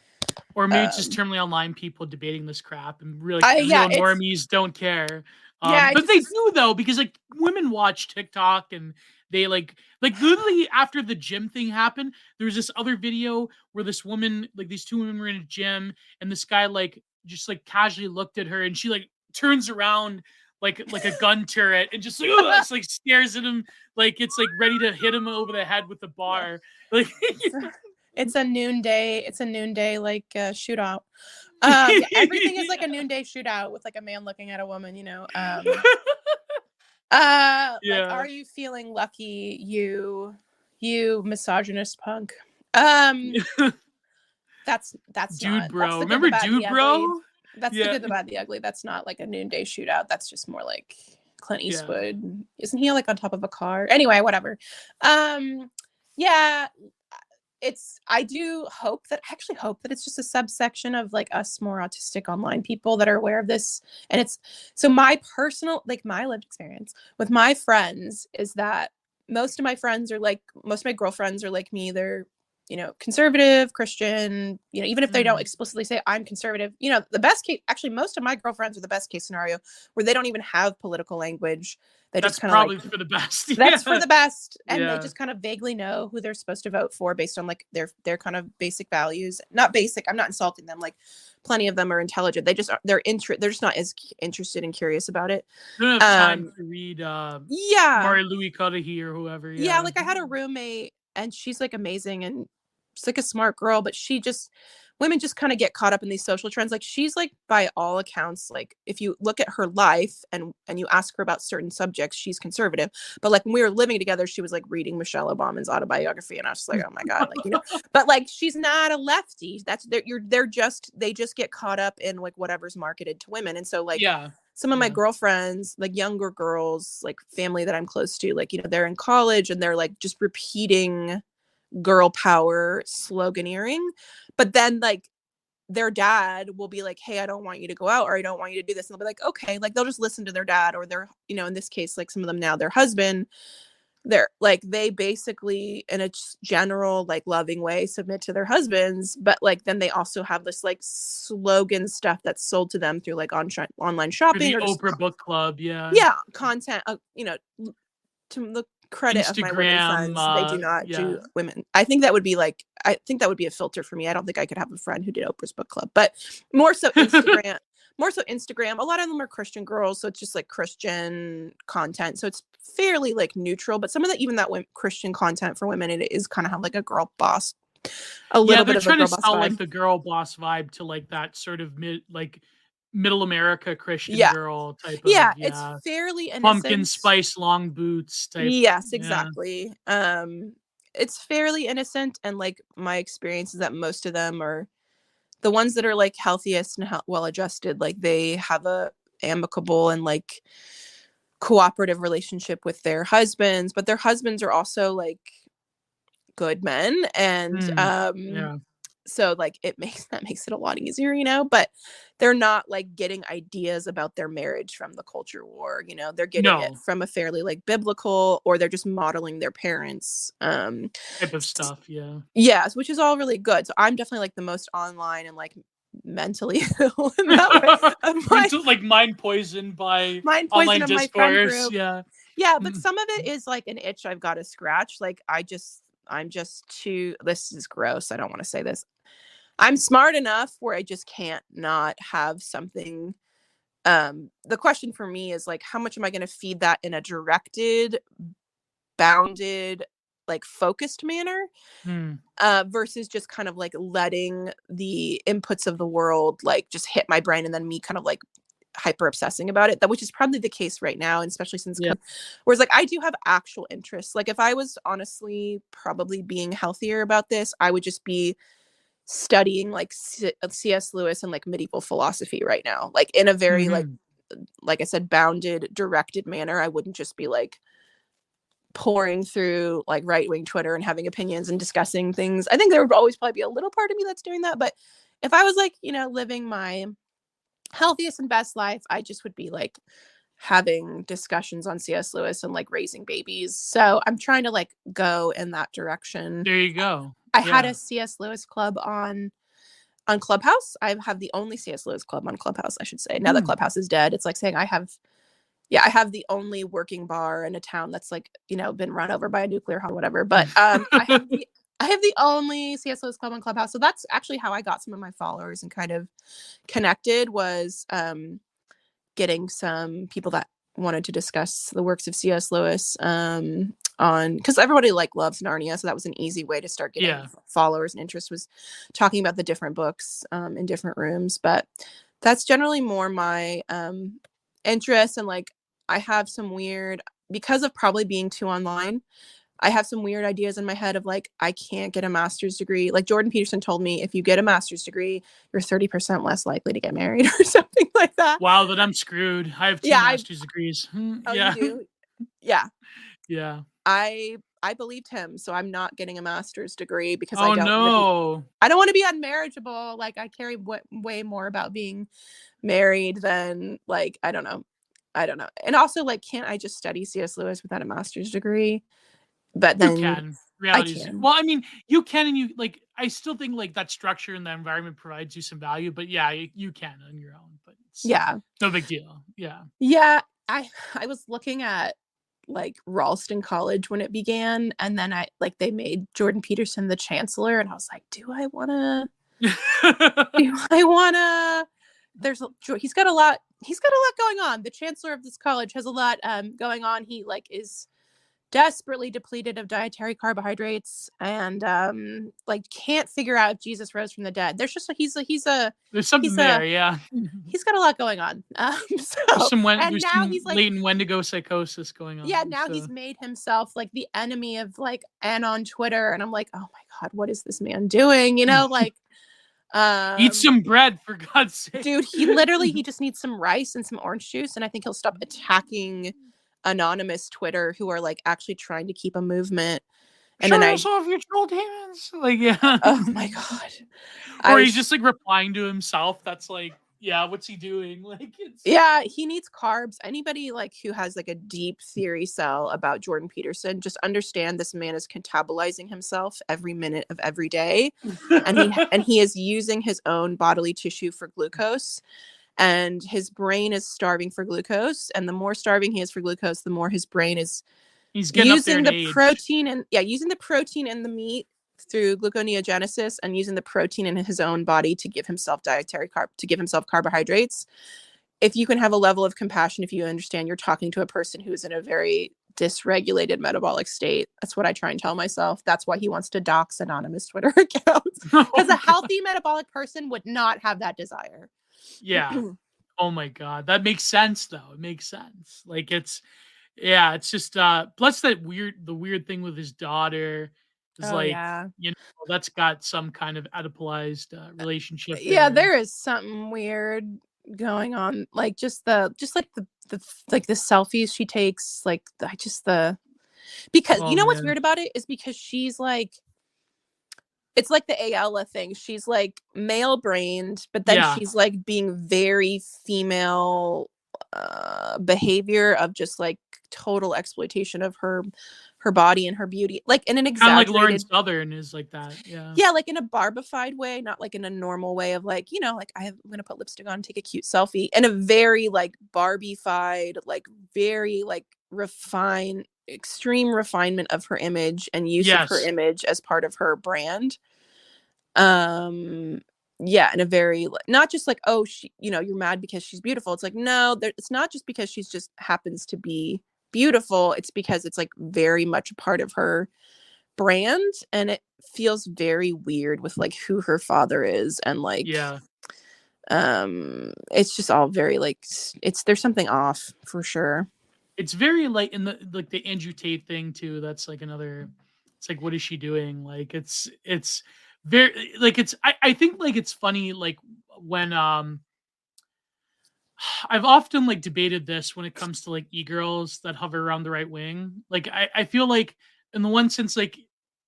[SPEAKER 1] or maybe it's just terminally online people debating this crap and really
[SPEAKER 3] yeah,
[SPEAKER 1] real normies don't care.
[SPEAKER 3] Yeah,
[SPEAKER 1] But they do though, because like women watch TikTok and they like literally after the gym thing happened, there was this other video where this woman, like these two women were in a gym and this guy like just like casually looked at her and she like turns around like a gun turret and just like, it's like stares at him like it's like ready to hit him over the head with the bar. Like
[SPEAKER 3] it's a noonday like shootout. Yeah, everything is like a noonday shootout with like a man looking at a woman, you know.
[SPEAKER 1] Yeah.
[SPEAKER 3] Like, are you feeling lucky, you misogynist punk? That's
[SPEAKER 1] Dude
[SPEAKER 3] not,
[SPEAKER 1] Bro.
[SPEAKER 3] that's the
[SPEAKER 1] Remember
[SPEAKER 3] good, the bad,
[SPEAKER 1] Dude
[SPEAKER 3] the
[SPEAKER 1] Bro?
[SPEAKER 3] ugly. That's
[SPEAKER 1] Yeah.
[SPEAKER 3] the good, the bad, the ugly. That's not like a noonday shootout. That's just more like Clint Eastwood.
[SPEAKER 1] Yeah.
[SPEAKER 3] Isn't he like on top of a car? Anyway, whatever. Yeah, I actually hope that it's just a subsection of like us more autistic online people that are aware of this. And it's so my personal, like my lived experience with my friends is that most of my girlfriends are like me. They're, you know, conservative, Christian, you know, even if they don't explicitly say I'm conservative, you know, the best case, actually, most of my girlfriends are the best case scenario where they don't even have political language. They
[SPEAKER 1] That's
[SPEAKER 3] just kind of
[SPEAKER 1] probably
[SPEAKER 3] like,
[SPEAKER 1] for the best.
[SPEAKER 3] that's for the best. And
[SPEAKER 1] Yeah.
[SPEAKER 3] they just kind of vaguely know who they're supposed to vote for based on like their kind of basic values. Not basic. I'm not insulting them. Like plenty of them are intelligent. They're just not as interested and curious about it.
[SPEAKER 1] I don't have time to read
[SPEAKER 3] yeah.
[SPEAKER 1] Mari Louis Cudahy or whoever.
[SPEAKER 3] Yeah, like I had a roommate and she's like amazing and she's like a smart girl, but women just kind of get caught up in these social trends. Like she's like, by all accounts, like if you look at her life and you ask her about certain subjects, she's conservative. But like when we were living together, she was like reading Michelle Obama's autobiography. And I was just like, oh my God, like, you know, but like, she's not a lefty. They just get caught up in like whatever's marketed to women. And so like,
[SPEAKER 1] yeah.
[SPEAKER 3] Some of my girlfriends, like younger girls, like family that I'm close to, like, you know, they're in college and they're like just repeating girl power sloganeering. But then like their dad will be like, hey, I don't want you to go out, or I don't want you to do this. And they'll be like, okay, like they'll just listen to their dad or their, you know, in this case, like some of them now, their husband. They're like, they basically in a general like loving way submit to their husbands, but like then they also have this like slogan stuff that's sold to them through like online shopping
[SPEAKER 1] or
[SPEAKER 3] or just
[SPEAKER 1] Oprah book club. Yeah
[SPEAKER 3] content, you know, to the credit
[SPEAKER 1] Instagram,
[SPEAKER 3] of my women friends, they do not do women. I think that would be a filter for me. I don't think I could have a friend who did Oprah's book club, but more so Instagram. A lot of them are Christian girls, so it's just like Christian content, so it's fairly like neutral. But some of even that Christian content for women, it is kind of have like a girl boss, a little bit of a girl boss vibe. They're trying to sell
[SPEAKER 1] like the girl boss vibe to like that sort of middle America Christian girl type of
[SPEAKER 3] it's fairly innocent.
[SPEAKER 1] Pumpkin spice long boots type.
[SPEAKER 3] Yes, exactly. It's fairly innocent, and like my experience is that most of them are the ones that are like healthiest and well adjusted. Like they have a amicable and like cooperative relationship with their husbands, but their husbands are also like good men and So like that makes it a lot easier, but they're not like getting ideas about their marriage from the culture war, they're getting it
[SPEAKER 1] No,
[SPEAKER 3] from a fairly like biblical, or they're just modeling their parents.
[SPEAKER 1] type of stuff, yeah.
[SPEAKER 3] Yes, which is all really good. So I'm definitely like the most online and like mentally ill in that way of my
[SPEAKER 1] Mental like, mind poisoned by
[SPEAKER 3] mind poison
[SPEAKER 1] online
[SPEAKER 3] of my friend
[SPEAKER 1] discourse,
[SPEAKER 3] group.
[SPEAKER 1] yeah.
[SPEAKER 3] Yeah, but
[SPEAKER 1] Mm.
[SPEAKER 3] some of it is like an itch I've got to scratch. Like I'm just too, this is gross. I don't want to say this. I'm smart enough where I just can't not have something. The question for me is like, how much am I going to feed that in a directed, bounded, like focused manner,
[SPEAKER 1] Mm.
[SPEAKER 3] versus just kind of like letting the inputs of the world like just hit my brain and then me kind of like hyper obsessing about it, that which is probably the case right now, and especially since
[SPEAKER 1] Yeah.
[SPEAKER 3] whereas like I do have actual interests. Like if I was honestly probably being healthier about this, I would just be studying like C.S. Lewis and like medieval philosophy right now, like in a very
[SPEAKER 1] Mhm.
[SPEAKER 3] like I said, bounded, directed manner. I wouldn't just be like pouring through like right-wing Twitter and having opinions and discussing things. I think there would always probably be a little part of me that's doing that, but if I was like, living my healthiest and best life, I just would be like having discussions on C.S. Lewis and like raising babies. So I'm trying to like go in that direction.
[SPEAKER 1] There you go.
[SPEAKER 3] I had
[SPEAKER 1] Yeah.
[SPEAKER 3] a C.S. Lewis club on Clubhouse. I have the only C.S. Lewis club on Clubhouse, I should say. Now that
[SPEAKER 1] Hmm.
[SPEAKER 3] Clubhouse is dead, it's like saying I have the only working bar in a town that's like, been run over by a nuclear hot whatever. But I have the only C.S. Lewis club on Clubhouse. So that's actually how I got some of my followers and kind of connected, was getting some people that wanted to discuss the works of C.S. Lewis on, because everybody like loves Narnia, so that was an easy way to start getting
[SPEAKER 1] Yeah.
[SPEAKER 3] followers and interest, was talking about the different books in different rooms. But that's generally more my interest. And like I have some weird, because of probably being too online, I have some weird ideas in my head of like, I can't get a master's degree. Like Jordan Peterson told me, if you get a master's degree, you're 30% less likely to get married or something like that.
[SPEAKER 1] Wow, then I'm screwed. I have 2
[SPEAKER 3] Yeah,
[SPEAKER 1] master's degrees.
[SPEAKER 3] oh, you
[SPEAKER 1] Yeah.
[SPEAKER 3] do? Yeah.
[SPEAKER 1] Yeah.
[SPEAKER 3] I believed him, so I'm not getting a master's degree because
[SPEAKER 1] Oh, no.
[SPEAKER 3] I don't want to be unmarriageable. Like I carry way more about being married than like, I don't know. And also like, can't I just study C.S. Lewis without a master's degree? But
[SPEAKER 1] You
[SPEAKER 3] then
[SPEAKER 1] can.
[SPEAKER 3] I
[SPEAKER 1] Reality is,
[SPEAKER 3] can.
[SPEAKER 1] well, I mean, you can, and you like, I still think like that structure and that environment provides you some value, but yeah, you can on your own, but it's
[SPEAKER 3] Yeah.
[SPEAKER 1] no big deal. Yeah.
[SPEAKER 3] Yeah. I was looking at like Ralston College when it began, and then they made Jordan Peterson the chancellor, and I was like, do I wanna he's got a lot going on. The chancellor of this college has a lot going on. He like is desperately depleted of dietary carbohydrates, and like can't figure out if Jesus rose from the dead. There's just
[SPEAKER 1] There's something
[SPEAKER 3] he's
[SPEAKER 1] there,
[SPEAKER 3] a
[SPEAKER 1] yeah.
[SPEAKER 3] he's got a lot going on. And
[SPEAKER 1] There's
[SPEAKER 3] now
[SPEAKER 1] some
[SPEAKER 3] he's like,
[SPEAKER 1] latent Wendigo psychosis going
[SPEAKER 3] yeah,
[SPEAKER 1] on,
[SPEAKER 3] now
[SPEAKER 1] so
[SPEAKER 3] he's made himself like the enemy of like Ann on Twitter, and I'm like, oh my god, what is this man doing? Like
[SPEAKER 1] eat
[SPEAKER 3] um
[SPEAKER 1] some bread for God's sake.
[SPEAKER 3] dude, he just needs some rice and some orange juice, and I think he'll stop attacking anonymous Twitter who are like actually trying to keep a movement. And then
[SPEAKER 1] Show us off your troll demons. Like, yeah.
[SPEAKER 3] oh my god.
[SPEAKER 1] Or he's just like replying to himself. That's like, yeah, what's he doing? Like, it's
[SPEAKER 3] Yeah, he needs carbs. Anybody like who has like a deep theory cell about Jordan Peterson, just understand this man is catabolizing himself every minute of every day, and he is using his own bodily tissue for glucose, and his brain is starving for glucose, and the more starving he is for glucose, the more his brain is
[SPEAKER 1] he's getting up there
[SPEAKER 3] using
[SPEAKER 1] in
[SPEAKER 3] the
[SPEAKER 1] age.
[SPEAKER 3] protein in the meat through gluconeogenesis, and using the protein in his own body to give himself carbohydrates. If you can have a level of compassion, if you understand you're talking to a person who is in a very dysregulated metabolic state, that's what I try and tell myself. That's why he wants to dox anonymous Twitter accounts, because a healthy metabolic person would not have that desire.
[SPEAKER 1] Yeah. Oh my god. That makes sense though. It makes sense. Like it's just plus the weird thing with his daughter is
[SPEAKER 3] Oh
[SPEAKER 1] like,
[SPEAKER 3] yeah.
[SPEAKER 1] that's got some kind of adipolized relationship
[SPEAKER 3] Yeah,
[SPEAKER 1] there.
[SPEAKER 3] there is something weird going on. Like the like the selfies she takes, like because
[SPEAKER 1] Oh
[SPEAKER 3] you know what's
[SPEAKER 1] man.
[SPEAKER 3] weird about it is because she's like it's like the Ayala thing. She's like male brained, but then
[SPEAKER 1] Yeah.
[SPEAKER 3] she's like being very female behavior of just like total exploitation of her body and her beauty, like in an
[SPEAKER 1] Kind of like Lauren
[SPEAKER 3] exaggerated,
[SPEAKER 1] Southern is like that. Yeah.
[SPEAKER 3] yeah, like in a barbified way, not like in a normal way of like, you know, like I'm gonna put lipstick on and take a cute selfie, in a very like barbified, like very like refined, extreme refinement of her image and use of her
[SPEAKER 1] Yes.
[SPEAKER 3] image as part of her brand. Yeah, in a very not just like, oh, she, you know, you're mad because she's beautiful. It's like, no, it's not just because she's just happens to be beautiful. It's because it's like very much a part of her brand, and it feels very weird with like who her father is, and like
[SPEAKER 1] Yeah.
[SPEAKER 3] it's just all very like it's there's something off for sure.
[SPEAKER 1] It's very like in the like the Andrew Tate thing too. That's like another. It's like, what is she doing? Like it's very like it's. I think like it's funny like when I've often like debated this when it comes to like e-girls that hover around the right wing. Like I feel like in the one sense, like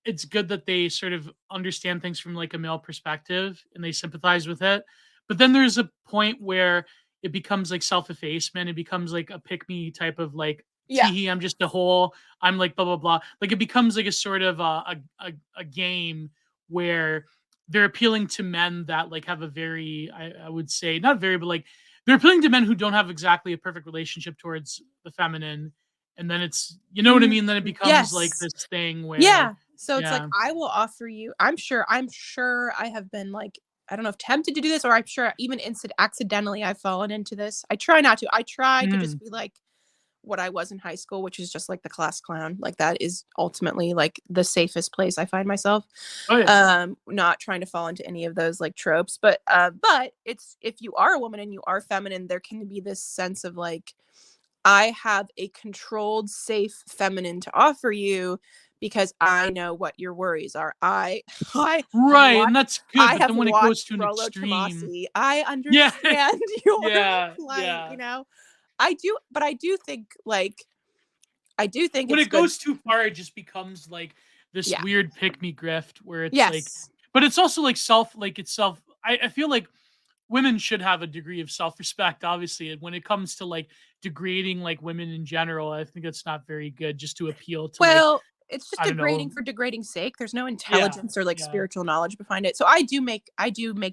[SPEAKER 1] it's good that they sort of understand things from like a male perspective and they sympathize with it. But then there's a point where it becomes like self-effacement. It becomes like a pick me type of like
[SPEAKER 3] Yeah.
[SPEAKER 1] teehee, I'm just a hole. I'm like blah blah blah. Like it becomes like a sort of a game where they're appealing to men that like have a very I would say not very but like they're appealing to men who don't have exactly a perfect relationship towards the feminine, and then it's you know what I mean. Then it becomes like
[SPEAKER 3] Yes.
[SPEAKER 1] this thing where
[SPEAKER 3] Yeah. So it's like,
[SPEAKER 1] yeah,
[SPEAKER 3] I will offer you, I'm sure I have been like, I don't know if tempted to do this, or I'm sure even accidentally I've fallen into this. I try not to. I try to just
[SPEAKER 1] mhm.
[SPEAKER 3] be like what I was in high school, which is just like the class clown. Like that is ultimately like the safest place I find myself.
[SPEAKER 1] Oh yeah,
[SPEAKER 3] Not trying to fall into any of those like tropes, but it's, if you are a woman and you are feminine, there can be this sense of like, I have a controlled, safe feminine to offer you because I know what your worries are. I have
[SPEAKER 1] right, and
[SPEAKER 3] watched
[SPEAKER 1] that's good.
[SPEAKER 3] I
[SPEAKER 1] But
[SPEAKER 3] have
[SPEAKER 1] then when it goes
[SPEAKER 3] watched
[SPEAKER 1] to an
[SPEAKER 3] Rollo
[SPEAKER 1] extreme,
[SPEAKER 3] Tomasi. I
[SPEAKER 1] yeah,
[SPEAKER 3] understand your
[SPEAKER 1] yeah,
[SPEAKER 3] plight,
[SPEAKER 1] yeah.
[SPEAKER 3] you know. I do, but I do think like, I do think
[SPEAKER 1] When
[SPEAKER 3] it's
[SPEAKER 1] it
[SPEAKER 3] good.
[SPEAKER 1] goes too far, it just becomes like this
[SPEAKER 3] Yeah.
[SPEAKER 1] weird pick me grift where it's like,
[SPEAKER 3] Yes.
[SPEAKER 1] but it's also like self, like it's self. I feel like women should have a degree of self-respect, obviously. And when it comes to like degrading like women in general, I think that's not very good just to appeal to like,
[SPEAKER 3] Well, it's just
[SPEAKER 1] I don't
[SPEAKER 3] degrading
[SPEAKER 1] know.
[SPEAKER 3] for degrading sake. There's no
[SPEAKER 1] Yeah.
[SPEAKER 3] intelligence or like
[SPEAKER 1] Yeah.
[SPEAKER 3] spiritual knowledge behind it. So I do make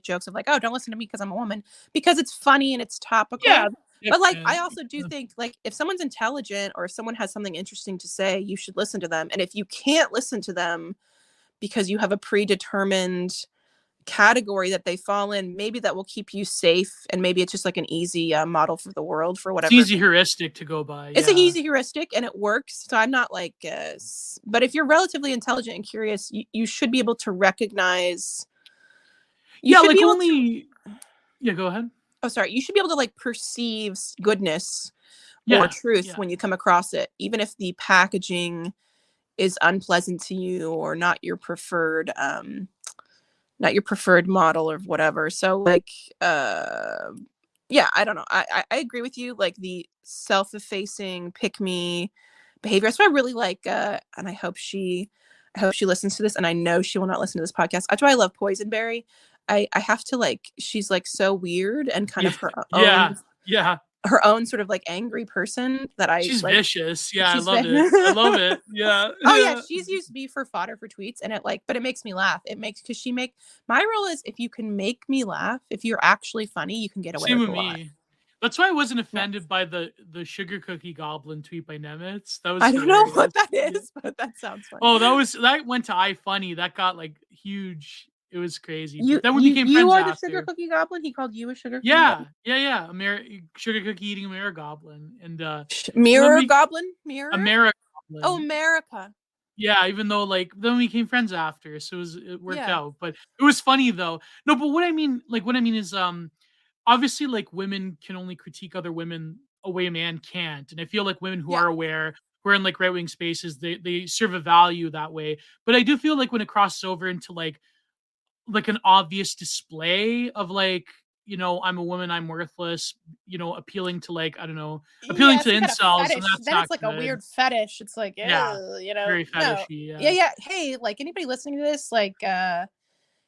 [SPEAKER 3] jokes of like, oh, don't listen to me because I'm a woman, because it's funny and it's
[SPEAKER 1] Yeah.
[SPEAKER 3] topical.
[SPEAKER 1] That's
[SPEAKER 3] But like, I
[SPEAKER 1] different.
[SPEAKER 3] also do think like, if someone's intelligent or if someone has something interesting to say, you should listen to them. And if you can't listen to them because you have a predetermined category that they fall in, maybe that will keep you safe, and maybe it's just like an easy model for the world for
[SPEAKER 1] It's
[SPEAKER 3] whatever it
[SPEAKER 1] easy
[SPEAKER 3] may.
[SPEAKER 1] heuristic to go by.
[SPEAKER 3] It's a
[SPEAKER 1] Yeah.
[SPEAKER 3] easy heuristic and it works. So I'm not like, but if you're relatively intelligent and curious, you should be able to recognize, you
[SPEAKER 1] Yeah.
[SPEAKER 3] should be
[SPEAKER 1] Like
[SPEAKER 3] able to,
[SPEAKER 1] only, yeah, go ahead.
[SPEAKER 3] oh, sorry, you should be able to like perceive goodness or
[SPEAKER 1] Yeah.
[SPEAKER 3] truth
[SPEAKER 1] Yeah.
[SPEAKER 3] when you come across it, even if the packaging is unpleasant to you or not your preferred model or whatever. So like, uh, yeah, I don't know. I agree with you. Like the self-effacing, pick me behavior. That's why I really like. And I hope she listens to this. And I know she will not listen to this podcast. That's why I love Poisonberry. I have to like. She's like so weird and kind
[SPEAKER 1] Yeah.
[SPEAKER 3] of
[SPEAKER 1] Yeah. Yeah.
[SPEAKER 3] her own sort of like angry person that I
[SPEAKER 1] She's
[SPEAKER 3] like.
[SPEAKER 1] vicious. Yeah. I
[SPEAKER 3] She's
[SPEAKER 1] love it. I love it. Yeah.
[SPEAKER 3] oh yeah,
[SPEAKER 1] Yeah.
[SPEAKER 3] she's used me for fodder for tweets, and it like, but it makes me laugh. It makes, because she make, my rule is, if you can make me laugh, if you're actually funny, you can get away
[SPEAKER 1] Same
[SPEAKER 3] with
[SPEAKER 1] with
[SPEAKER 3] a lot.
[SPEAKER 1] me. That's why I wasn't
[SPEAKER 3] Yes.
[SPEAKER 1] offended by the sugar cookie goblin tweet by Nemitz. That was
[SPEAKER 3] I don't know
[SPEAKER 1] hilarious.
[SPEAKER 3] what that
[SPEAKER 1] Yeah.
[SPEAKER 3] is, but that sounds funny.
[SPEAKER 1] Oh, that went to iFunny. That got like huge. It was crazy.
[SPEAKER 3] You
[SPEAKER 1] But then we
[SPEAKER 3] you
[SPEAKER 1] became
[SPEAKER 3] you
[SPEAKER 1] friends
[SPEAKER 3] are the sugar
[SPEAKER 1] after.
[SPEAKER 3] cookie goblin. He called you a sugar cookie
[SPEAKER 1] Yeah,
[SPEAKER 3] goblin.
[SPEAKER 1] yeah, yeah. Sugar cookie eating Ameri goblin, and so then
[SPEAKER 3] Mirror
[SPEAKER 1] we
[SPEAKER 3] goblin, mirror.
[SPEAKER 1] Ameri
[SPEAKER 3] Oh,
[SPEAKER 1] goblin.
[SPEAKER 3] America.
[SPEAKER 1] Yeah, even though like then we became friends after, so it worked
[SPEAKER 3] Yeah.
[SPEAKER 1] out. But it was funny though. No, but what I mean is obviously like women can only critique other women a way a man can't. And I feel like women who
[SPEAKER 3] Yeah.
[SPEAKER 1] are aware, who are in like right wing spaces, they serve a value that way. But I do feel like when it crosses over into like an obvious display of like, I'm a woman, I'm worthless, appealing to like, I don't know, appealing
[SPEAKER 3] Yeah,
[SPEAKER 1] to
[SPEAKER 3] some kind of
[SPEAKER 1] incels, and
[SPEAKER 3] fetish.
[SPEAKER 1] that's
[SPEAKER 3] Then
[SPEAKER 1] not
[SPEAKER 3] it's like a
[SPEAKER 1] good.
[SPEAKER 3] weird fetish. It's like,
[SPEAKER 1] Yeah.
[SPEAKER 3] you know,
[SPEAKER 1] Very
[SPEAKER 3] no.
[SPEAKER 1] fetishy.
[SPEAKER 3] Yeah,
[SPEAKER 1] Yeah.
[SPEAKER 3] yeah. Hey, like anybody listening to this, like,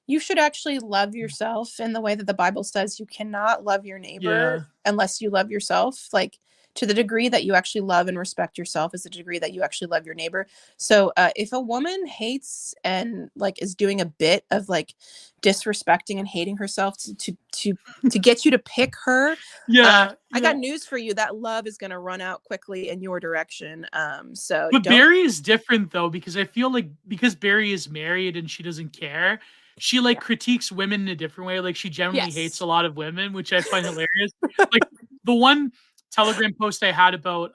[SPEAKER 3] you should actually love yourself in the way that the Bible says you cannot love your neighbor
[SPEAKER 1] Yeah.
[SPEAKER 3] unless you love yourself. Like, to the degree that you actually love and respect yourself is the degree that you actually love your neighbor. So if a woman hates and like is doing a bit of like disrespecting and hating herself to get you to pick her,
[SPEAKER 1] Yeah.
[SPEAKER 3] I got
[SPEAKER 1] Yeah.
[SPEAKER 3] news for you. That love is going to run out quickly in your direction. So
[SPEAKER 1] But
[SPEAKER 3] don't.
[SPEAKER 1] Barry is different though, because I feel like because Barry is married and she doesn't care, she like
[SPEAKER 3] Yeah.
[SPEAKER 1] critiques women in a different way. Like she generally hates
[SPEAKER 3] Yes.
[SPEAKER 1] a lot of women, which I find hilarious. Like the one Telegram post I had about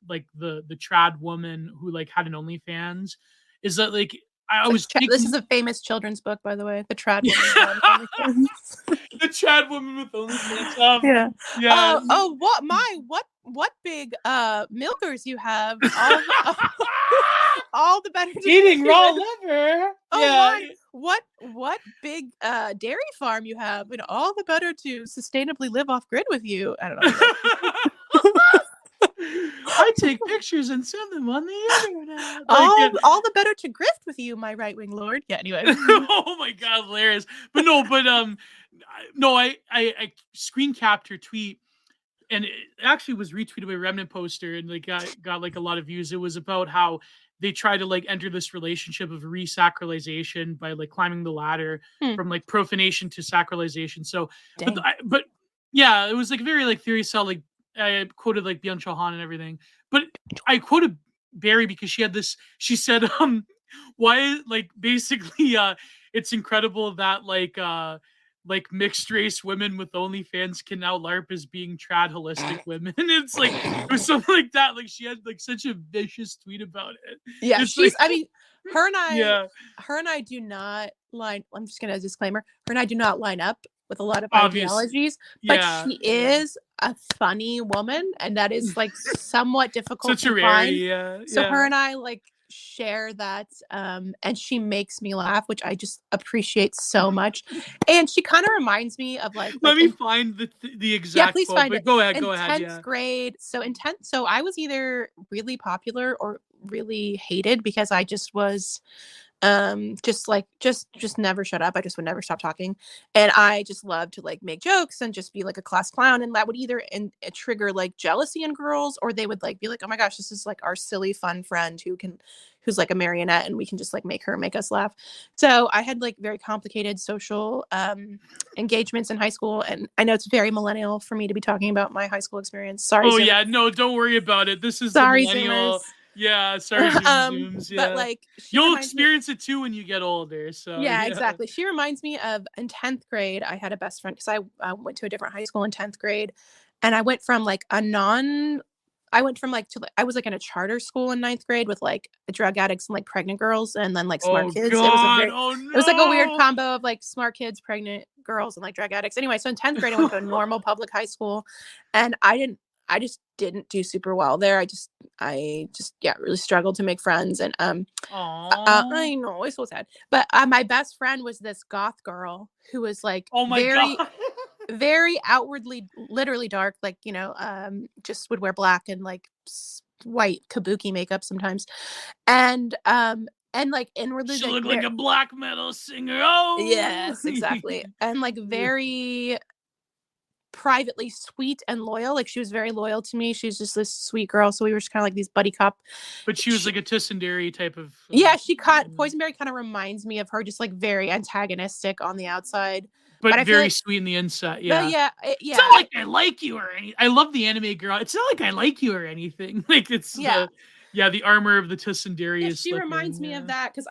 [SPEAKER 1] like the trad woman who like had an OnlyFans is that like I was
[SPEAKER 3] This
[SPEAKER 1] taking
[SPEAKER 3] is a famous children's book, by the way. The Trad
[SPEAKER 1] yeah.
[SPEAKER 3] Woman.
[SPEAKER 1] The trad woman with OnlyFans.
[SPEAKER 3] Yeah.
[SPEAKER 1] Yeah.
[SPEAKER 3] Oh, what big milkers you have. All the better to
[SPEAKER 1] Eating
[SPEAKER 3] drink
[SPEAKER 1] raw
[SPEAKER 3] with.
[SPEAKER 1] liver.
[SPEAKER 3] Oh
[SPEAKER 1] Yeah.
[SPEAKER 3] my, what big dairy farm you have, and all the better to sustainably live off grid with you. I don't know.
[SPEAKER 1] I take pictures and send them on the internet. Like,
[SPEAKER 3] all the better to grift with you, my right wing lord. Yeah, anyway.
[SPEAKER 1] oh my god, hilarious. But no, no, I screen capped her tweet, and it actually was retweeted by a Remnant poster, and like got like a lot of views. It was about how they try to like enter this relationship of resacralization by like climbing the ladder from like profanation to sacralization. So,
[SPEAKER 3] Dang.
[SPEAKER 1] but yeah, it was like very like theory cell. Like I quoted like Byung Chul Han and everything, but I quoted Barry because she had this. She said, why like basically, it's incredible that like mixed race women with OnlyFans can now LARP as being trad holistic women. It's like it was something like that. Like she had like such a vicious tweet about it.
[SPEAKER 3] Yeah,
[SPEAKER 1] It's like,
[SPEAKER 3] I mean, her and
[SPEAKER 1] yeah,
[SPEAKER 3] I do not line. I'm just gonna disclaimer. Her and I do not line up with a lot of
[SPEAKER 1] obvious.
[SPEAKER 3] ideologies, but
[SPEAKER 1] Yeah,
[SPEAKER 3] she is a funny woman, and that is like somewhat difficult
[SPEAKER 1] such a
[SPEAKER 3] to
[SPEAKER 1] rarity.
[SPEAKER 3] find.
[SPEAKER 1] Yeah,
[SPEAKER 3] So
[SPEAKER 1] yeah.
[SPEAKER 3] her and I like share that, and she makes me laugh, which I just appreciate so much. And she kind of reminds me of
[SPEAKER 1] Let me find the exact
[SPEAKER 3] please
[SPEAKER 1] quote.
[SPEAKER 3] find
[SPEAKER 1] But
[SPEAKER 3] it.
[SPEAKER 1] go ahead,
[SPEAKER 3] In
[SPEAKER 1] go ahead.
[SPEAKER 3] 10th
[SPEAKER 1] Yeah.
[SPEAKER 3] grade, so I was either really popular or really hated because I just was just never shut up. I just would never stop talking, and I just loved to like make jokes and just be like a class clown, and that would either trigger like jealousy in girls, or they would like be like, oh my gosh, this is like our silly fun friend who's like a marionette, and we can just like make us laugh. So I had like very complicated social engagements in high school, and I know it's very millennial for me to be talking about my high school experience. Sorry,
[SPEAKER 1] Oh
[SPEAKER 3] Zoomers.
[SPEAKER 1] yeah, no, don't worry about it. This is the
[SPEAKER 3] Sorry,
[SPEAKER 1] millennial.
[SPEAKER 3] Zoomers.
[SPEAKER 1] Yeah, sorry, zooms.
[SPEAKER 3] But
[SPEAKER 1] Yeah,
[SPEAKER 3] like she
[SPEAKER 1] you'll
[SPEAKER 3] reminds me.
[SPEAKER 1] experience it too when you get older. So
[SPEAKER 3] Yeah,
[SPEAKER 1] yeah.
[SPEAKER 3] exactly. She reminds me of in 10th grade, I had a best friend because I went to a different high school in 10th grade. And I went from like I went from like I was like in a charter school in 9th grade with like drug addicts and like pregnant girls and then like smart
[SPEAKER 1] Oh
[SPEAKER 3] kids.
[SPEAKER 1] God. Oh
[SPEAKER 3] It was like a weird
[SPEAKER 1] no.
[SPEAKER 3] combo of like smart kids, pregnant girls, and like drug addicts. Anyway, so in 10th grade, I went to a normal public high school, and I just didn't do super well there. I just really struggled to make friends, and I know, it's so sad. But my best friend was this goth girl who was like
[SPEAKER 1] Oh my
[SPEAKER 3] very,
[SPEAKER 1] God.
[SPEAKER 3] very outwardly, literally dark, like just would wear black and like white kabuki makeup sometimes, and like inwardly
[SPEAKER 1] She
[SPEAKER 3] like
[SPEAKER 1] looked like a black metal singer. Oh
[SPEAKER 3] yes, exactly, and like very privately sweet and loyal. Like she was very loyal to me. She's just this sweet girl. So we were just kind of like these buddy cop.
[SPEAKER 1] But she was like a Tsundere type of.
[SPEAKER 3] She caught Poisonberry kind of reminds me of her, just like very antagonistic on the outside,
[SPEAKER 1] but
[SPEAKER 3] I feel
[SPEAKER 1] very
[SPEAKER 3] like,
[SPEAKER 1] sweet in the inside.
[SPEAKER 3] but
[SPEAKER 1] Yeah. It's not like I like you or anything. I love the anime girl. It's not like I like you or anything. Like it's the armor of the Tsundere is.
[SPEAKER 3] She
[SPEAKER 1] slipping,
[SPEAKER 3] reminds me of that because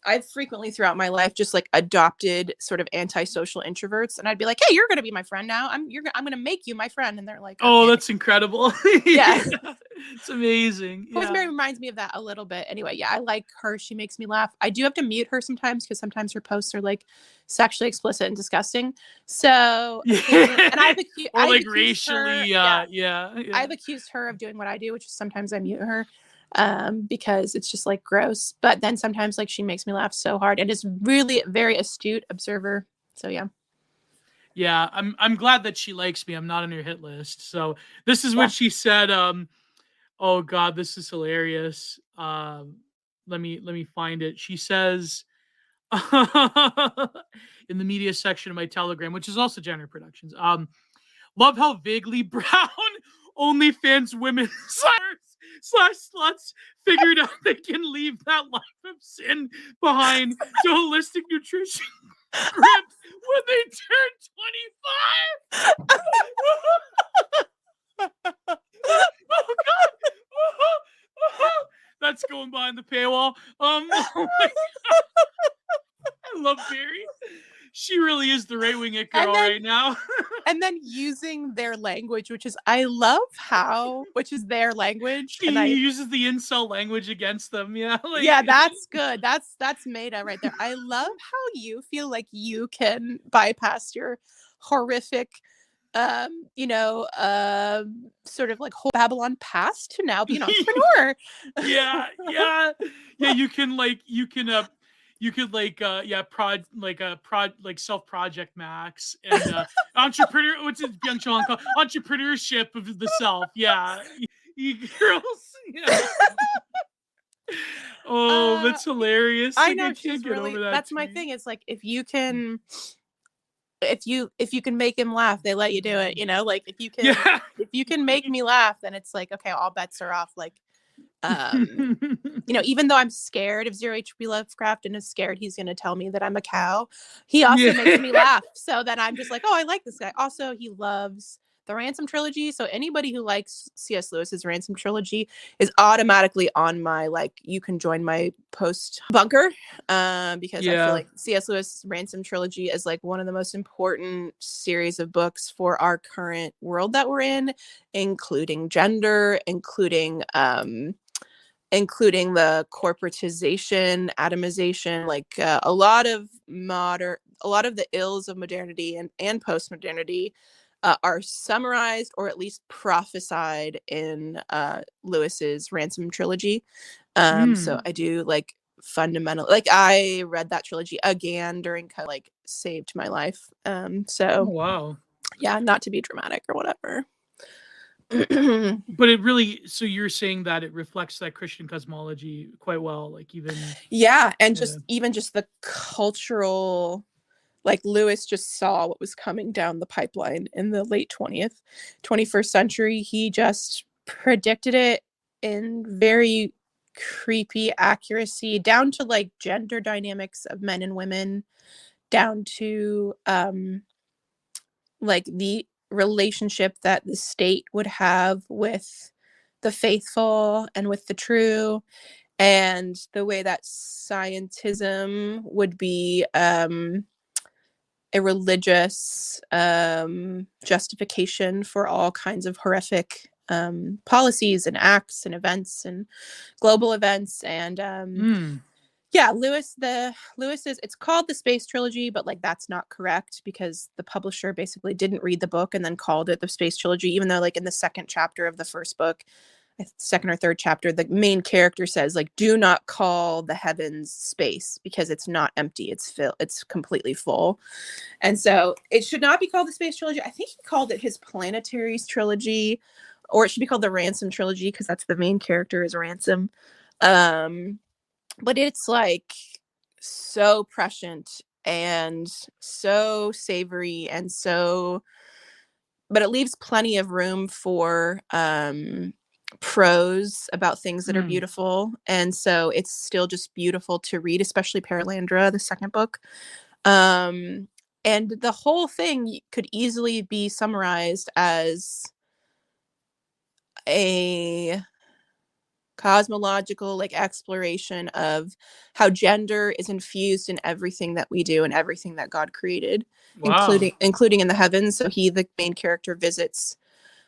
[SPEAKER 3] I've frequently throughout my life just like adopted sort of antisocial introverts, and I'd be like, hey, you're gonna be my friend now. I'm gonna make you my friend, and they're like,
[SPEAKER 1] oh,
[SPEAKER 3] okay.
[SPEAKER 1] that's incredible.
[SPEAKER 3] Yeah.
[SPEAKER 1] It's amazing.
[SPEAKER 3] Poisonberry reminds me of that a little bit. Anyway, I like her. She makes me laugh. I do have to mute her sometimes because sometimes her posts are like sexually explicit and disgusting. So and I've
[SPEAKER 1] racially,
[SPEAKER 3] I've accused her of doing what I do, which is sometimes I mute her because it's just like gross. But then sometimes like she makes me laugh so hard, and is really a very astute observer. So yeah.
[SPEAKER 1] Yeah, I'm glad that she likes me. I'm not on her hit list. So this is what she said. Oh God, this is hilarious. Let me find it. She says, in the media section of my Telegram, which is also Jenner Productions. Love how vaguely brown OnlyFans women slash sluts figured out they can leave that life of sin behind to holistic nutrition grip when they turn 25. Oh God. That's going behind the paywall. Oh my God. I love Barry. She really is the right-wing it girl right now.
[SPEAKER 3] And then using their language, which is which is their language.
[SPEAKER 1] She uses the incel language against them. Yeah. Like,
[SPEAKER 3] yeah, that's good. That's meta right there. I love how you feel like you can bypass your horrific sort of like whole Babylon past to now be an entrepreneur.
[SPEAKER 1] yeah. You could self project max and entrepreneur. What's it? Young Sean called entrepreneurship of the self. Yeah, you girls. Yeah. Oh, that's hilarious.
[SPEAKER 3] I
[SPEAKER 1] Like,
[SPEAKER 3] know
[SPEAKER 1] can't
[SPEAKER 3] she's
[SPEAKER 1] get
[SPEAKER 3] really.
[SPEAKER 1] over that
[SPEAKER 3] That's my
[SPEAKER 1] tweet.
[SPEAKER 3] thing. It's like if you can make him laugh, they let you do it. Like if you can make me laugh, then it's like, okay, all bets are off. Like, even though I'm scared of Zero H.P. Lovecraft and is scared he's going to tell me that I'm a cow, he also makes me laugh. So then I'm just like, oh, I like this guy. Also, he loves the Ransom trilogy. So anybody who likes C.S. Lewis's Ransom trilogy is automatically on my, like, you can join my post bunker, because I feel like C.S. Lewis Ransom trilogy is like one of the most important series of books for our current world that we're in, including gender, including the corporatization, atomization, like a lot of the ills of modernity and post-modernity are summarized or at least prophesied in Lewis's Ransom trilogy. So I do like fundamental, like I read that trilogy again during COVID, like saved my life. So
[SPEAKER 1] wow.
[SPEAKER 3] Yeah, not to be dramatic or whatever.
[SPEAKER 1] But it really, so you're saying that it reflects that Christian cosmology quite well, like even
[SPEAKER 3] just the cultural, like Lewis just saw what was coming down the pipeline in the late 21st century. He just predicted it in very creepy accuracy, down to like gender dynamics of men and women, down to like the relationship that the state would have with the faithful and with the true, and the way that scientism would be a religious justification for all kinds of horrific policies and acts and events and global events. And Lewis is, it's called the Space Trilogy, but like that's not correct because the publisher basically didn't read the book and then called it the Space Trilogy, even though like in the second chapter of the first book, second or third chapter, the main character says like, do not call the heavens space because it's not empty, it's completely full. And so it should not be called the Space Trilogy. I think he called it his Planetaries Trilogy, or it should be called the Ransom Trilogy because that's the main character is Ransom. But it's like so prescient and so savory and so, but it leaves plenty of room for prose about things that are beautiful. And so it's still just beautiful to read, especially Paralandra, the second book. And the whole thing could easily be summarized as a cosmological like exploration of how gender is infused in everything that we do and everything that God created, including in the heavens. So the main character visits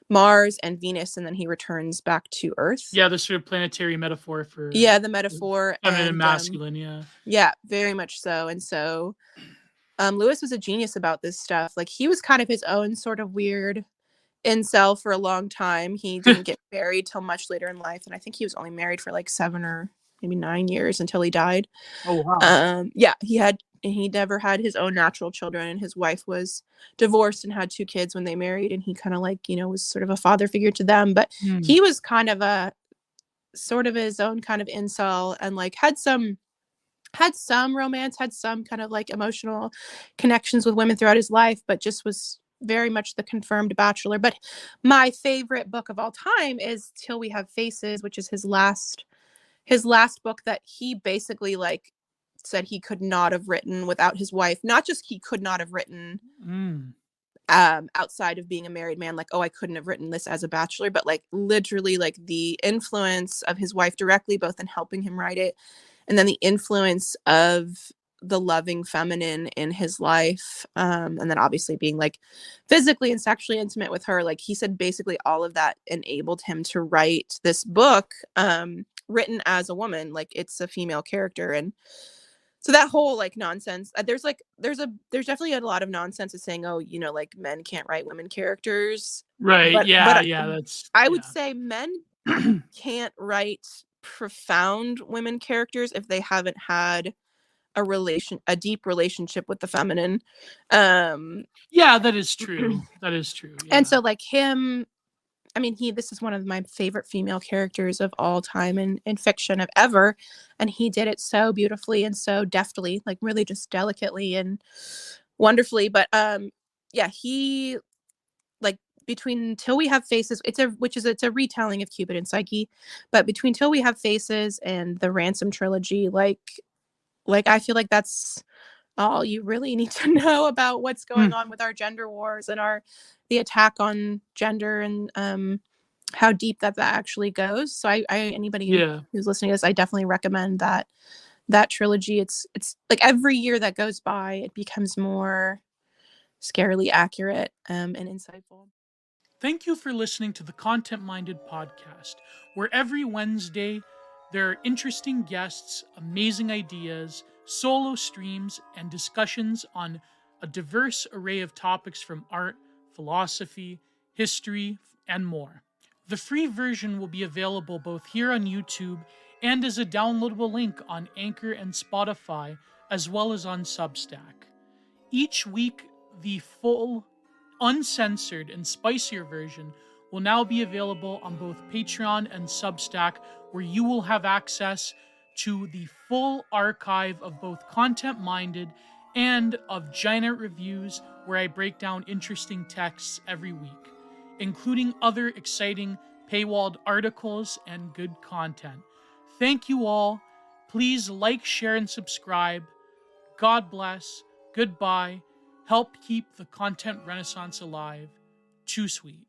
[SPEAKER 3] Mars and Venus, and then he returns back to Earth.
[SPEAKER 1] Yeah, the sort of planetary metaphor for
[SPEAKER 3] the metaphor
[SPEAKER 1] and masculine.
[SPEAKER 3] Very much so. And so Lewis was a genius about this stuff. Like he was kind of his own sort of weird incel for a long time. He didn't get married till much later in life, and I think he was only married for like 7 or maybe 9 years until he died.
[SPEAKER 1] Oh wow.
[SPEAKER 3] He never had his own natural children, and his wife was divorced and had 2 kids when they married, and he kind of like, was sort of a father figure to them. But he was kind of a sort of his own kind of incel, and like had some had some romance, had some kind of like emotional connections with women throughout his life, but just was very much the confirmed bachelor. But my favorite book of all time is Till We Have Faces, which is his last book that he basically like said he could not have written without his wife. Not just he could not have written
[SPEAKER 1] Mm.
[SPEAKER 3] outside of being a married man, like, oh, I couldn't have written this as a bachelor, but like literally like the influence of his wife directly, both in helping him write it, and then the influence of the loving feminine in his life, and then obviously being like physically and sexually intimate with her. Like he said basically all of that enabled him to write this book, written as a woman, like it's a female character. And so that whole like nonsense, there's definitely a lot of nonsense of saying, oh, you know, like men can't write women characters,
[SPEAKER 1] Right.
[SPEAKER 3] but
[SPEAKER 1] Yeah. Yeah. That's
[SPEAKER 3] I would
[SPEAKER 1] yeah.
[SPEAKER 3] say men can't write profound women characters if they haven't had a deep relationship with the feminine.
[SPEAKER 1] Yeah. That is true. That is true.
[SPEAKER 3] And
[SPEAKER 1] Yeah.
[SPEAKER 3] so like him, I mean, this is one of my favorite female characters of all time in fiction of ever. And he did it so beautifully and so deftly, like really just delicately and wonderfully. But yeah, he like between Till We Have Faces, it's a retelling of Cupid and Psyche, but between Till We Have Faces and the Ransom trilogy, like I feel like that's all you really need to know about what's going
[SPEAKER 1] Mm.
[SPEAKER 3] on with our gender wars and the attack on gender, and how deep that actually goes. So I anybody
[SPEAKER 1] Yeah.
[SPEAKER 3] who's listening to this, I definitely recommend that trilogy. It's like every year that goes by, it becomes more scarily accurate, and insightful.
[SPEAKER 1] Thank you for listening to the Content Minded podcast, where every Wednesday there are interesting guests, amazing ideas, solo streams, and discussions on a diverse array of topics from art, philosophy, history, and more. The free version will be available both here on YouTube and as a downloadable link on Anchor and Spotify, as well as on Substack. Each week, the full, uncensored, and spicier version will now be available on both Patreon and Substack, where you will have access to the full archive of both Content Minded and of Giant Reviews, where I break down interesting texts every week, including other exciting paywalled articles and good content. Thank you all. Please like, share, and subscribe. God bless. Goodbye. Help keep the content renaissance alive. Too sweet.